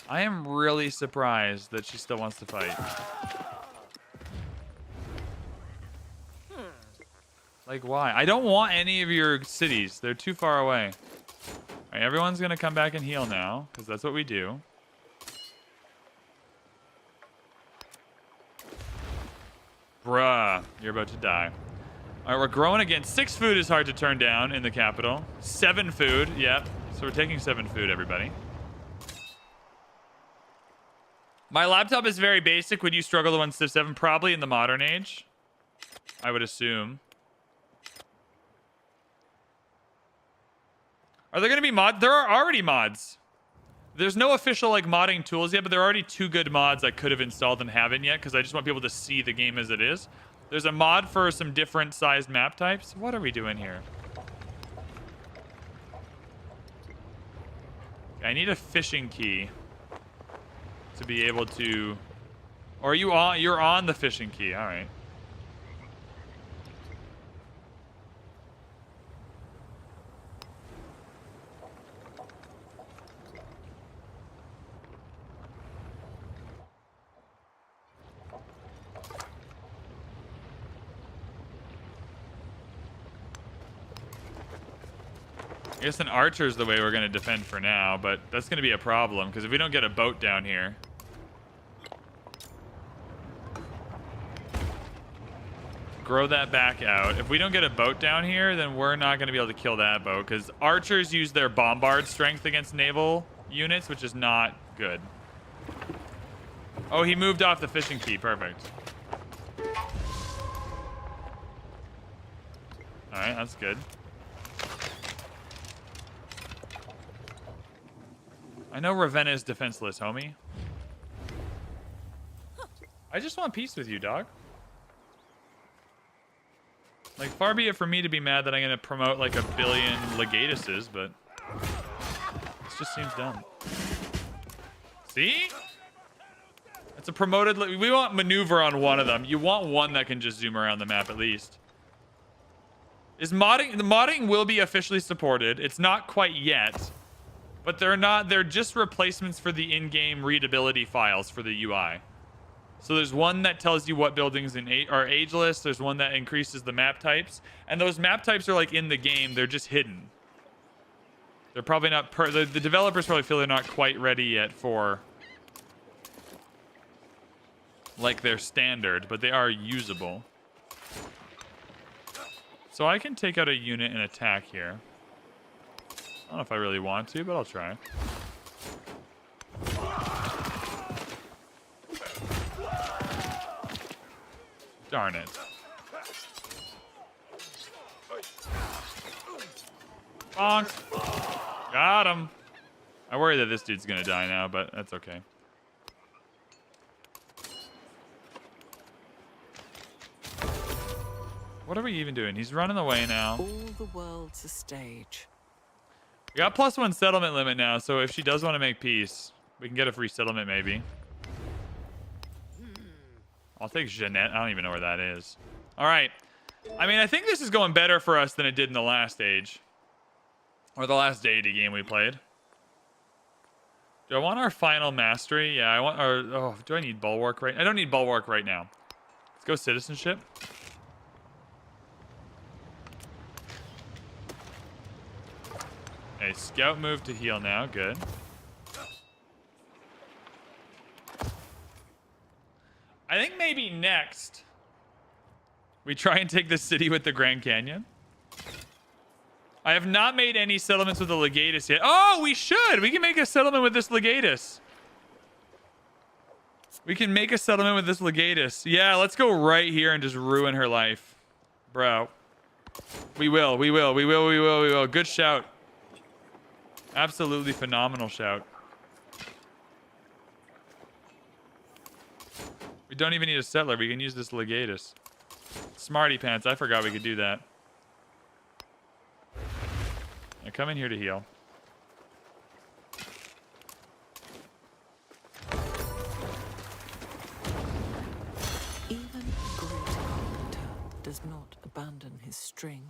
I am really surprised that she still wants to fight. Like, why? I don't want any of your cities. They're too far away. All right, everyone's going to come back and heal now, because that's what we do. Bruh, you're about to die. All right, we're growing again. 6 food is hard to turn down in the capital. 7 food, yep. So we're taking 7 food, everybody. My laptop is very basic. Would you struggle to run Civ 7? Probably in the modern age, I would assume. Are there going to be mods? There are already mods. There's no official like modding tools yet, but there are already 2 good mods I could have installed and haven't yet because I just want people to see the game as it is. There's a mod for some different sized map types. What are we doing here? I need a fishing key to be able to... Or are you on? You're on the fishing key. All right. I guess an archer is the way we're going to defend for now, but that's going to be a problem because if we don't get a boat down here... Grow that back out. If we don't get a boat down here, then we're not going to be able to kill that boat because archers use their bombard strength against naval units, which is not good. Oh, he moved off the fishing key. Perfect. All right, that's good. I know Ravenna is defenseless, homie. I just want peace with you, dog. Like, far be it for me to be mad that I'm going to promote, like, 1 billion legatuses, but... This just seems dumb. See? It's a promoted... We want maneuver on one of them. You want one that can just zoom around the map, at least. Is modding... The modding will be officially supported. It's not quite yet. But they're not... They're just replacements for the in-game readability files for the UI. So there's one that tells you what buildings are ageless. There's one that increases the map types. And those map types are like in the game. They're just hidden. They're probably not... the developers probably feel they're not quite ready yet for... like their standard. But they are usable. So I can take out a unit and attack here. I don't know if I really want to, but I'll try. Darn it. Bonk. Got him. I worry that this dude's gonna die now, but that's okay. What are we even doing? He's running away now. All the world's a stage. We got +1 settlement limit now, so if she does want to make peace, we can get a free settlement maybe. I'll take Jeanette. I don't even know where that is. All right. I mean, I think this is going better for us than it did in the last age. Or the last Deity game we played. Do I want our final mastery? Yeah, I want our... Oh, do I need bulwark right... I don't need bulwark right now. Let's go citizenship. Okay, scout move to heal now. Good. I think maybe next we try and take the city with the Grand Canyon. I have not made any settlements with the legatus yet. Oh, we should. We can make a settlement with this legatus. We can make a settlement with this legatus. Yeah, let's go right here and just ruin her life. Bro. We will. Good shout. Absolutely phenomenal shout. We don't even need a settler. We can use this legatus. Smarty pants. I forgot we could do that. Now come in here to heal. Even a great carpenter does not abandon his string.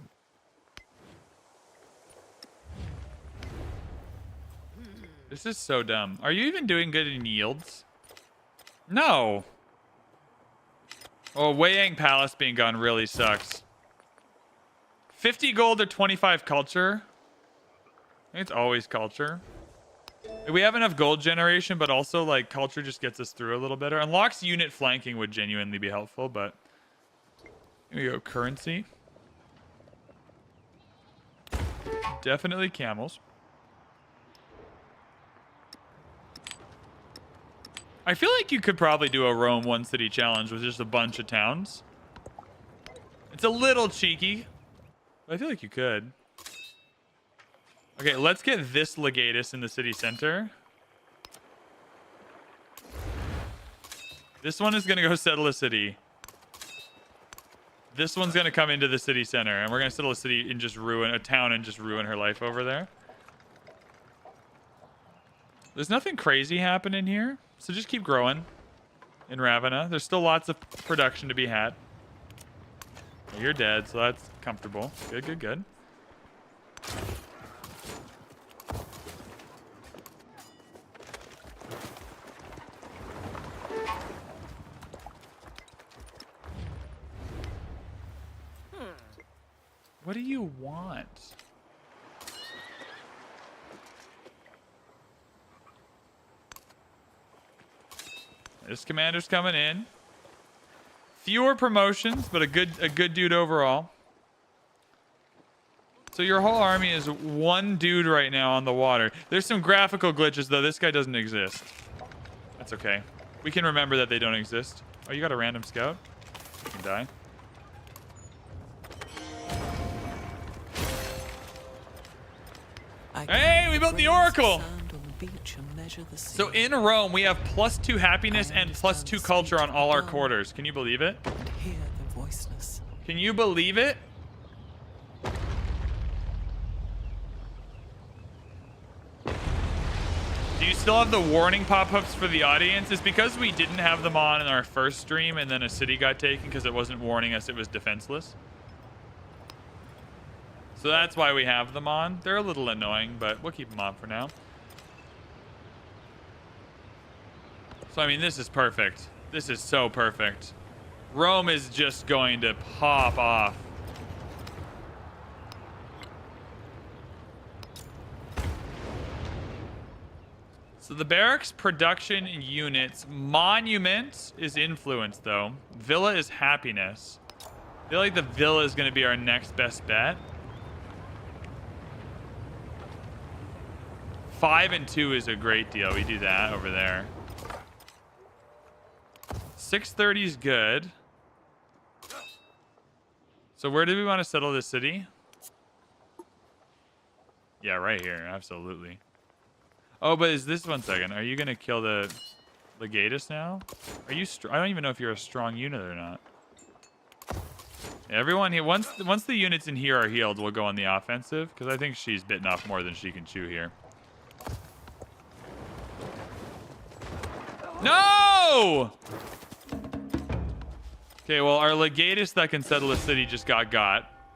This is so dumb. Are you even doing good in yields? No. Oh, Weiyang Palace being gone really sucks. 50 gold or 25 culture. I think it's always culture. We have enough gold generation, but also like culture just gets us through a little better. Unlocks unit flanking would genuinely be helpful, but here we go. Currency. Definitely camels. I feel like you could probably do a Rome one city challenge with just a bunch of towns. It's a little cheeky, but I feel like you could. Okay, let's get this legatus in the city center. This one is going to go settle a city. This one's going to come into the city center, and we're going to settle a city and just ruin a town and just ruin her life over there. There's nothing crazy happening here, so just keep growing in Ravenna. There's still lots of production to be had. You're dead, so that's comfortable. Good. What do you want? This commander's coming in. Fewer promotions, but a good dude overall. So your whole army is one dude right now on the water. There's some graphical glitches, though. This guy doesn't exist. That's okay. We can remember that they don't exist. Oh, you got a random scout? You can die. Hey, we built the Oracle! So in Rome, we have +2 happiness and +2 culture on all our quarters. Can you believe it? Can you believe it? Do you still have the warning pop-ups for the audience? It's because we didn't have them on in our first stream and then a city got taken because it wasn't warning us it was defenseless. So that's why we have them on. They're a little annoying, but we'll keep them on for now. So, I mean, this is perfect. This is so perfect. Rome is just going to pop off. So the barracks production units. Monument is influence, though. Villa is happiness. I feel like the villa is going to be our next best bet. 5 and 2 is a great deal. We do that over there. 630 is good. So where do we want to settle this city? Yeah, right here. Absolutely. Oh, but is this 1 second? Are you gonna kill the legatus now? Are you? I don't even know if you're a strong unit or not. Everyone here. Once the units in here are healed, we'll go on the offensive because I think she's bitten off more than she can chew here. No! Okay, well, our legatus that can settle a city just got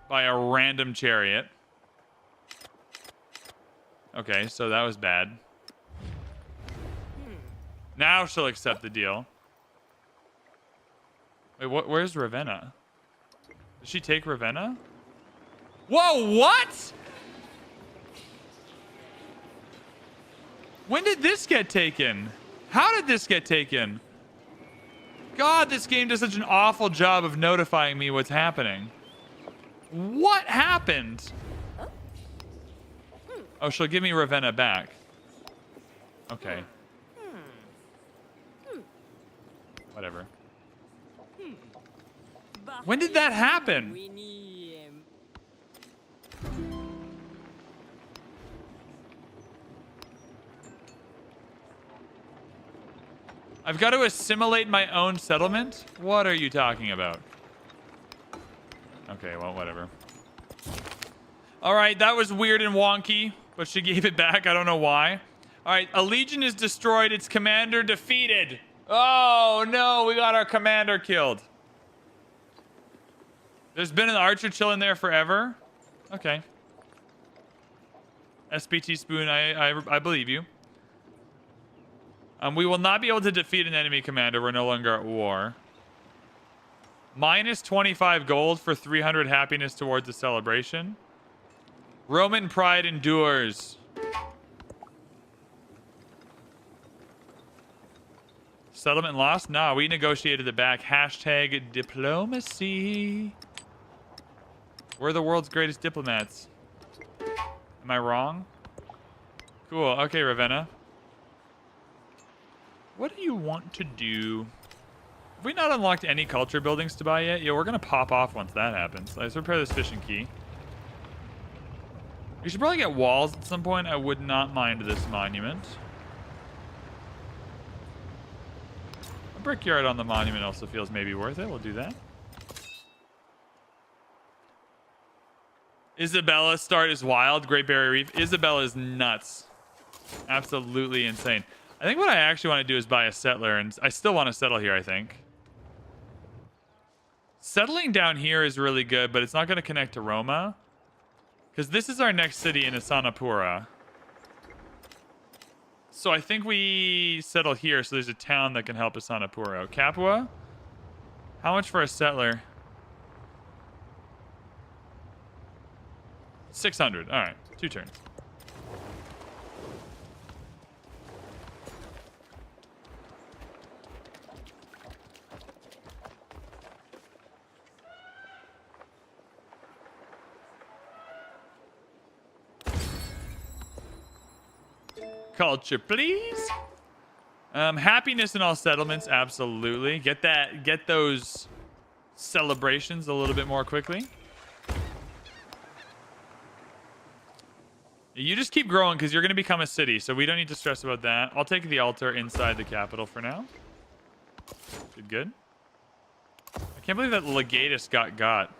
by a random chariot. Okay, so that was bad. Now she'll accept the deal. Wait, where's Ravenna? Did she take Ravenna? Whoa, what? When did this get taken? How did this get taken? God, this game does such an awful job of notifying me what's happening. What happened? Oh, she'll give me Ravenna back. Okay. Whatever. When did that happen? I've got to assimilate my own settlement? What are you talking about? Okay, well, whatever. All right, that was weird and wonky, but she gave it back. I don't know why. All right, a legion is destroyed. Its commander defeated. Oh, no, we got our commander killed. There's been an archer chilling there forever. Okay. SBT Spoon, I believe you. We will not be able to defeat an enemy commander. We're no longer at war. Minus 25 gold for 300 happiness towards the celebration. Roman pride endures. Settlement lost? Nah, we negotiated it back. Hashtag diplomacy. We're the world's greatest diplomats. Am I wrong? Cool. Okay, Ravenna. What do you want to do? Have we not unlocked any culture buildings to buy yet? Yeah, we're going to pop off once that happens. Let's repair this fishing key. We should probably get walls at some point. I would not mind this monument. A brickyard on the monument also feels maybe worth it. We'll do that. Isabella's start is wild. Great Barrier Reef. Isabella is nuts. Absolutely insane. I think what I actually want to do is buy a settler, and I still want to settle here, I think. Settling down here is really good, but it's not going to connect to Roma. Because this is our next city in Asanapura. So I think we settle here, so there's a town that can help Asanapura out. Capua? How much for a settler? 600. All right, 2 turns. Culture, please. Happiness in all settlements, absolutely. Get those celebrations a little bit more quickly. You just keep growing because you're going to become a city, so we don't need to stress about that. I'll take the altar inside the capital for now. Good. I can't believe that legatus got.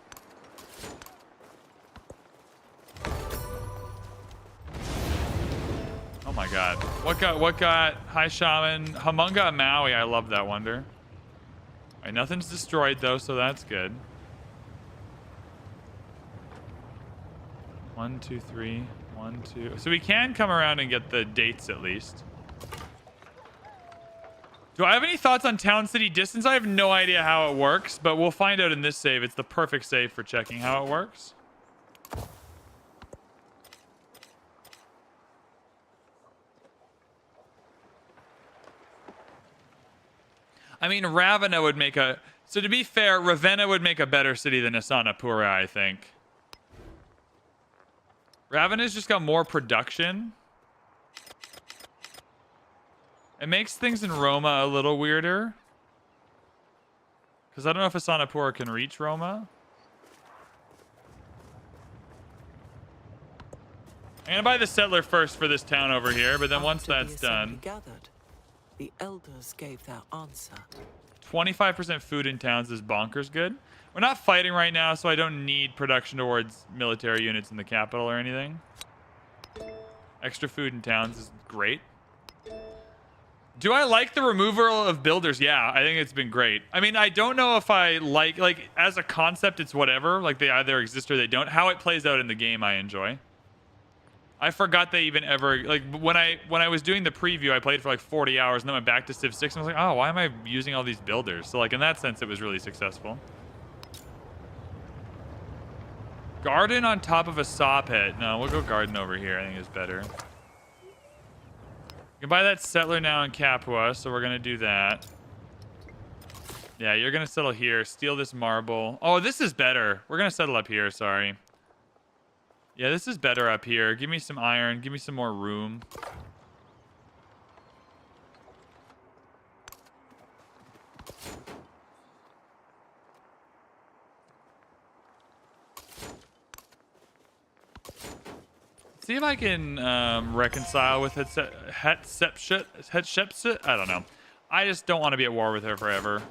Oh my god. What got High Shaman? Humunga Maui, I love that wonder. Alright, nothing's destroyed though, so that's good. 1, 2, 3. 1, 2. So we can come around and get the dates at least. Do I have any thoughts on town city distance? I have no idea how it works, but we'll find out in this save. It's the perfect save for checking how it works. I mean, Ravenna would make a... So to be fair, Ravenna would make a better city than Asanapura, I think. Ravenna's just got more production. It makes things in Roma a little weirder. Because I don't know if Asanapura can reach Roma. I'm gonna buy the settler first for this town over here, but then once After the that's assembly done, gathered, the elders gave their answer. 25% food in towns is bonkers good. We're not fighting right now, so I don't need production towards military units in the capital or anything. Extra food in towns is great. Do I like the removal of builders? Yeah, I think it's been great. I mean, I don't know if I like as a concept, it's whatever. Like they either exist or they don't. How it plays out in the game, I enjoy. I forgot they even ever like when I was doing the preview, I played for like 40 hours and then went back to Civ 6 and I was like, oh, why am I using all these builders? So like in that sense, it was really successful. Garden on top of a saw pit. No, we'll go garden over here. I think it's better. You can buy that settler now in Capua, so we're gonna do that. Yeah, you're gonna settle here. Steal this marble. Oh, this is better. We're gonna settle up here. Sorry. Yeah, this is better up here. Give me some iron. Give me some more room. See if I can reconcile with Hatshepsut. I don't know. I just don't want to be at war with her forever.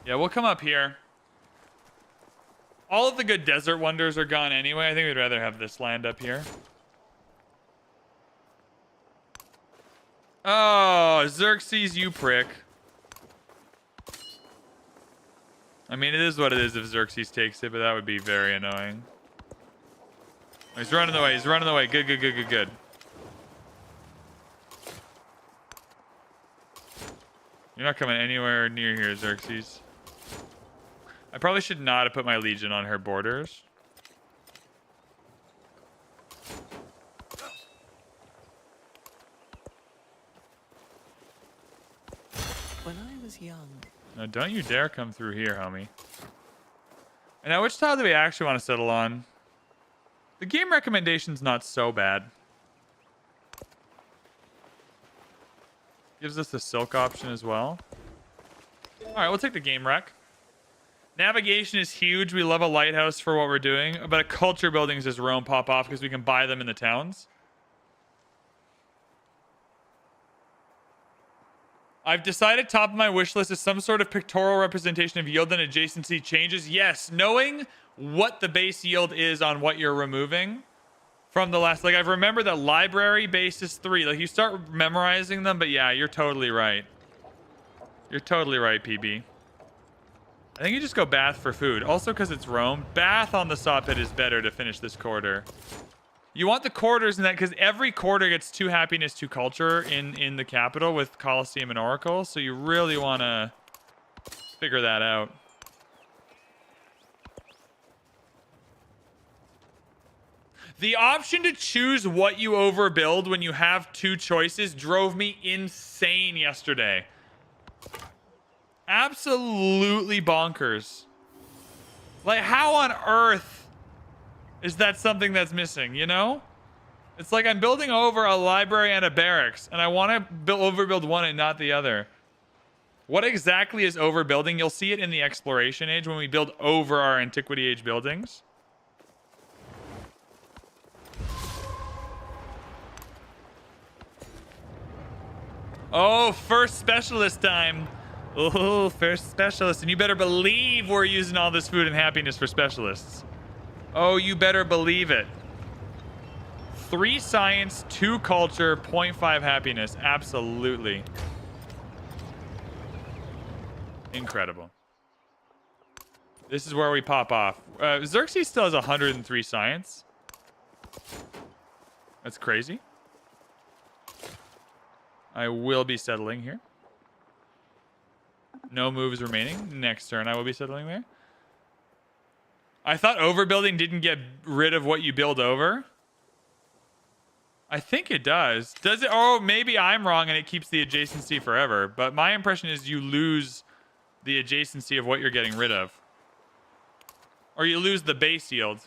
Yeah, we'll come up here. All of the good desert wonders are gone anyway. I think we'd rather have this land up here. Oh, Xerxes, you prick. I mean, it is what it is if Xerxes takes it, but that would be very annoying. Oh, he's running away. He's running away. Good, good, good, good, good. You're not coming anywhere near here, Xerxes. I probably should not have put my legion on her borders. When I was young... No, don't you dare come through here, homie. And now, which tile do we actually want to settle on? The game recommendation's not so bad. Gives us the silk option as well. All right, we'll take the game rec. Navigation is huge. We love a lighthouse for what we're doing. But a culture buildings is Rome pop off because we can buy them in the towns. I've decided top of my wish list is some sort of pictorial representation of yield and adjacency changes. Yes, knowing what the base yield is on what you're removing from the last... Like, I remember that library base is 3. Like, you start memorizing them, but yeah, you're totally right. You're totally right, PB. I think you just go Bath for food. Also, because it's Rome, Bath on the saw pit is better to finish this quarter. You want the quarters in that because every quarter gets 2 happiness, 2 culture in the capital with Colosseum and Oracle. So you really want to figure that out. The option to choose what you overbuild when you have 2 choices drove me insane yesterday. Absolutely bonkers. Like, how on earth is that something that's missing, you know? It's like I'm building over a library and a barracks, and I want to overbuild one and not the other. What exactly is overbuilding? You'll see it in the exploration age when we build over our antiquity age buildings. Oh, first specialist time. Oh, first specialist. And you better believe we're using all this food and happiness for specialists. Oh, you better believe it. 3 science, 2 culture, 0.5 happiness. Absolutely. Incredible. This is where we pop off. Xerxes still has 103 science. That's crazy. I will be settling here. No moves remaining. Next turn, I will be settling there. I thought overbuilding didn't get rid of what you build over. I think it does. Does it? Oh, maybe I'm wrong and it keeps the adjacency forever. But my impression is you lose the adjacency of what you're getting rid of. Or you lose the base yield.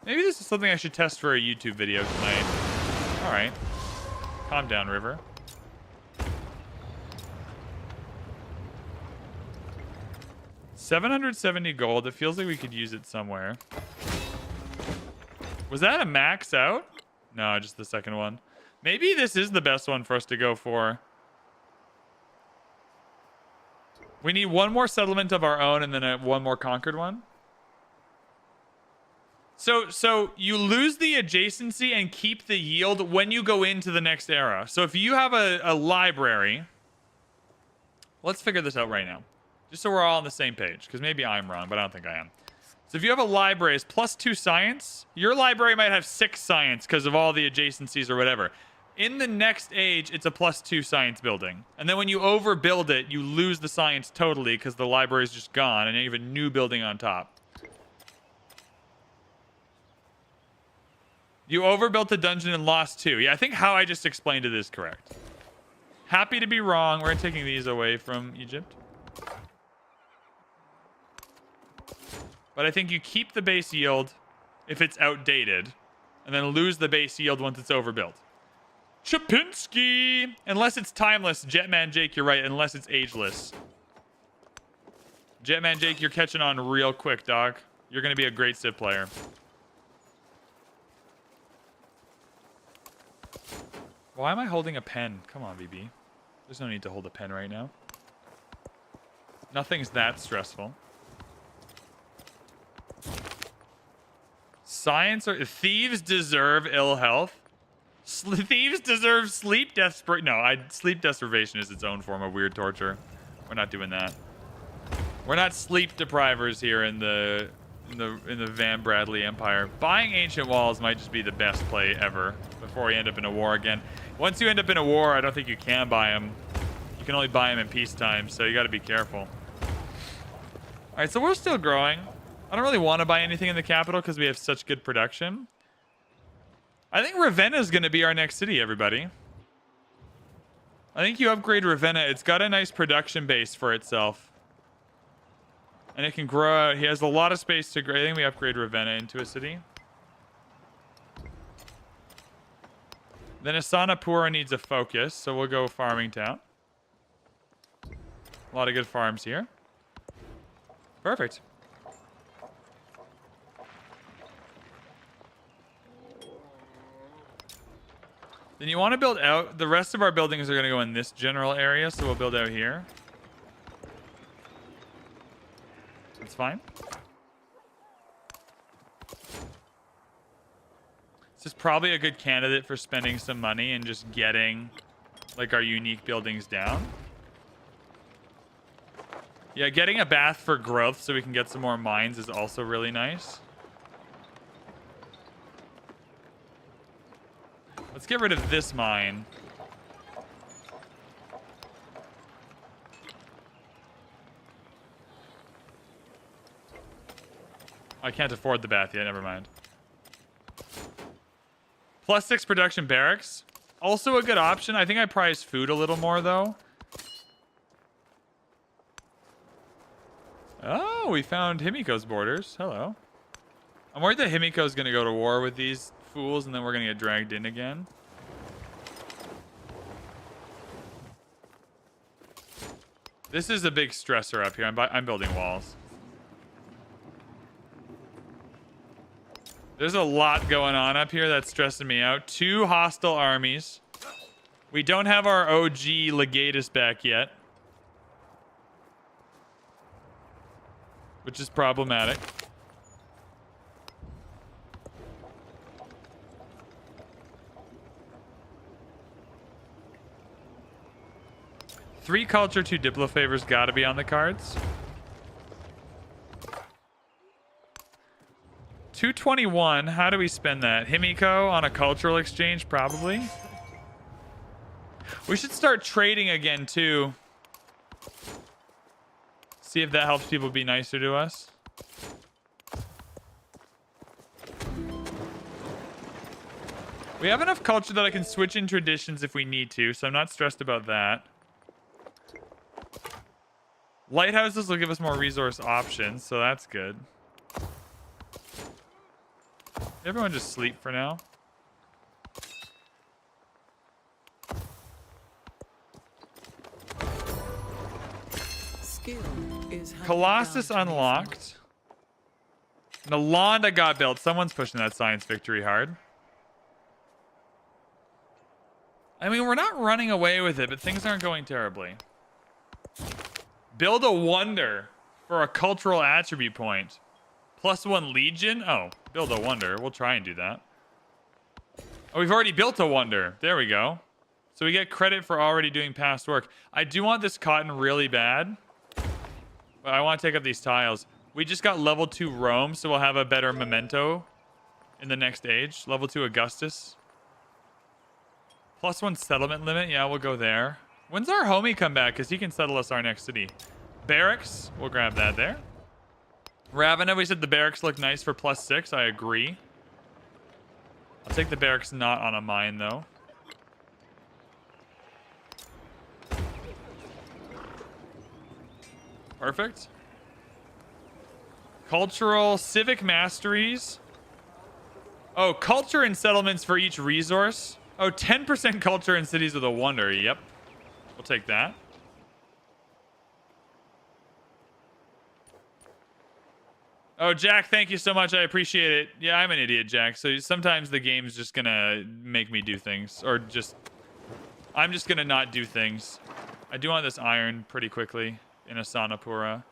Maybe this is something I should test for a YouTube video tonight. All right. Calm down, River. 770 gold. It feels like we could use it somewhere. Was that a max out? No, just the second one. Maybe this is the best one for us to go for. We need one more settlement of our own and then one more conquered one. So you lose the adjacency and keep the yield when you go into the next era. So if you have a library, let's figure this out right now. Just so we're all on the same page, because maybe I'm wrong, but I don't think I am. So if you have a library, it's +2 science. Your library might have 6 science because of all the adjacencies or whatever. In the next age, it's a +2 science building. And then when you overbuild it, you lose the science totally because the library is just gone, and you have a new building on top. You overbuilt the dungeon and lost 2. Yeah, I think how I just explained it is correct. Happy to be wrong. We're taking these away from Egypt. But I think you keep the base yield if it's outdated, and then lose the base yield once it's overbuilt. Chapinski! Unless it's timeless. Jetman Jake, you're right. Unless it's ageless. Jetman Jake, you're catching on real quick, dog. You're going to be a great Civ player. Why am I holding a pen? Come on, BB. There's no need to hold a pen right now. Nothing's that stressful. Science or thieves deserve ill health. Thieves deserve sleep desperate. No, sleep deprivation is its own form of weird torture. We're not doing that. We're not sleep deprivers here in the VanBradley Empire. Buying ancient walls might just be the best play ever before you end up in a war again. Once you end up in a war, I don't think you can buy them. You can only buy them in peacetime, so you got to be careful. All right, so we're still growing. I don't really want to buy anything in the capital because we have such good production. I think Ravenna is going to be our next city, everybody. I think you upgrade Ravenna. It's got a nice production base for itself. And it can grow out. He has a lot of space to grow. I think we upgrade Ravenna into a city. Then Asanapura needs a focus, so we'll go Farming Town. A lot of good farms here. Perfect. Then you want to build out. The rest of our buildings are going to go in this general area, so we'll build out here. That's fine. This is probably a good candidate for spending some money and just getting like our unique buildings down. Yeah, getting a bath for growth so we can get some more mines is also really nice. Let's get rid of this mine. I can't afford the bath yet, never mind. +6 production barracks. Also a good option. I think I prize food a little more, though. Oh, we found Himiko's borders. Hello. I'm worried that Himiko's going to go to war with these fools, and then we're going to get dragged in again. This is a big stressor up here. I'm building walls. There's a lot going on up here that's stressing me out. 2 hostile armies. We don't have our OG legatus back yet, which is problematic. Three culture, 2 diplo favors gotta be on the cards. 221, how do we spend that? Himiko on a cultural exchange, probably. We should start trading again, too. See if that helps people be nicer to us. We have enough culture that I can switch in traditions if we need to, so I'm not stressed about that. Lighthouses will give us more resource options, so that's good. Everyone just sleep for now. Skill is handed Colossus down to me from unlocked. Nalanda got built. Someone's pushing that science victory hard. I mean, we're not running away with it, but things aren't going terribly. Build a wonder for a cultural attribute point. +1 legion? Oh, build a wonder. We'll try and do that. Oh, we've already built a wonder. There we go. So we get credit for already doing past work. I do want this cotton really bad. But I want to take up these tiles. We just got level 2 Rome, so we'll have a better memento in the next age. Level 2 Augustus. +1 settlement limit. Yeah, we'll go there. When's our homie come back? Because he can settle us our next city. Barracks. We'll grab that there. Ravenna, we said the barracks look nice for +6. I agree. I'll take the barracks not on a mine, though. Perfect. Cultural, civic masteries. Oh, culture and settlements for each resource. Oh, 10% culture in cities with a wonder. Yep. We'll take that. Oh, Jack, thank you so much. I appreciate it. Yeah, I'm an idiot, Jack. So sometimes the game's just gonna make me do things. Or just... I'm just gonna not do things. I do want this iron pretty quickly in Asanapura.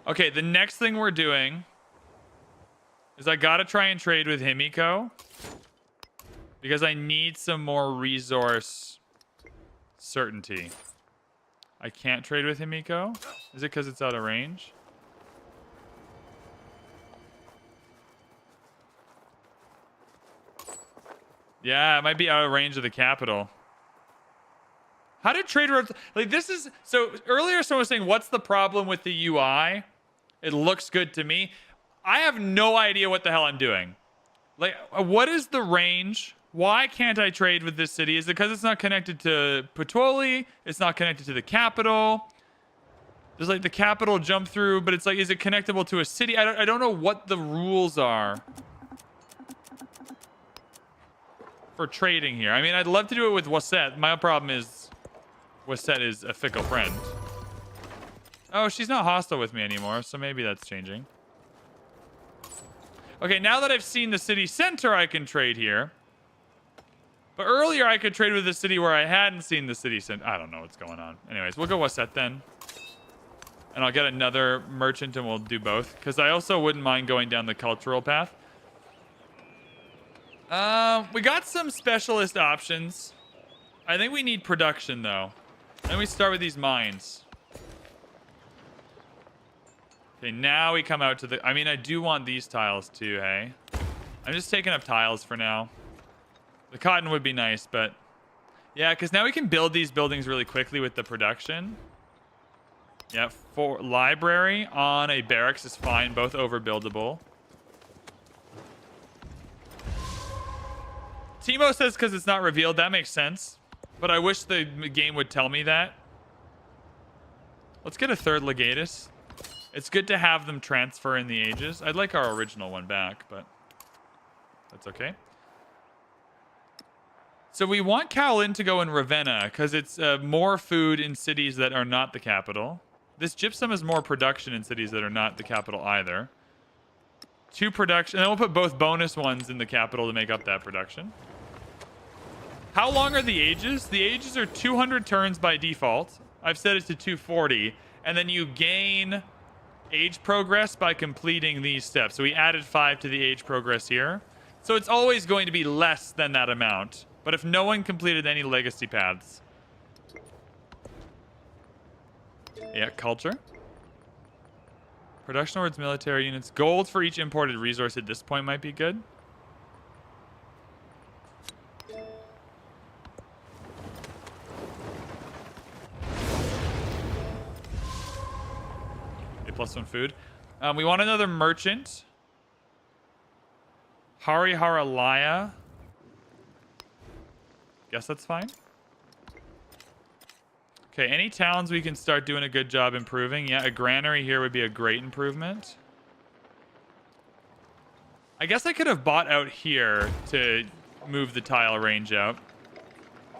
Okay, the next thing we're doing is I gotta try and trade with Himiko. Because I need some more resource certainty. I can't trade with Himiko? Is it because it's out of range? Yeah, it might be out of range of the capital. How did trade routes... Like, this is... So, earlier someone was saying, what's the problem with the UI? It looks good to me. I have no idea what the hell I'm doing. Like, what is the range? Why can't I trade with this city? Is it because it's not connected to Puteoli? It's not connected to the capital? There's, like, the capital jump through, but it's like, is it connectable to a city? I don't know what the rules are for trading here. I mean, I'd love to do it with Wasset. My problem is Wasset is a fickle friend. Oh, she's not hostile with me anymore, so maybe that's changing. Okay, now that I've seen the city center, I can trade here. But earlier, I could trade with the city where I hadn't seen the city center. I don't know what's going on. Anyways, we'll go Wasset then. And I'll get another merchant and we'll do both. Because I also wouldn't mind going down the cultural path. We got some specialist options. I think we need production, though. Then we start with these mines. Okay, now we come out to the... I mean, I do want these tiles, too, hey? I'm just taking up tiles for now. The cotton would be nice, but... Yeah, because now we can build these buildings really quickly with the production. Yeah, for library on a barracks is fine. Both overbuildable. Timo says because it's not revealed. That makes sense. But I wish the game would tell me that. Let's get a third legatus. It's good to have them transfer in the ages. I'd like our original one back, but that's okay. So we want Kowloon to go in Ravenna because it's more food in cities that are not the capital. This gypsum is more production in cities that are not the capital either. 2 production. And then we'll put both bonus ones in the capital to make up that production. How long are the ages? The ages are 200 turns by default. I've set it to 240. And then you gain age progress by completing these steps. So we added 5 to the age progress here. So it's always going to be less than that amount. But if no one completed any legacy paths. Yeah, culture. Production towards military units. Gold for each imported resource at this point might be good. +1 food. We want another merchant. Hariharalaya. Guess that's fine. Okay, any towns we can start doing a good job improving. Yeah, a granary here would be a great improvement. I guess I could have bought out here to move the tile range out.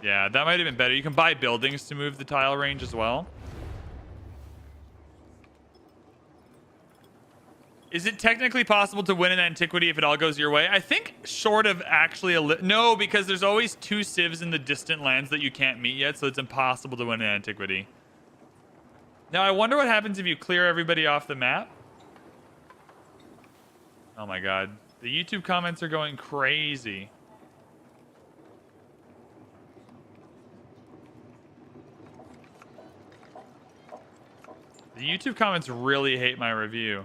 Yeah, that might have been better. You can buy buildings to move the tile range as well. Is it technically possible to win in Antiquity if it all goes your way? I think short of actually no, because there's always 2 civs in the distant lands that you can't meet yet, so it's impossible to win in Antiquity. Now, I wonder what happens if you clear everybody off the map. Oh my god. The YouTube comments are going crazy. The YouTube comments really hate my review.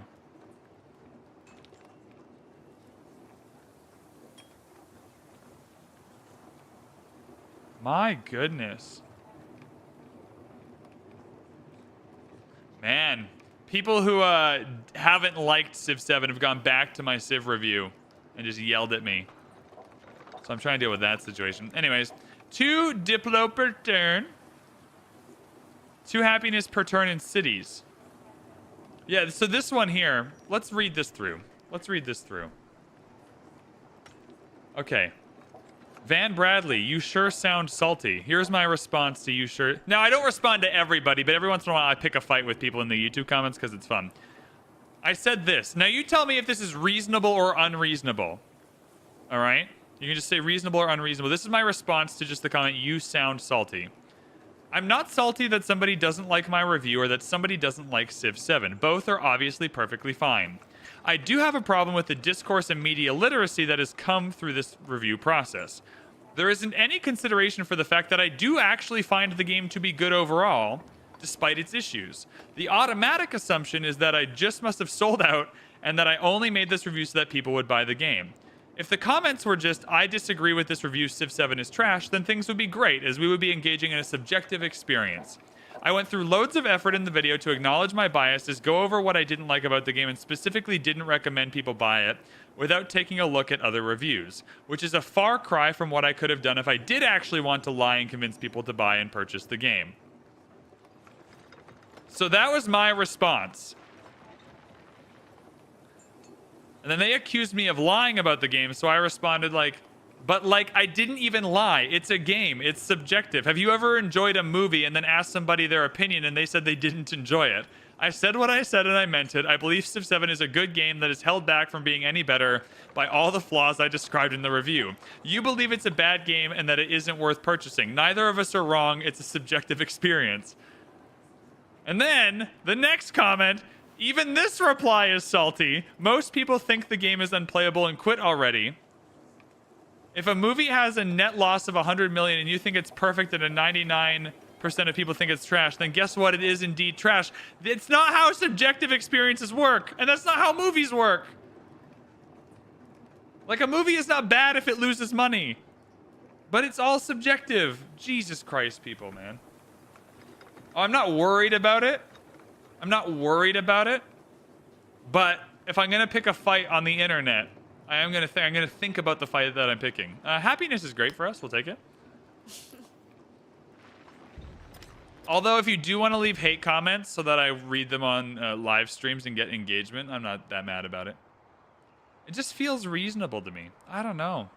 My goodness. Man, people who haven't liked Civ 7 have gone back to my Civ review and just yelled at me. So I'm trying to deal with that situation. Anyways, 2 Diplo per turn. 2 happiness per turn in cities. Yeah, so this one here, let's read this through. Okay. VanBradley, you sure sound salty. Here's my response to you sure. Now, I don't respond to everybody, but every once in a while I pick a fight with people in the YouTube comments because it's fun. I said this. Now, you tell me if this is reasonable or unreasonable. All right? You can just say reasonable or unreasonable. This is my response to just the comment, you sound salty. I'm not salty that somebody doesn't like my review or that somebody doesn't like Civ 7. Both are obviously perfectly fine. I do have a problem with the discourse and media literacy that has come through this review process. There isn't any consideration for the fact that I do actually find the game to be good overall, despite its issues. The automatic assumption is that I just must have sold out and that I only made this review so that people would buy the game. If the comments were just, I disagree with this review, Civ 7 is trash, then things would be great, as we would be engaging in a subjective experience. I went through loads of effort in the video to acknowledge my biases, go over what I didn't like about the game, and specifically didn't recommend people buy it without taking a look at other reviews, which is a far cry from what I could have done if I did actually want to lie and convince people to buy and purchase the game. So that was my response. And then they accused me of lying about the game, so I responded like, but like, I didn't even lie. It's a game. It's subjective. Have you ever enjoyed a movie and then asked somebody their opinion and they said they didn't enjoy it? I said what I said and I meant it. I believe Civ 7 is a good game that is held back from being any better by all the flaws I described in the review. You believe it's a bad game and that it isn't worth purchasing. Neither of us are wrong. It's a subjective experience. And then the next comment, even this reply is salty. Most people think the game is unplayable and quit already. If a movie has a net loss of 100 million and you think it's perfect and a 99% of people think it's trash, then guess what? It is indeed trash. It's not how subjective experiences work, and that's not how movies work. Like, a movie is not bad if it loses money, but it's all subjective. Jesus Christ, people, man. Oh, I'm not worried about it. But if I'm gonna pick a fight on the internet, I'm gonna think about the fight that I'm picking. Happiness is great for us. We'll take it. Although, if you do want to leave hate comments so that I read them on live streams and get engagement, I'm not that mad about it. It just feels reasonable to me. I don't know.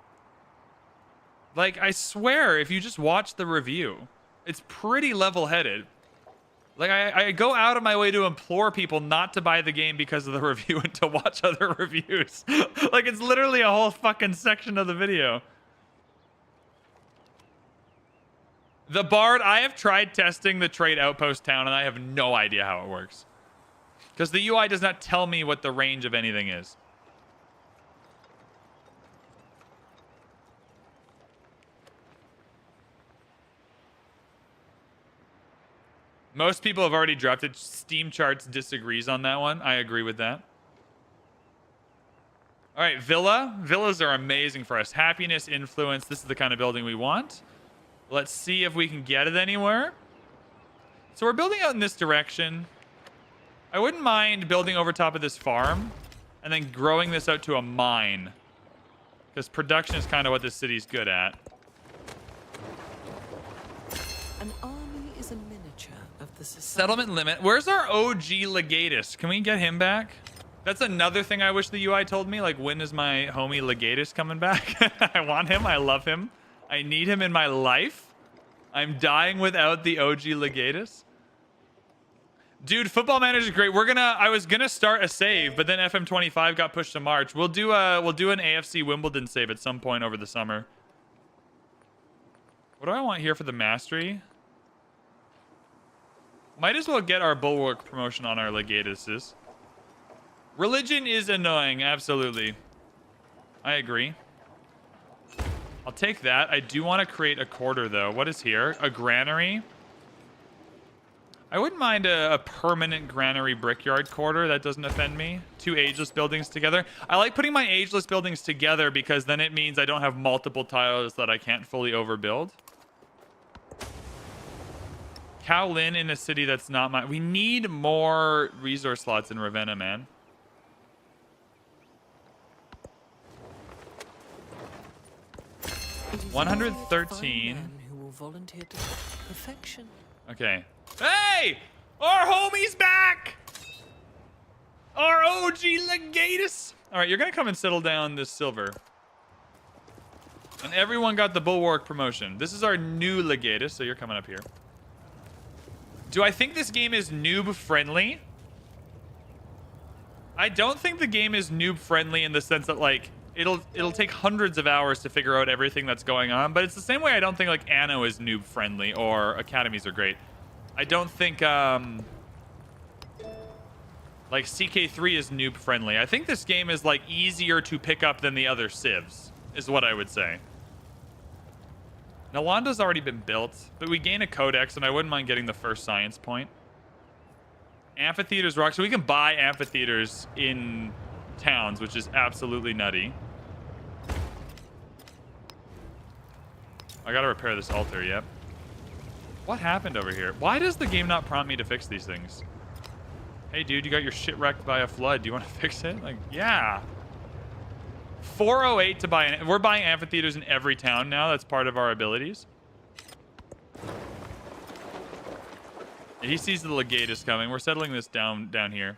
Like, I swear, if you just watch the review, it's pretty level-headed. Like, I go out of my way to implore people not to buy the game because of the review and to watch other reviews. Like, it's literally a whole fucking section of the video. The Bard, I have tried testing the Trade Outpost Town, and I have no idea how it works. Because the UI does not tell me what the range of anything is. Most people have already dropped it. Steam Charts disagrees on that one. I agree with that. All right, Villa. Villas are amazing for us. Happiness, influence. This is the kind of building we want. Let's see if we can get it anywhere. So we're building out in this direction. I wouldn't mind building over top of this farm and then growing this out to a mine, because production is kind of what this city's good at. An army is a miniature of the society. Settlement limit. Where's our OG Legatus? Can we get him back? That's another thing I wish the UI told me. Like, when is my homie Legatus coming back? I want him. I love him. I need him in my life. I'm dying without the OG Legatus. Dude, Football Manager is great. I was gonna start a save, but then FM25 got pushed to March. We'll do an AFC Wimbledon save at some point over the summer. What do I want here for the mastery? Might as well get our Bulwark promotion on our legatuses. Religion is annoying, absolutely. I agree. I'll take that. I do want to create a quarter, though. What is here? A granary. I wouldn't mind a permanent granary brickyard quarter. That doesn't offend me. 2 ageless buildings together. I like putting my ageless buildings together because then it means I don't have multiple tiles that I can't fully overbuild. Kowlin in a city that's not mine. We need more resource slots in Ravenna, man. It is 113. men who will volunteer to perfection. Okay. Hey! Our homie's back! Our OG legatus! Alright, you're gonna come and settle down this silver. And everyone got the Bulwark promotion. This is our new legatus, so you're coming up here. Do I think this game is noob friendly? I don't think the game is noob friendly in the sense that like it'll take hundreds of hours to figure out everything that's going on, but it's the same way I don't think like Anno is noob friendly or academies are great. I don't think like CK3 is noob friendly. I think this game is like easier to pick up than the other civs is what I would say. Nalanda's already been built, but we gain a codex, and I wouldn't mind getting the first science point. Amphitheaters rock, so we can buy amphitheaters in towns, which is absolutely nutty. I gotta repair this altar, yep. What happened over here? Why does the game not prompt me to fix these things? Hey, dude, you got your shit wrecked by a flood. Do you want to fix it? Like, yeah. 408 to buy we're buying amphitheaters in every town now. That's part of our abilities. He sees the legatus coming. We're settling this down here.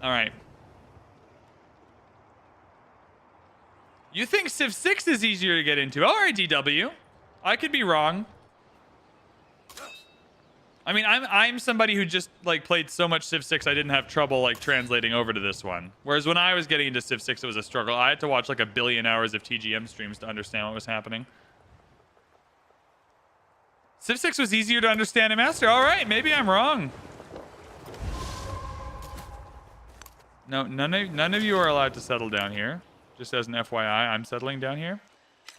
All right. You think Civ 6 is easier to get into? All right, DW. I could be wrong. I mean, I'm somebody who just like played so much Civ 6 I didn't have trouble like translating over to this one. Whereas when I was getting into Civ 6 it was a struggle. I had to watch like 1 billion hours of TGM streams to understand what was happening. Civ 6 was easier to understand and master. All right, maybe I'm wrong. No, none of you are allowed to settle down here. Just as an FYI, I'm settling down here.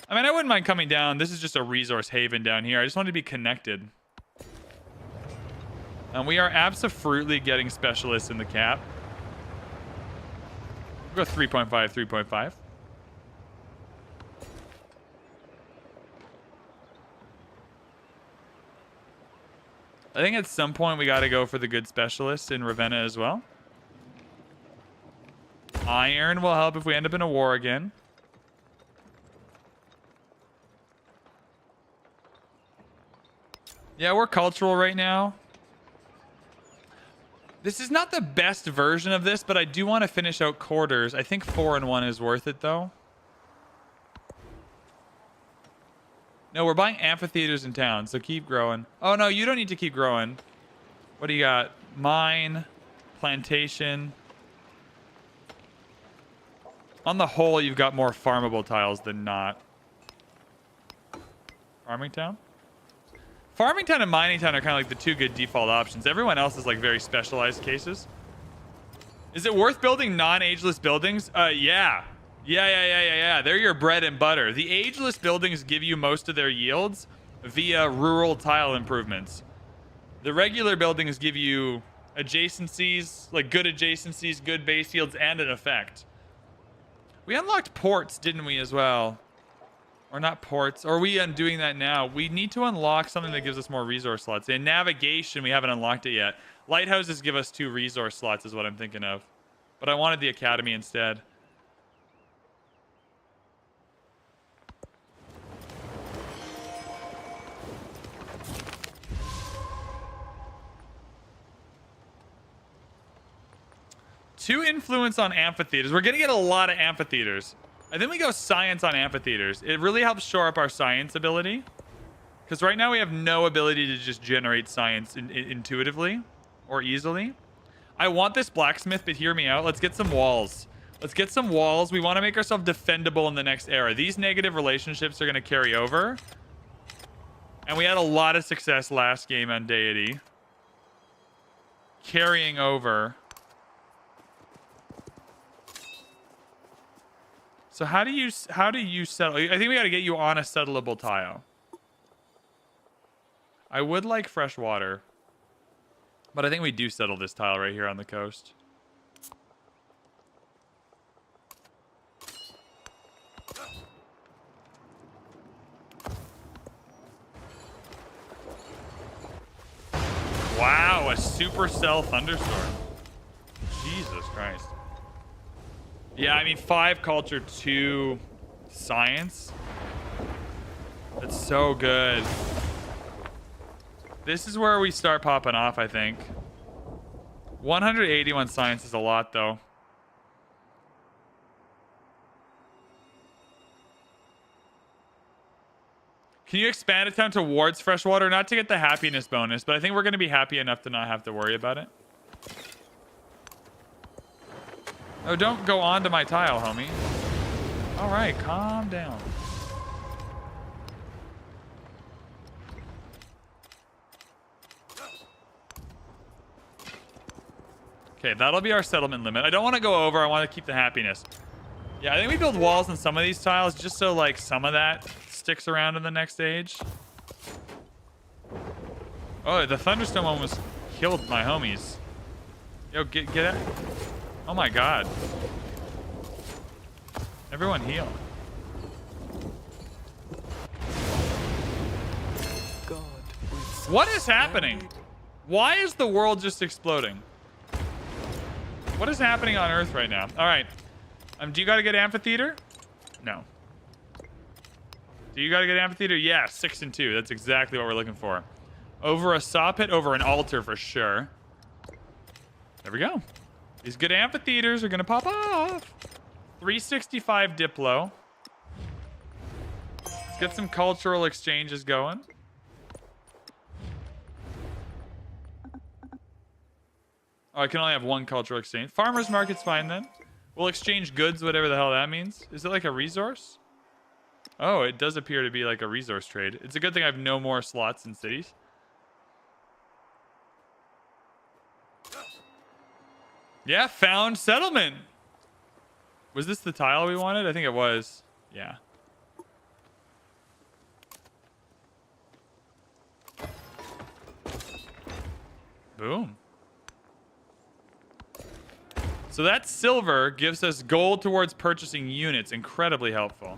I mean, I wouldn't mind coming down. This is just a resource haven down here. I just want to be connected. And we are abso-fruitly getting specialists in the cap. We'll go 3.5, 3.5. I think at some point we got to go for the good specialists in Ravenna as well. Iron will help if we end up in a war again. Yeah, we're cultural right now. This is not the best version of this, but I do want to finish out quarters. I think 4 and 1 is worth it, though. No, we're buying amphitheaters in town, so keep growing. Oh, no, you don't need to keep growing. What do you got? Mine, plantation. On the whole, you've got more farmable tiles than not. Farming town? Farming town and mining town are kind of like the 2 good default options. Everyone else is like very specialized cases. Is it worth building non-ageless buildings? Yeah. Yeah. They're your bread and butter. The ageless buildings give you most of their yields via rural tile improvements. The regular buildings give you adjacencies, like good adjacencies, good base yields, and an effect. We unlocked ports, didn't we, as well? Or not ports. Or are we doing that now? We need to unlock something that gives us more resource slots. In navigation, we haven't unlocked it yet. Lighthouses give us 2 resource slots is what I'm thinking of. But I wanted the academy instead. Two influence on amphitheaters. We're going to get a lot of amphitheaters. I think we go science on amphitheaters. It really helps shore up our science ability. Because right now we have no ability to just generate science intuitively or easily. I want this blacksmith, but hear me out. Let's get some walls. Let's get some walls. We want to make ourselves defendable in the next era. These negative relationships are going to carry over. And we had a lot of success last game on Deity. Carrying over. So how do you settle? I think we got to get you on a settleable tile. I would like fresh water. But I think we do settle this tile right here on the coast. Wow, a supercell thunderstorm. Jesus Christ. Yeah, I mean 5 culture, 2 science. That's so good. This is where we start popping off, I think. 181 science is a lot, though. Can you expand a town towards freshwater? Not to get the happiness bonus, but I think we're going to be happy enough to not have to worry about it. Oh, don't go onto my tile, homie. All right, calm down. Okay, that'll be our settlement limit. I don't want to go over. I want to keep the happiness. Yeah, I think we build walls on some of these tiles just so, like, some of that sticks around in the next age. Oh, the thunderstorm almost killed my homies. Yo, get it. Oh my god. Everyone heal. God, what is happening? Why is the world just exploding? What is happening on Earth right now? All right. Do you got to get amphitheater? No. Do you got to get amphitheater? Yeah, 6 and 2. That's exactly what we're looking for. Over a saw pit, over an altar for sure. There we go. These good amphitheaters are going to pop off. 365 Diplo. Let's get some cultural exchanges going. Oh, I can only have one cultural exchange. Farmer's market's fine then. We'll exchange goods, whatever the hell that means. Is it like a resource? Oh, it does appear to be like a resource trade. It's a good thing I have no more slots in cities. Yeah, found settlement. Was this the tile we wanted? I think it was. Yeah. Boom. So that silver gives us gold towards purchasing units. Incredibly helpful.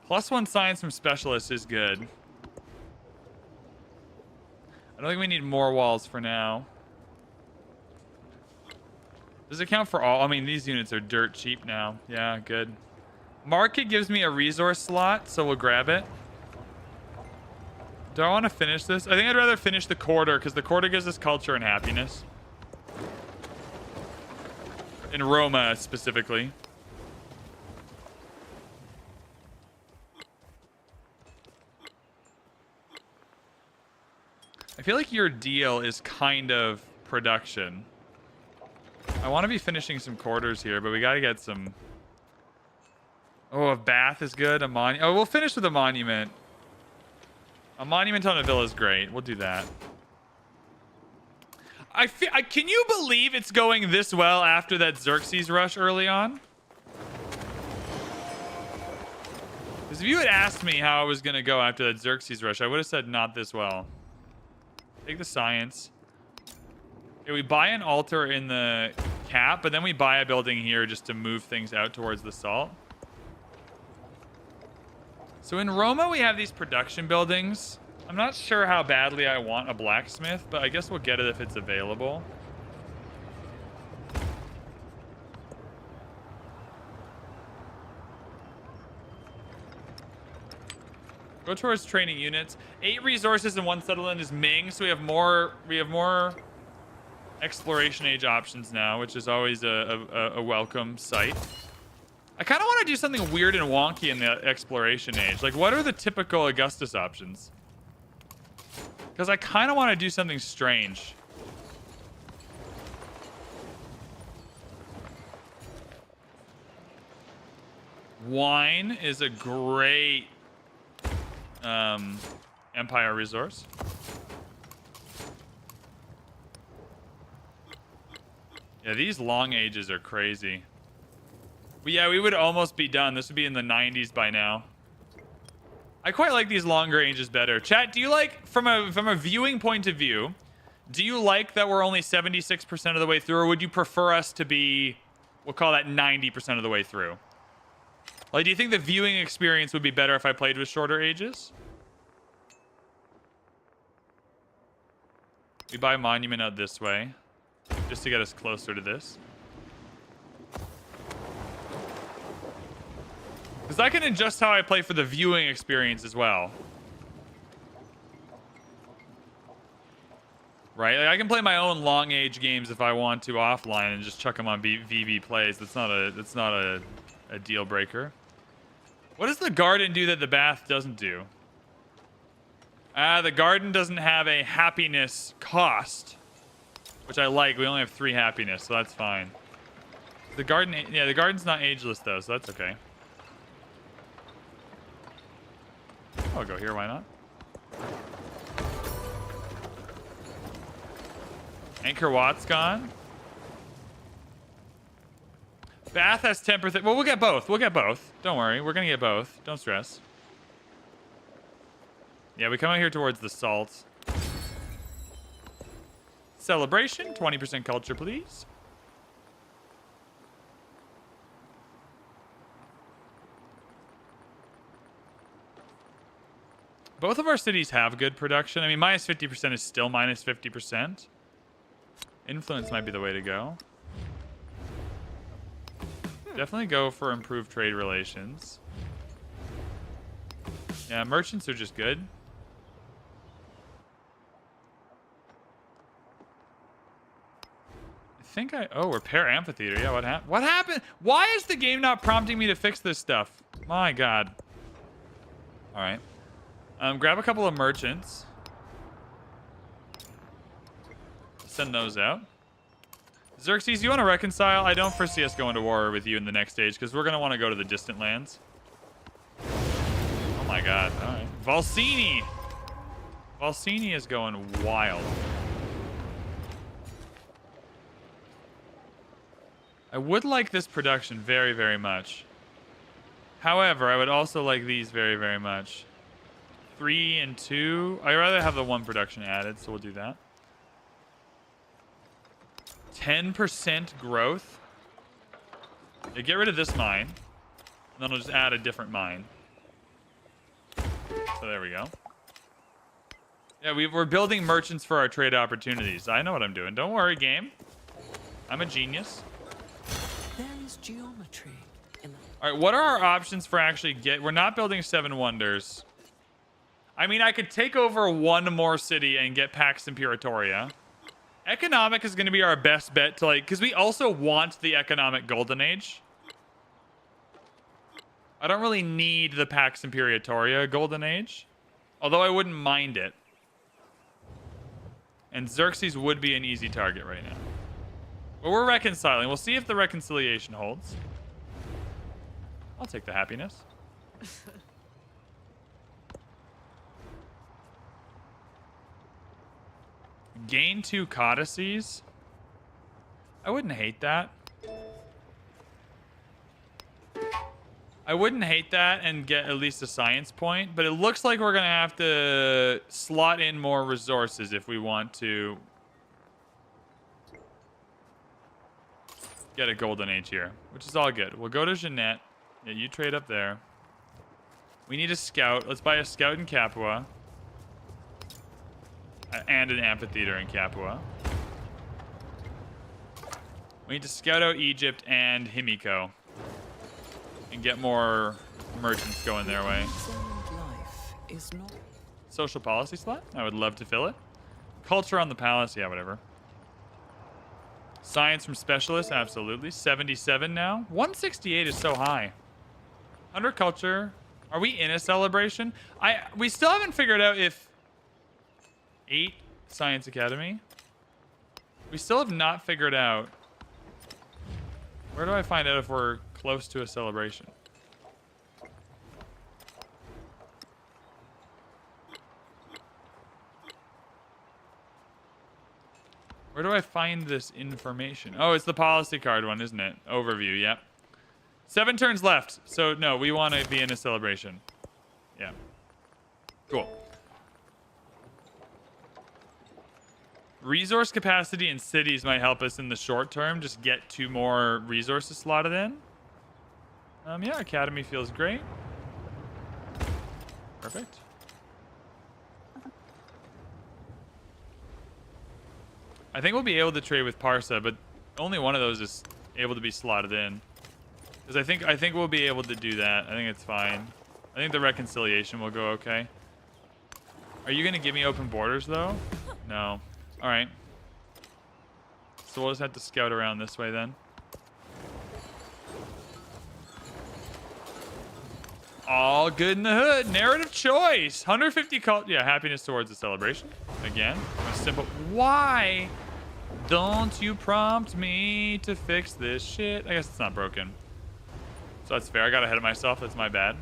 +1 science from specialists is good. I don't think we need more walls for now. Does it count for all? I mean, these units are dirt cheap now. Yeah, good. Market gives me a resource slot, so we'll grab it. Do I want to finish this? I think I'd rather finish the quarter, because the quarter gives us culture and happiness. In Roma, specifically. I feel like your deal is kind of production. I want to be finishing some quarters here, but we got to get some... Oh, a bath is good. A monument. Oh, we'll finish with a monument. A monument on a villa is great. We'll do that. Can you believe it's going this well after that Xerxes rush early on? Because if you had asked me how I was going to go after that Xerxes rush, I would have said not this well. Take the science. Okay, we buy an altar in the cap, but then we buy a building here just to move things out towards the salt. So in Roma, we have these production buildings. I'm not sure how badly I want a blacksmith, but I guess we'll get it if it's available. Go towards training units. 8 resources in one settlement is Ming, so we have more exploration age options now, which is always a welcome sight. I kind of want to do something weird and wonky in the exploration age. Like, what are the typical Augustus options? Because I kind of want to do something strange. Wine is a great empire resource. Yeah, these long ages are crazy. But yeah, we would almost be done. This would be in the 90s by now. I quite like these longer ages better. Chat, do you like, from a viewing point of view, do you like that we're only 76% of the way through, or would you prefer us to be, we'll call that 90% of the way through? Like, do you think the viewing experience would be better if I played with shorter ages? We buy Monument out this way, just to get us closer to this. Because I can adjust how I play for the viewing experience as well. Right? Like, I can play my own long age games if I want to offline and just chuck them on VB plays. That's not a deal breaker. What does the garden do that the bath doesn't do? The garden doesn't have a happiness cost, which I like. We only have 3 happiness, so that's fine. The garden, yeah, the garden's not ageless though, so that's okay. I'll go here, why not? Anchor Watt's gone. Bath has temper. Well, we'll get both. We'll get both. Don't worry. We're going to get both. Don't stress. Yeah, we come out here towards the salt. Celebration. 20% culture, please. Both of our cities have good production. I mean, minus 50% is still minus 50%. Influence might be the way to go. Definitely go for improved trade relations. Yeah, merchants are just good. I think oh, repair amphitheater. Yeah, what happened? Why is the game not prompting me to fix this stuff? My God. All right. Grab a couple of merchants. Send those out. Xerxes, you want to reconcile? I don't foresee us going to war with you in the next stage because we're going to want to go to the distant lands. Oh my God. All right. Valsini. Valsini is going wild. I would like this production very, very much. However, I would also like these very, very much. 3 and 2. I'd rather have the 1 production added, so we'll do that. 10% growth. Yeah, get rid of this mine. And then I'll just add a different mine. So there we go. Yeah, we're building merchants for our trade opportunities. I know what I'm doing. Don't worry, game. I'm a genius. There is geometry in the... All right, what are our options for actually we're not building 7 wonders. I mean, I could take over 1 more city and get Pax Imperatoria. Economic is going to be our best bet to, like, because we also want the economic golden age. I don't really need the Pax Imperatoria golden age, although I wouldn't mind it. And Xerxes would be an easy target right now. But we're reconciling. We'll see if the reconciliation holds. I'll take the happiness. Gain 2 codices. I wouldn't hate that. I wouldn't hate that and get at least a science point, but it looks like we're going to have to slot in more resources if we want to get a golden age here, which is all good. We'll go to Jeanette. Yeah, you trade up there. We need a scout. Let's buy a scout in Capua. And an amphitheater in Capua. We need to scout out Egypt and Himiko. And get more merchants going their way. Life is not... Social policy slot? I would love to fill it. Culture on the palace? Yeah, whatever. Science from specialists, absolutely. 77 now. 168 is so high. Under culture. Are we in a celebration? We still haven't figured out if 8 Science Academy. We still have not figured out. Where do I find out if we're close to a celebration? Where do I find this information? Oh, it's the policy card one, isn't it? Overview, yep. 7 turns left. So, no, we want to be in a celebration. Yeah. Cool. Resource capacity in cities might help us in the short term. Just get 2 more resources slotted in. Yeah, Academy feels great. Perfect. I think we'll be able to trade with Parsa, but only one of those is able to be slotted in. Because I think we'll be able to do that. I think it's fine. I think the reconciliation will go okay. Are you going to give me open borders, though? No. All right. So we'll just have to scout around this way, then. All good in the hood. Narrative choice. 150 cult. Yeah, happiness towards the celebration. Again. Simple. Why don't you prompt me to fix this shit? I guess it's not broken. So that's fair. I got ahead of myself. That's my bad.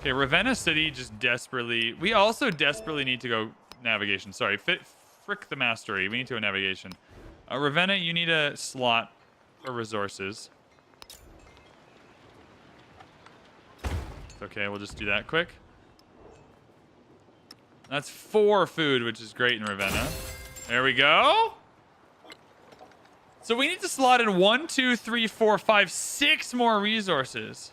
Okay, Ravenna City just desperately... We also desperately need to go navigation. Sorry. Frick the mastery. We need to go navigation. Ravenna, you need a slot for resources. It's okay. We'll just do that quick. That's 4 food, which is great in Ravenna. There we go. So we need to slot in 1, 2, 3, 4, 5, 6 more resources.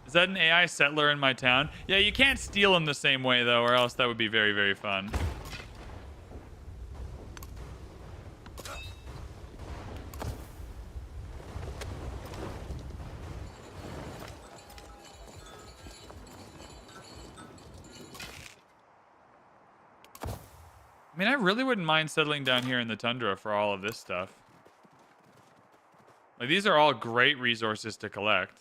Is that an AI settler in my town? Yeah, you can't steal them the same way, though, or else that would be very, very fun. I mean, I really wouldn't mind settling down here in the tundra for all of this stuff. Like, these are all great resources to collect.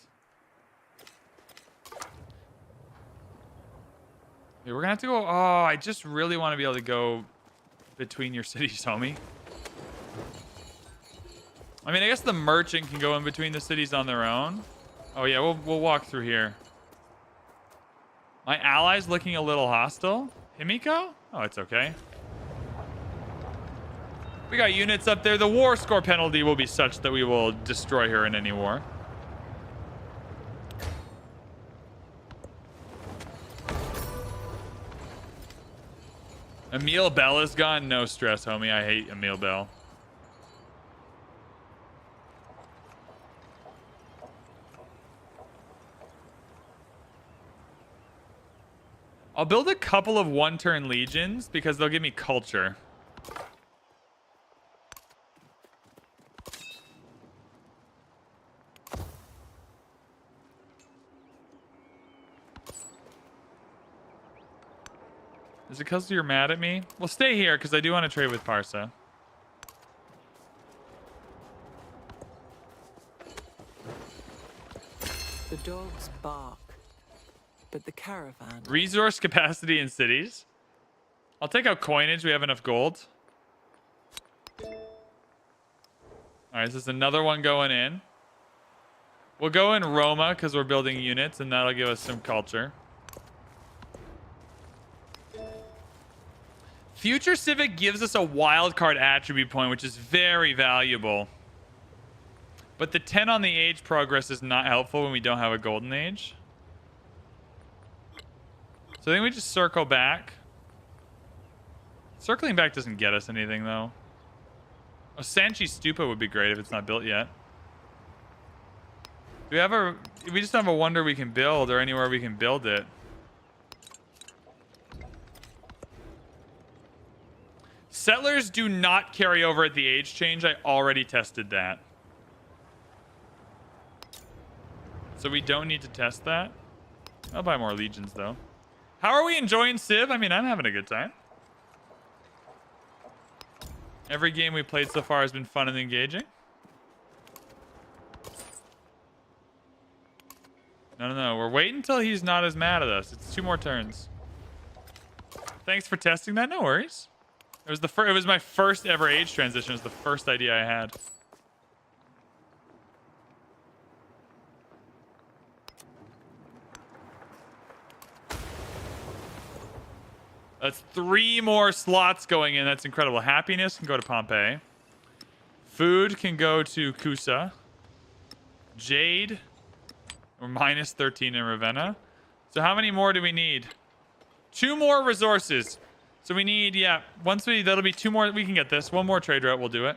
Yeah, we're gonna have to go... Oh, I just really want to be able to go between your cities, homie. I mean, I guess the merchant can go in between the cities on their own. Oh, yeah, we'll walk through here. My ally's looking a little hostile. Himiko? Oh, it's okay. We got units up there. The war score penalty will be such that we will destroy her in any war. Emil Bell is gone. No stress, homie. I hate Emil Bell. I'll build a couple of one-turn legions because they'll give me culture. Is it because you're mad at me? Well, stay here because I do want to trade with Parsa. The dogs bark, but the caravan... Resource capacity in cities. I'll take out coinage. We have enough gold. All right, this is another one going in. We'll go in Roma because we're building units, and that'll give us some culture. Future Civic gives us a wildcard attribute point, which is very valuable. But the 10 on the age progress is not helpful when we don't have a golden age. So I think we just circle back. Circling back doesn't get us anything, though. Oh, Sanchi Stupa would be great if it's not built yet. Do we have a... We just don't have a wonder we can build or anywhere we can build it. Settlers do not carry over at the age change. I already tested that. So we don't need to test that. I'll buy more legions, though. How are we enjoying Civ? I mean, I'm having a good time. Every game we played so far has been fun and engaging. No. We're waiting until he's not as mad at us. It's 2 more turns. Thanks for testing that. No worries. It was it was my first ever age transition. It was the first idea I had. That's 3 more slots going in. That's incredible. Happiness can go to Pompeii. Food can go to Kusa. Jade. We're minus 13 in Ravenna. So how many more do we need? 2 more resources. So we need, yeah, that'll be 2 more. We can get this. 1 more trade route, we'll do it.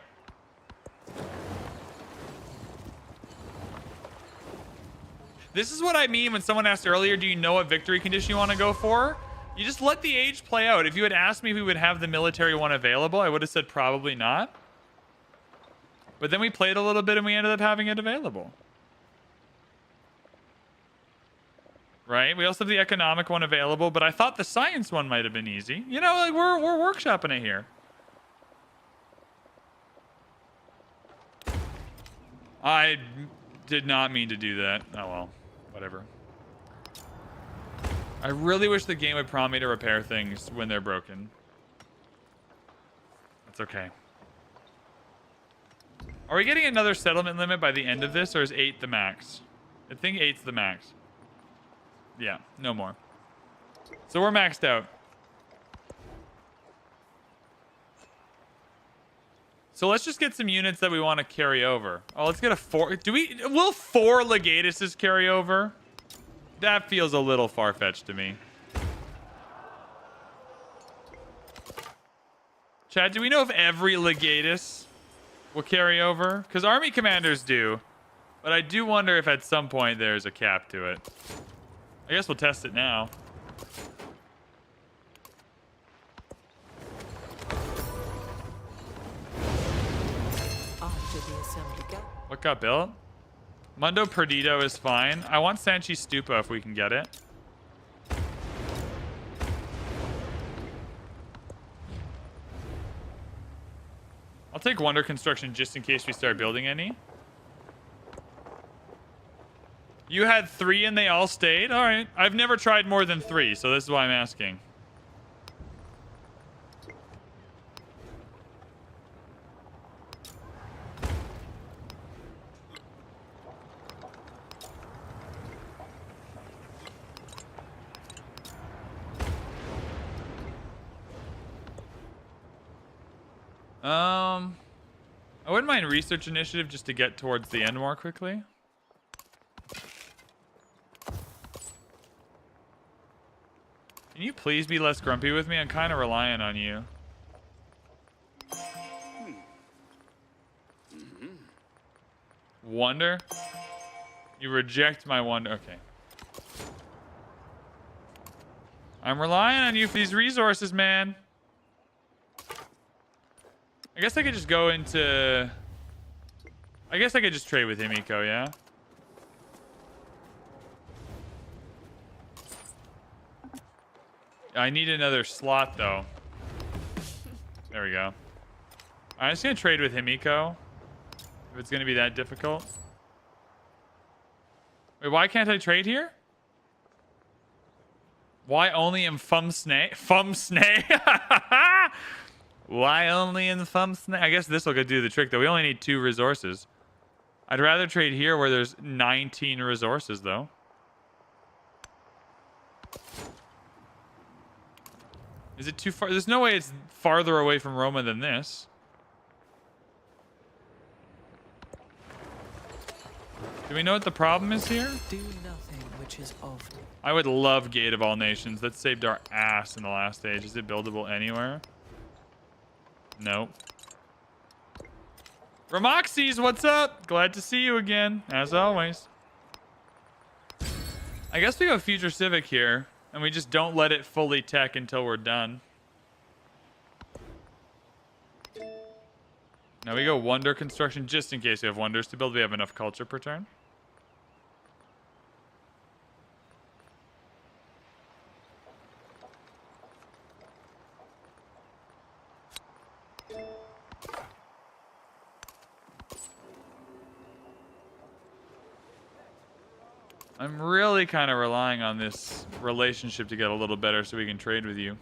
This is what I mean when someone asked earlier, do you know what victory condition you want to go for? You just let the age play out. If you had asked me if we would have the military one available, I would have said probably not. But then we played a little bit and we ended up having it available. Right? We also have the economic one available, but I thought the science one might have been easy. You know, like we're workshopping it here. I did not mean to do that. Oh well, whatever. I really wish the game would prompt me to repair things when they're broken. That's okay. Are we getting another settlement limit by the end of this, or is 8 the max? I think 8's the max. Yeah, no more. So we're maxed out. So let's just get some units that we want to carry over. Oh, let's get a 4. Will 4 legatuses carry over? That feels a little far-fetched to me. Chad, do we know if every legatus will carry over? Because army commanders do. But I do wonder if at some point there's a cap to it. I guess we'll test it now. After the assembly gap. What got built? Mundo Perdido is fine. I want Sanchi Stupa if we can get it. I'll take Wonder Construction just in case we start building any. You had 3 and they all stayed? All right. I've never tried more than 3, so this is why I'm asking. I wouldn't mind research initiative just to get towards the end more quickly. Can you please be less grumpy with me? I'm kind of relying on you. Wonder? You reject my wonder. Okay. I'm relying on you for these resources, man. I guess I could just go into... I guess I could just trade with Himiko, yeah? I need another slot, though. There we go. I'm just going to trade with Himiko. If it's going to be that difficult. Wait, why can't I trade here? Why only in Fumsnay? Fumsnay? Why only in Fumsnay? I guess this will do the trick, though. We only need 2 resources. I'd rather trade here where there's 19 resources, though. Is it too far? There's no way it's farther away from Roma than this. Do we know what the problem is here? Do nothing which is of. I would love Gate of All Nations. That saved our ass in the last stage. Is it buildable anywhere? Nope. Ramoxes, what's up? Glad to see you again, as always. I guess we go Future Civic here, and we just don't let it fully tech until we're done. Now we go Wonder Construction, just in case we have wonders to build. We have enough culture per turn. I'm really kind of relying on this relationship to get a little better so we can trade with you.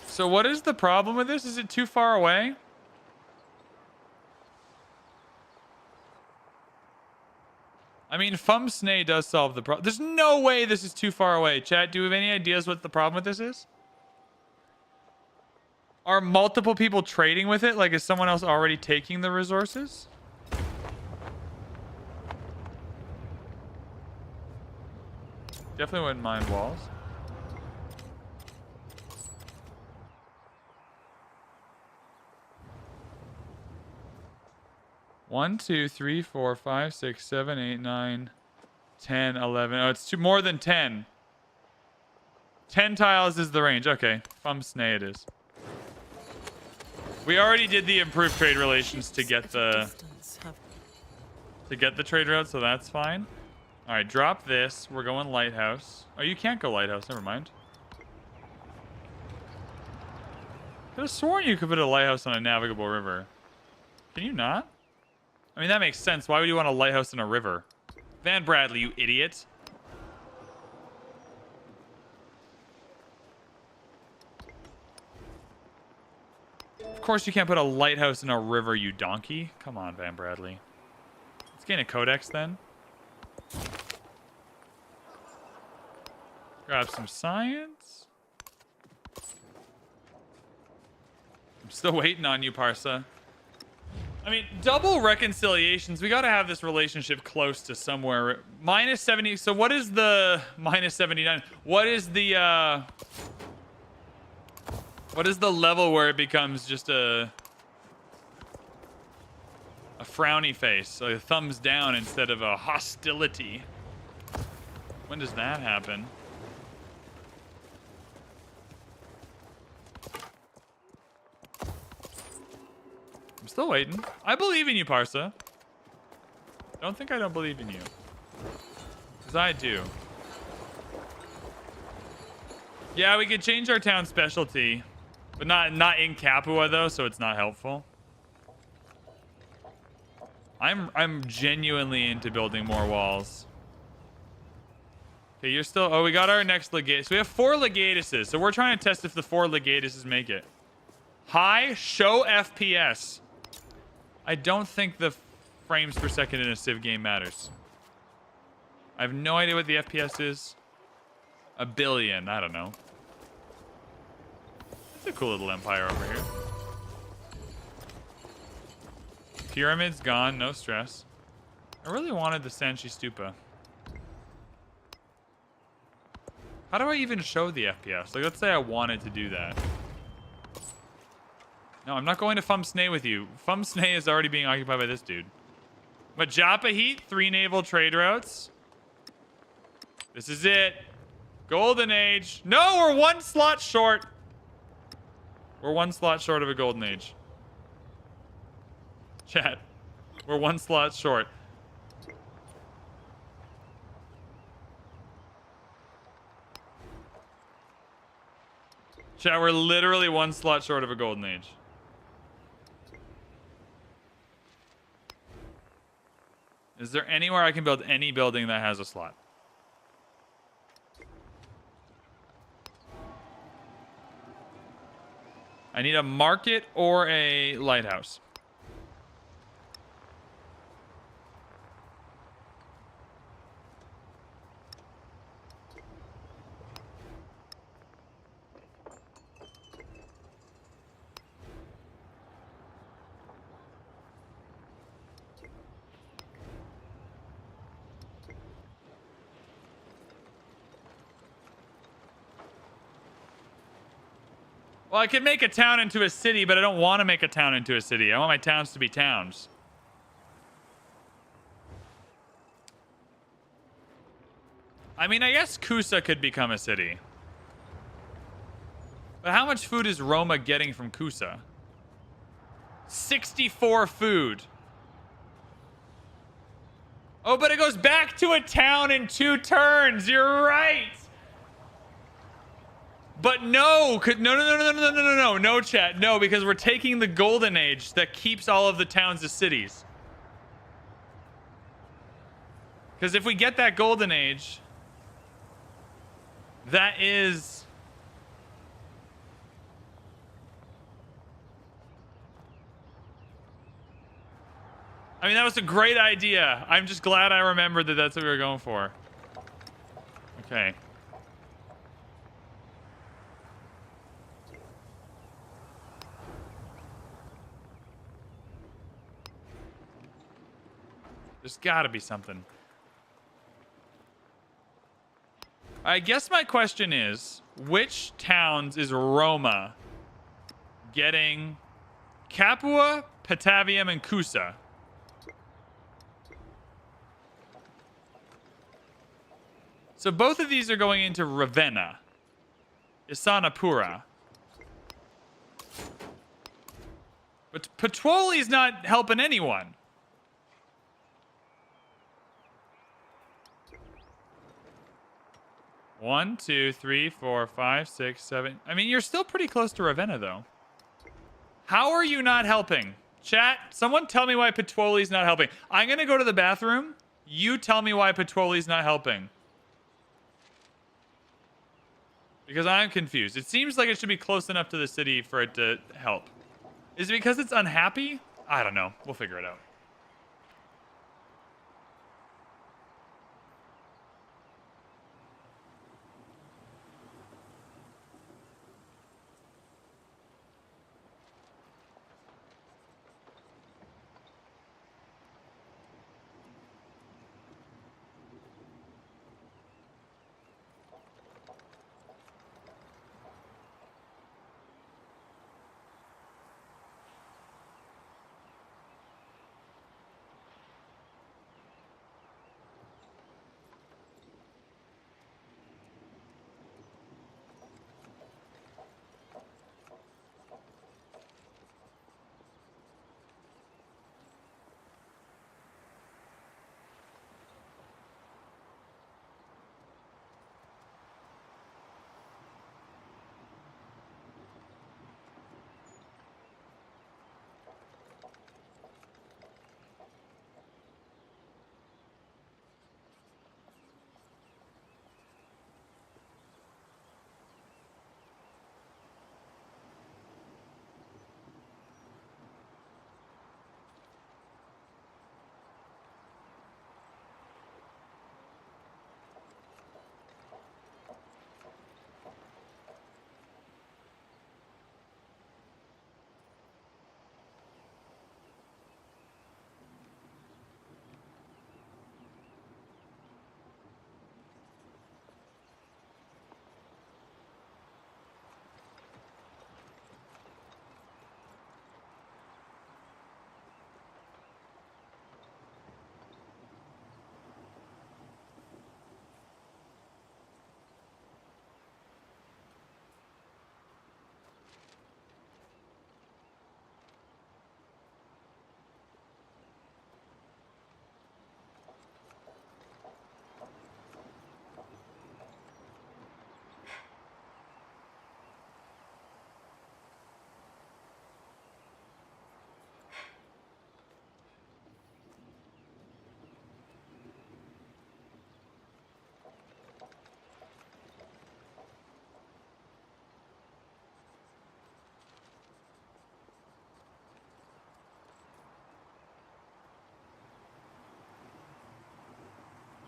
So what is the problem with this? Is it too far away? I mean, Fumsnay does solve the problem. There's no way this is too far away. Chat, do you have any ideas what the problem with this is? Are multiple people trading with it? Like, is someone else already taking the resources? Definitely wouldn't mind walls. One, 2, 3, 4, 5, 6, 7, 8, 9, 10, 11. Oh, it's more than 10. 10 tiles is the range. Okay. Fumsnay it is. We already did the improved trade relations to get the trade route, so that's fine. All right, drop this. We're going lighthouse. Oh, you can't go lighthouse. Never mind. Could have sworn you could put a lighthouse on a navigable river. Can you not? I mean, that makes sense. Why would you want a lighthouse in a river? VanBradley, you idiot. Of course you can't put a lighthouse in a river, you donkey. Come on, VanBradley. Let's gain a codex then. Grab some science. I'm still waiting on you, Parsa. I mean, double reconciliations. We got to have this relationship close to somewhere. Minus 70. So what is the minus 79? What is the level where it becomes just a frowny face, a thumbs down instead of a hostility? When does that happen? I'm still waiting. I believe in you, Parsa. Don't think I don't believe in you. Because I do. Yeah, we could change our town specialty. But not in Capua, though, so it's not helpful. I'm genuinely into building more walls. Okay, you're still... Oh, we got our next legate. So we have 4 legatuses. So we're trying to test if the 4 legatuses make it. High, show FPS. I don't think the frames per second in a Civ game matters. I have no idea what the FPS is. A billion, I don't know. It's a cool little empire over here. Pyramid's gone, no stress. I really wanted the Sanchi Stupa. How do I even show the FPS? Like, let's say I wanted to do that. No, I'm not going to Fumsnay with you. Fumsnay is already being occupied by this dude. Majapa Heat, 3 naval trade routes. This is it. Golden Age. No, we're 1 slot short. We're 1 slot short of a Golden Age. Chat. We're 1 slot short. Chat, we're literally 1 slot short of a Golden Age. Is there anywhere I can build any building that has a slot? I need a market or a lighthouse. Well, I could make a town into a city, but I don't want to make a town into a city. I want my towns to be towns. I mean, I guess Kusa could become a city. But how much food is Roma getting from Kusa? 64 food. Oh, but it goes back to a town in 2 turns. You're right. But no, no, chat, no, because we're taking the golden age that keeps all of the towns as cities. Because if we get that golden age, that is... I mean, that was a great idea. I'm just glad I remembered that that's what we were going for. Okay. There's gotta be something. I guess my question is, which towns is Roma getting? Capua, Patavium, and Cusa. So both of these are going into Ravenna. Isanapura. But Petuoli's not helping anyone. One, two, three, four, five, six, seven. I mean, you're still pretty close to Ravenna, though. How are you not helping? Chat, someone tell me why Petuoli's not helping. I'm going to go to the bathroom. You tell me why Petuoli's not helping. Because I'm confused. It seems like it should be close enough to the city for it to help. Is it because it's unhappy? I don't know. We'll figure it out.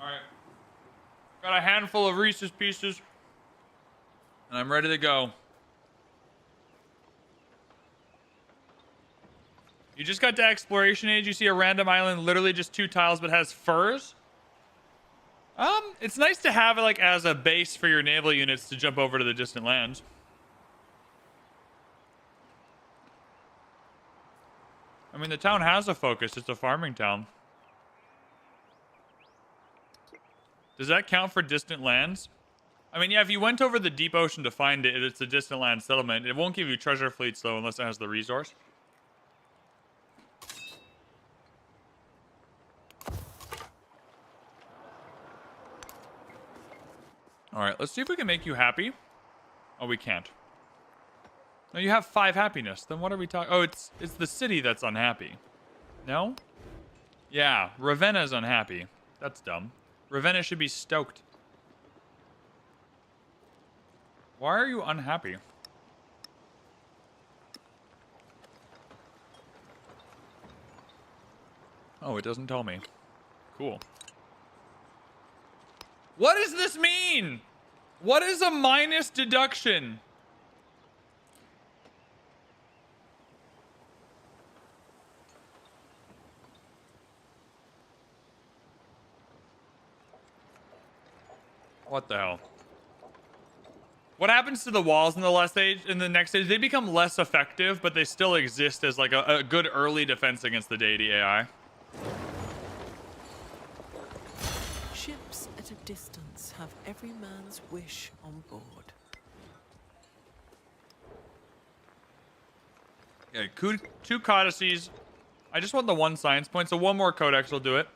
All right. Got a handful of Reese's Pieces, and I'm ready to go. You just got to Exploration Age. You see a random island, literally just 2 tiles, but has furs. It's nice to have it like as a base for your naval units to jump over to the distant lands. I mean, the town has a focus. It's a farming town. Does that count for distant lands? I mean, yeah, if you went over the deep ocean to find it, it's a distant land settlement. It won't give you treasure fleets, though, unless it has the resource. All right, let's see if we can make you happy. Oh, we can't. No, you have 5 happiness. Then what are we talking? Oh, it's the city that's unhappy. No? Yeah, Ravenna's unhappy. That's dumb. Ravenna should be stoked. Why are you unhappy? Oh, it doesn't tell me. Cool. What does this mean? What is a minus deduction? What the hell? What happens to the walls in the next stage? They become less effective, but they still exist as like a good early defense against the Deity AI. Ships at a distance have every man's wish on board. Okay, 2 codices. I just want the 1 science point, so 1 more codex will do it.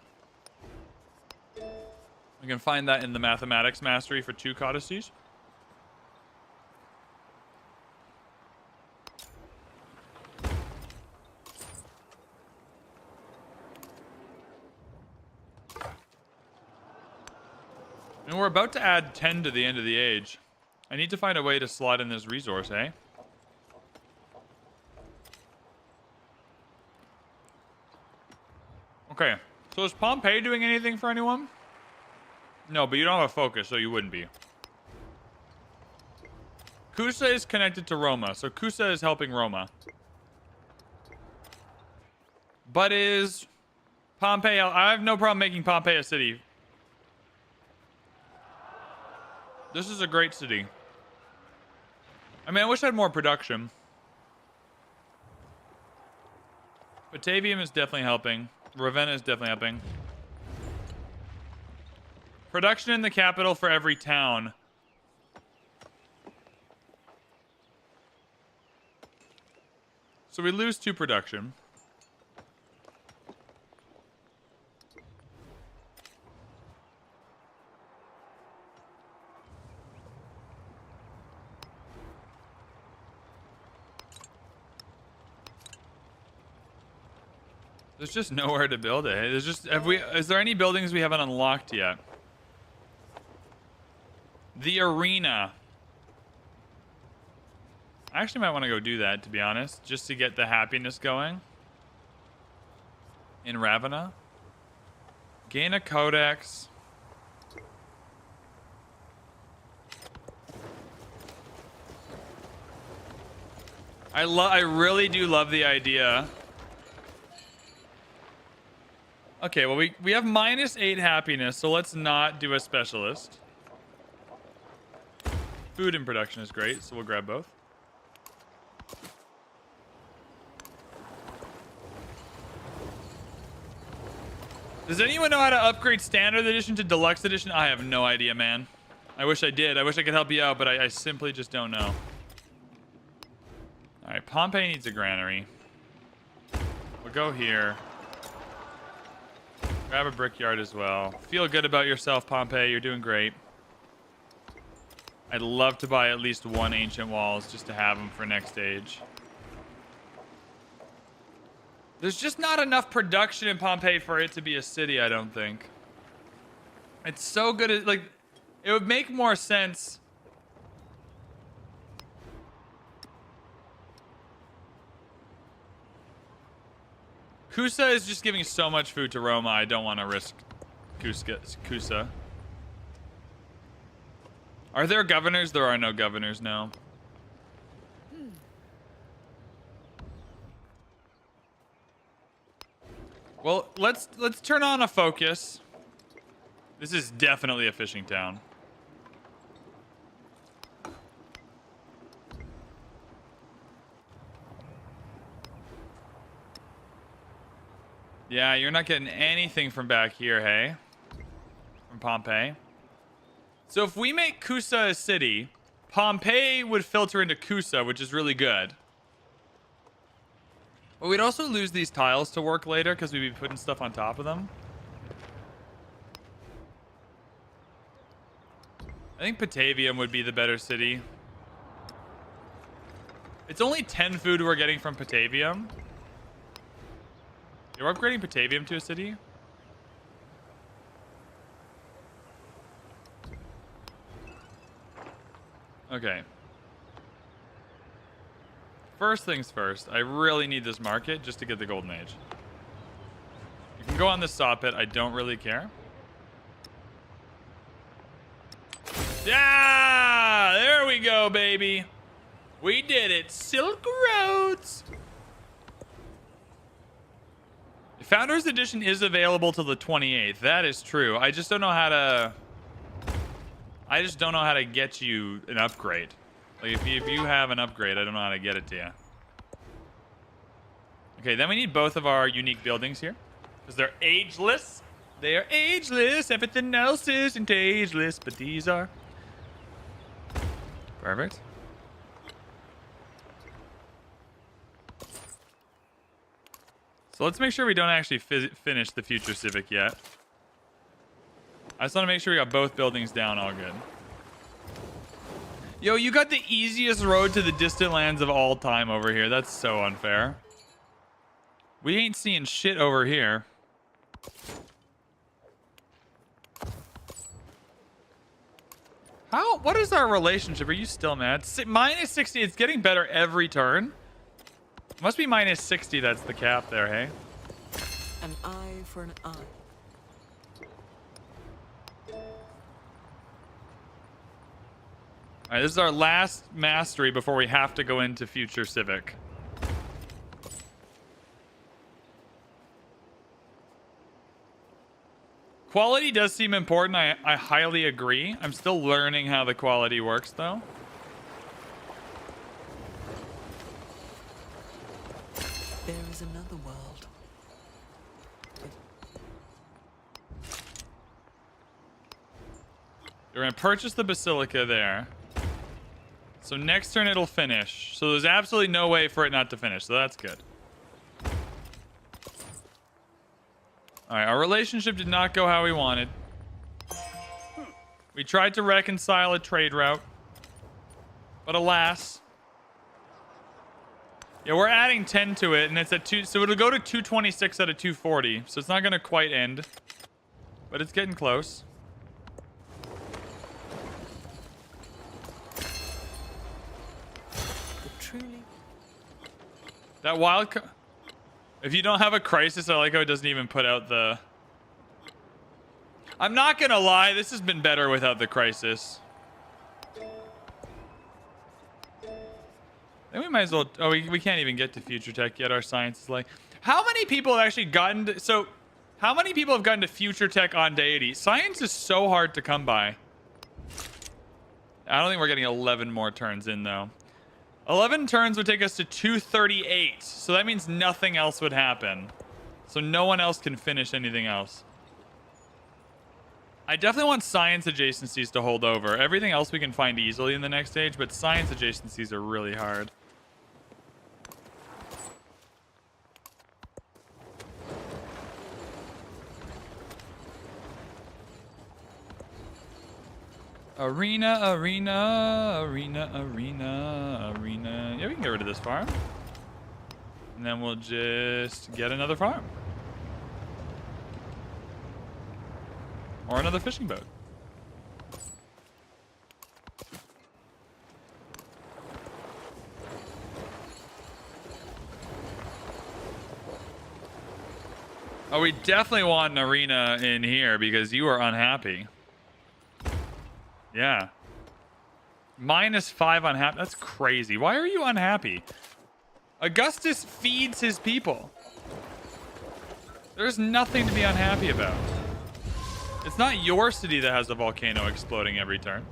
We can find that in the mathematics mastery for 2 codices. And we're about to add 10 to the end of the age. I need to find a way to slot in this resource, eh? Okay, so is Pompeii doing anything for anyone? No, but you don't have a focus, so you wouldn't be. Cusa is connected to Roma, so Cusa is helping Roma. But is Pompeii... I have no problem making Pompeii a city. This is a great city. I mean, I wish I had more production. Batavium is definitely helping. Ravenna is definitely helping. Production in the capital for every town. So we lose 2 production. There's just nowhere to build it. There's just is there any buildings we haven't unlocked yet? The arena. I actually might want to go do that, to be honest, just to get the happiness going. In Ravenna. Gain a codex. I really do love the idea. Okay, well, we have -8 happiness, so let's not do a specialist. Food in production is great, so we'll grab both. Does anyone know how to upgrade Standard Edition to Deluxe Edition? I have no idea, man. I wish I did. I wish I could help you out, but I simply just don't know. Alright, Pompeii needs a granary. We'll go here. Grab a brickyard as well. Feel good about yourself, Pompeii. You're doing great. I'd love to buy at least 1 ancient walls just to have them for next stage. There's just not enough production in Pompeii for it to be a city, I don't think. It's so good at, like, it would make more sense. Cusa is just giving so much food to Roma, I don't want to risk Cusa. Are there governors? There are no governors now. Well, let's turn on a focus. This is definitely a fishing town. Yeah, you're not getting anything from back here, hey? From Pompeii. So if we make Cusa a city, Pompeii would filter into Cusa, which is really good. But we'd also lose these tiles to work later because we'd be putting stuff on top of them. I think Batavium would be the better city. It's only 10 food we're getting from Patavium. You're upgrading Patavium to a city? Okay. First things first, I really need this market just to get the Golden Age. You can go on the saw pit. I don't really care. Yeah! There we go, baby. We did it. Silk Roads. Founders Edition is available till the 28th. That is true. I just don't know how to get you an upgrade. Like if you have an upgrade, I don't know how to get it to you. Okay, then we need both of our unique buildings here. Because they're ageless. They are ageless. Everything else isn't ageless, but these are. Perfect. So let's make sure we don't actually finish the future civic yet. I just want to make sure we got both buildings down all good. Yo, you got the easiest road to the distant lands of all time over here. That's so unfair. We ain't seeing shit over here. How? What is our relationship? Are you still mad? Minus 60. It's getting better every turn. Must be minus 60. That's the cap there, hey? An eye for an eye. All right, this is our last mastery before we have to go into future civic. Quality does seem important. I highly agree. I'm still learning how the quality works, though. There is another world. We're going to purchase the Basilica there. So next turn it'll finish. So there's absolutely no way for it not to finish. So that's good. All right, our relationship did not go how we wanted. We tried to reconcile a trade route. But alas. Yeah, we're adding 10 to it, and it's at 2. So it'll go to 226 out of 240. So it's not going to quite end. But it's getting close. That wild card. If you don't have a crisis, I like how it doesn't even put out the. I'm not gonna lie, this has been better without the crisis. Then we might as well. Oh, we can't even get to future tech yet. Our science is like. How many people have actually gotten to, so? How many people have gotten to future tech on Deity? Science is so hard to come by. I don't think we're getting 11 more turns in though. 11 turns would take us to 238. So that means nothing else would happen. So no one else can finish anything else. I definitely want science adjacencies to hold over. Everything else we can find easily in the next stage, but science adjacencies are really hard. Arena, arena, arena, arena, arena. Yeah, we can get rid of this farm. And then we'll just get another farm. Or another fishing boat. Oh, we definitely want an arena in here because you are unhappy. Yeah. -5 unhappy. That's crazy. Why are you unhappy? Augustus feeds his people. There's nothing to be unhappy about. It's not your city that has a volcano exploding every turn.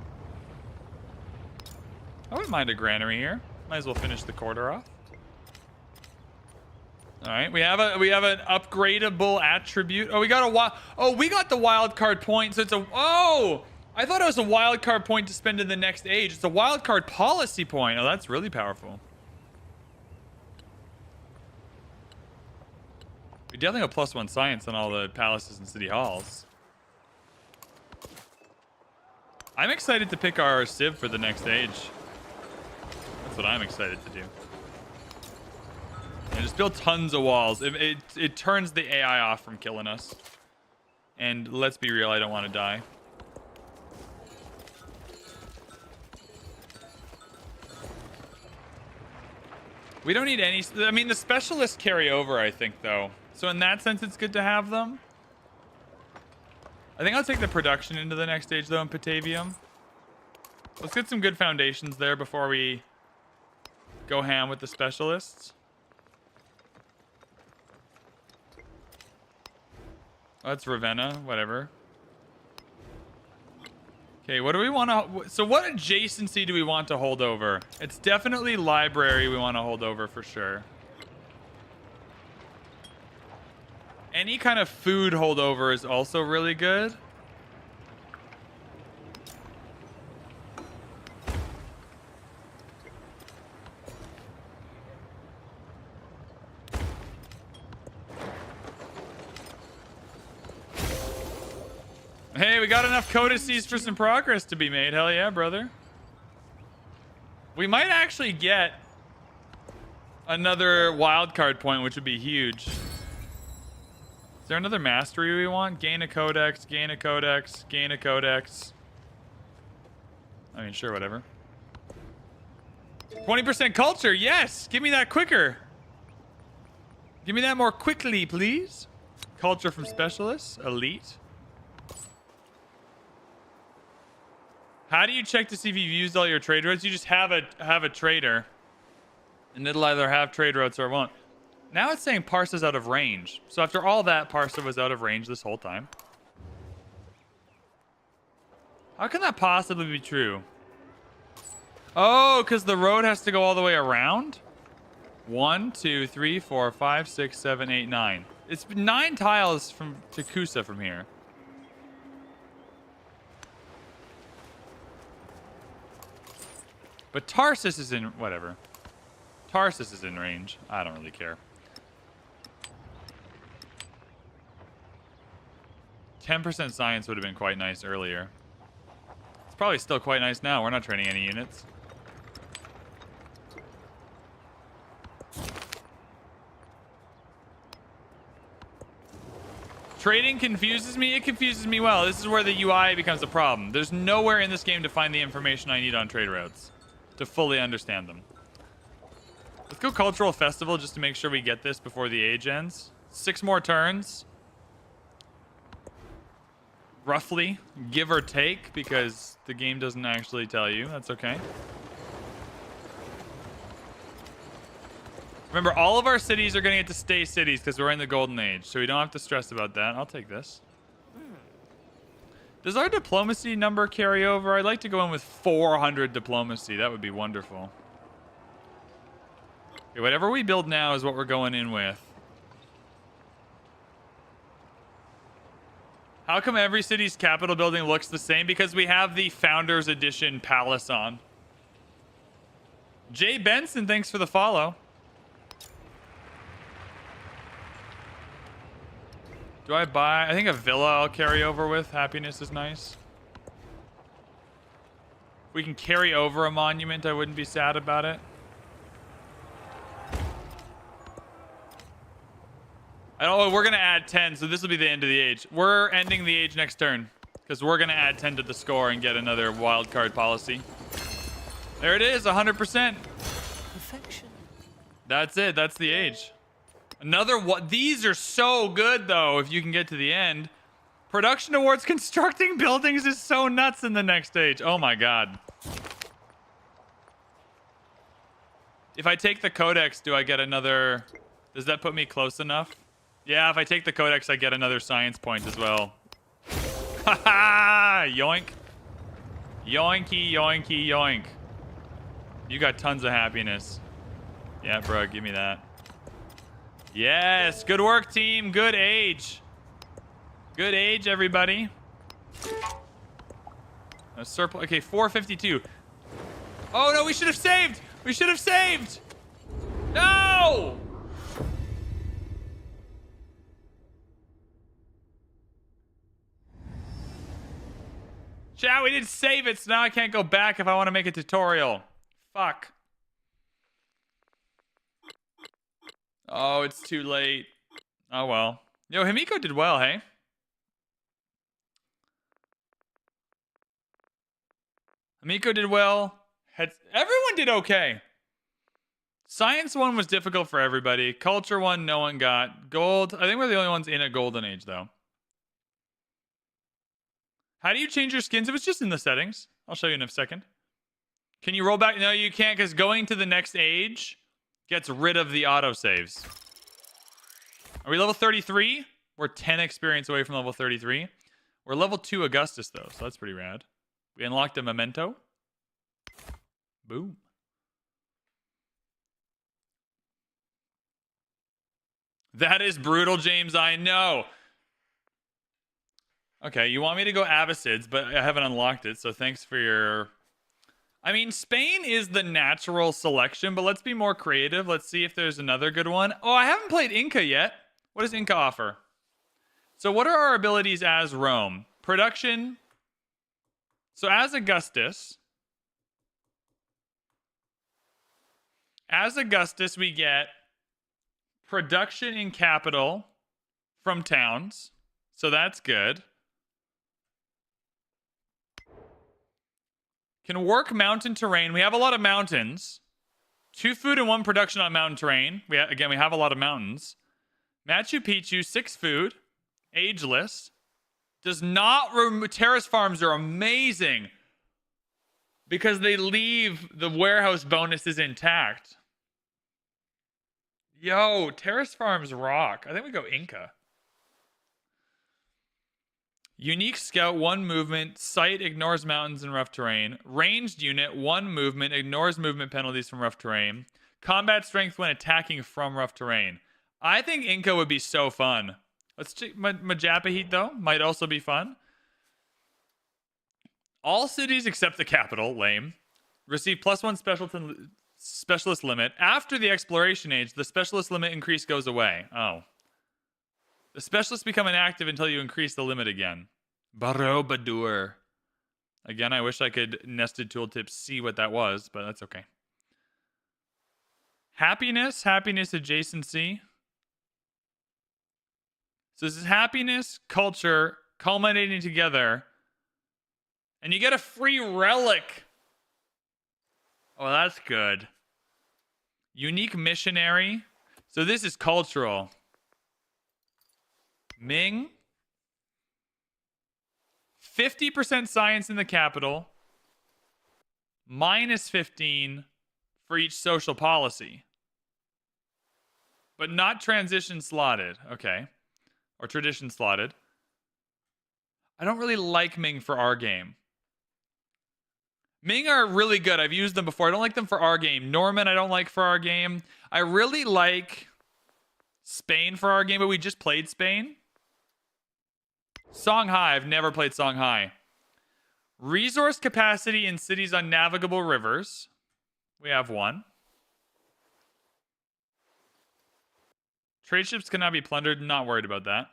I wouldn't mind a granary here. Might as well finish the quarter off. All right, we have an upgradable attribute. Oh, we got we got the wild card point. So it's a I thought it was a wild card point to spend in the next age. It's a wild card policy point. Oh, that's really powerful. We definitely have +1 science on all the palaces and city halls. I'm excited to pick our civ for the next age. That's what I'm excited to do. just build tons of walls. It turns the AI off from killing us. And let's be real, I don't want to die. We don't need any... I mean, the specialists carry over, I think, though. So in that sense, it's good to have them. I think I'll take the production into the next stage, though, in Patavium. Let's get some good foundations there before we go ham with the specialists. Oh, that's Ravenna, whatever. Okay, what do we want to... So what adjacency do we want to hold over? It's definitely library we want to hold over for sure. Any kind of food holdover is also really good. Hey, we got enough codices for some progress to be made. Hell yeah, brother. We might actually get another wildcard point, which would be huge. Is there another mastery we want? Gain a codex, gain a codex, gain a codex. I mean, sure, whatever. 20% culture, yes! Give me that quicker. Give me that more quickly, please. Culture from specialists, elite. How do you check to see if you've used all your trade routes? You just have a trader. And it'll either have trade routes or it won't. Now it's saying Parsa's out of range. So after all that, Parsa was out of range this whole time. How can that possibly be true? Oh, because the road has to go all the way around? 1, 2, 3, 4, 5, 6, 7, 8, 9. It's 9 tiles from to Kusa from here. But Tarsus is in... whatever. Tarsus is in range. I don't really care. 10% science would have been quite nice earlier. It's probably still quite nice now. We're not training any units. Trading confuses me. It confuses me well. This is where the UI becomes a problem. There's nowhere in this game to find the information I need on trade routes to fully understand them. Let's go Cultural Festival just to make sure we get this before the age ends. 6 more turns. Roughly, give or take, because the game doesn't actually tell you. That's okay. Remember, all of our cities are going to get to stay cities because we're in the Golden Age, so we don't have to stress about that. I'll take this. Does our diplomacy number carry over? I'd like to go in with 400 diplomacy. That would be wonderful. Okay, whatever we build now is what we're going in with. How come every city's capital building looks the same? Because we have the Founders Edition Palace on. Jay Benson, thanks for the follow. Do I buy... I think a villa I'll carry over with. Happiness is nice. If we can carry over a monument, I wouldn't be sad about it. Oh, we're going to add 10, so this will be the end of the age. We're ending the age next turn, because we're going to add 10 to the score and get another wildcard policy. There it is, 100%. Perfection. That's it. That's the age. Another what? These are so good, though, if you can get to the end. Production towards constructing buildings is so nuts in the next stage. Oh, my God. If I take the codex, do I get another... Does that put me close enough? Yeah, if I take the codex, I get another science point as well. Ha-ha! Yoink. Yoinky, yoinky, yoink. You got tons of happiness. Yeah, bro, give me that. Yes, good work, team. Good age. Good age, everybody. A surplus. Okay, 452. Oh, no, we should have saved. We should have saved. No! Chat, we didn't save it, so now I can't go back if I want to make a tutorial. Fuck. Oh, it's too late. Oh, well. Yo, Himiko did well, hey? Himiko did well. Everyone did okay. Science 1 was difficult for everybody. Culture 1, no one got. Gold, I think we're the only ones in a golden age, though. How do you change your skins? It was just in the settings. I'll show you in a second. Can you roll back? No, you can't, because going to the next age gets rid of the autosaves. Are we level 33? We're 10 experience away from level 33. We're level 2 Augustus, though, so that's pretty rad. We unlocked a memento. Boom. That is brutal, James. I know. Okay, you want me to go Abbasids, but I haven't unlocked it, so thanks for your... I mean, Spain is the natural selection, but let's be more creative. Let's see if there's another good one. Oh, I haven't played Inca yet. What does Inca offer? So what are our abilities as Rome? Production. So as Augustus, we get production in capital from towns. So that's good. Can work mountain terrain. We have a lot of mountains. 2 food and 1 production on mountain terrain. We have a lot of mountains. Machu Picchu, 6 food. Ageless. Does not terrace farms are amazing because they leave the warehouse bonuses intact. Yo, terrace farms rock. I think we go Inca. Unique scout, 1 movement. Sight ignores mountains and rough terrain. Ranged unit, 1 movement. Ignores movement penalties from rough terrain. Combat strength when attacking from rough terrain. I think Inca would be so fun. Let's check Majapahit, though. Might also be fun. All cities except the capital, lame, receive +1 specialist limit. After the exploration age, the specialist limit increase goes away. Oh. The specialists become inactive until you increase the limit again. Barobadur. Again, I wish I could nested tooltips see what that was, but that's okay. Happiness adjacency. So this is happiness, culture, culminating together. And you get a free relic. Oh, that's good. Unique missionary. So this is cultural. Ming. 50% science in the capital. -15 for each social policy. But not transition slotted. Okay. Or tradition slotted. I don't really like Ming for our game. Ming are really good. I've used them before. I don't like them for our game. Norman, I don't like for our game. I really like Spain for our game, but we just played Spain. Songhai. I've never played Songhai. Resource capacity in cities on navigable rivers. We have 1. Trade ships cannot be plundered. Not worried about that.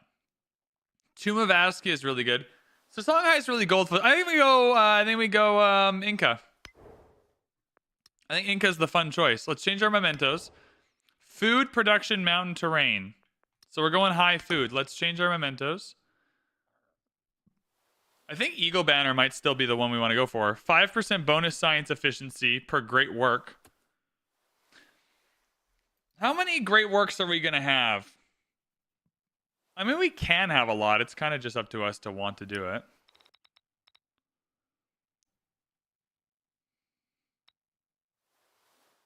Tomb of Askia is really good. So Songhai is really gold. I think we go Inca. I think Inca's the fun choice. Let's change our mementos. Food production, mountain terrain. So we're going high food. Let's change our mementos. I think Eagle Banner might still be the one we want to go for. 5% bonus science efficiency per great work. How many great works are we going to have? I mean, we can have a lot. It's kind of just up to us to want to do it.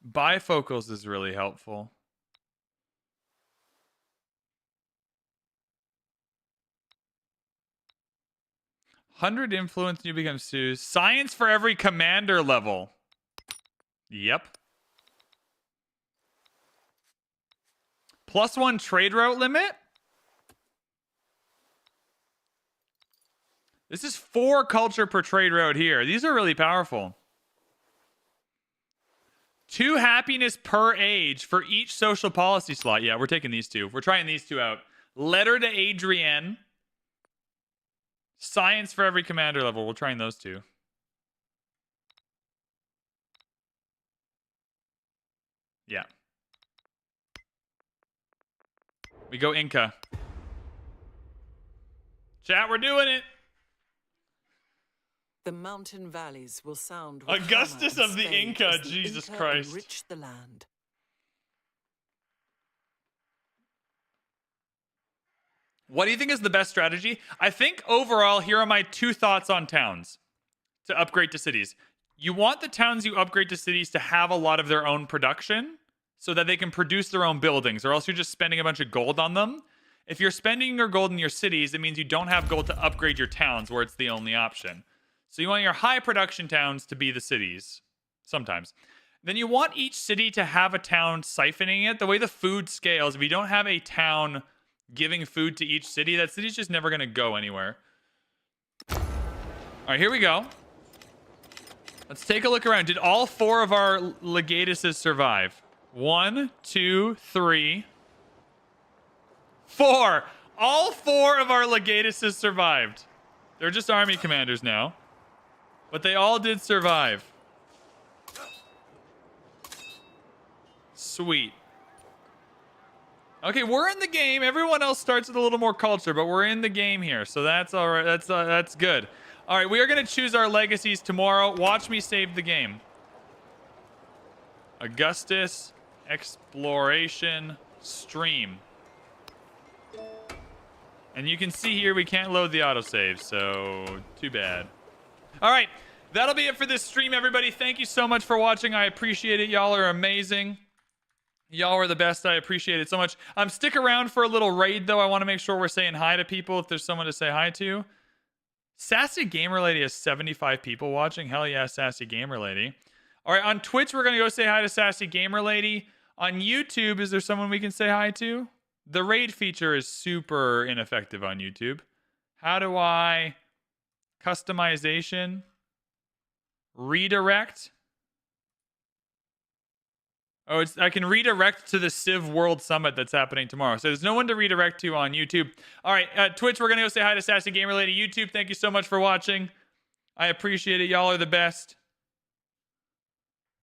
Bifocals is really helpful. +100 influence, you become Suze. Science for every commander level. Yep. +1 trade route limit. This is 4 culture per trade route here. These are really powerful. 2 happiness per age for each social policy slot. Yeah, we're taking these 2. We're trying these 2 out. Letter to Adrienne. Science for every commander level. We're trying those 2. Yeah. We go Inca. Chat, we're doing it. The mountain valleys will sound with Augustus hammer and of the spade Inca, as the Jesus Inca Christ. enrich the land. What do you think is the best strategy? I think overall, here are my 2 thoughts on towns to upgrade to cities. You want the towns you upgrade to cities to have a lot of their own production so that they can produce their own buildings, or else you're just spending a bunch of gold on them. If you're spending your gold in your cities, it means you don't have gold to upgrade your towns where it's the only option. So you want your high production towns to be the cities, sometimes. Then you want each city to have a town siphoning it. The way the food scales, if you don't have a town giving food to each city, that city's just never going to go anywhere. All right, here we go. Let's take a look around. Did all 4 of our legatuses survive? 1, 2, 3, 4. All 4 of our legatuses survived. They're just army commanders now. But they all did survive. Sweet. Okay, we're in the game. Everyone else starts with a little more culture, but we're in the game here, so that's all right. That's good. All right, we are going to choose our legacies tomorrow. Watch me save the game. Augustus, exploration, stream. And you can see here we can't load the autosave, so too bad. All right, that'll be it for this stream, everybody. Thank you so much for watching. I appreciate it. Y'all are amazing. Y'all are the best. I appreciate it so much. Stick around for a little raid, though. I want to make sure we're saying hi to people if there's someone to say hi to. Sassy Gamer Lady has 75 people watching. Hell yeah, Sassy Gamer Lady. All right, on Twitch, we're going to go say hi to Sassy Gamer Lady. On YouTube, is there someone we can say hi to? The raid feature is super ineffective on YouTube. How do I... Customization? Redirect? Oh, I can redirect to the Civ World Summit that's happening tomorrow. So there's no one to redirect to on YouTube. All right, Twitch, we're going to go say hi to Sassy Gamer Lady. YouTube, thank you so much for watching. I appreciate it. Y'all are the best.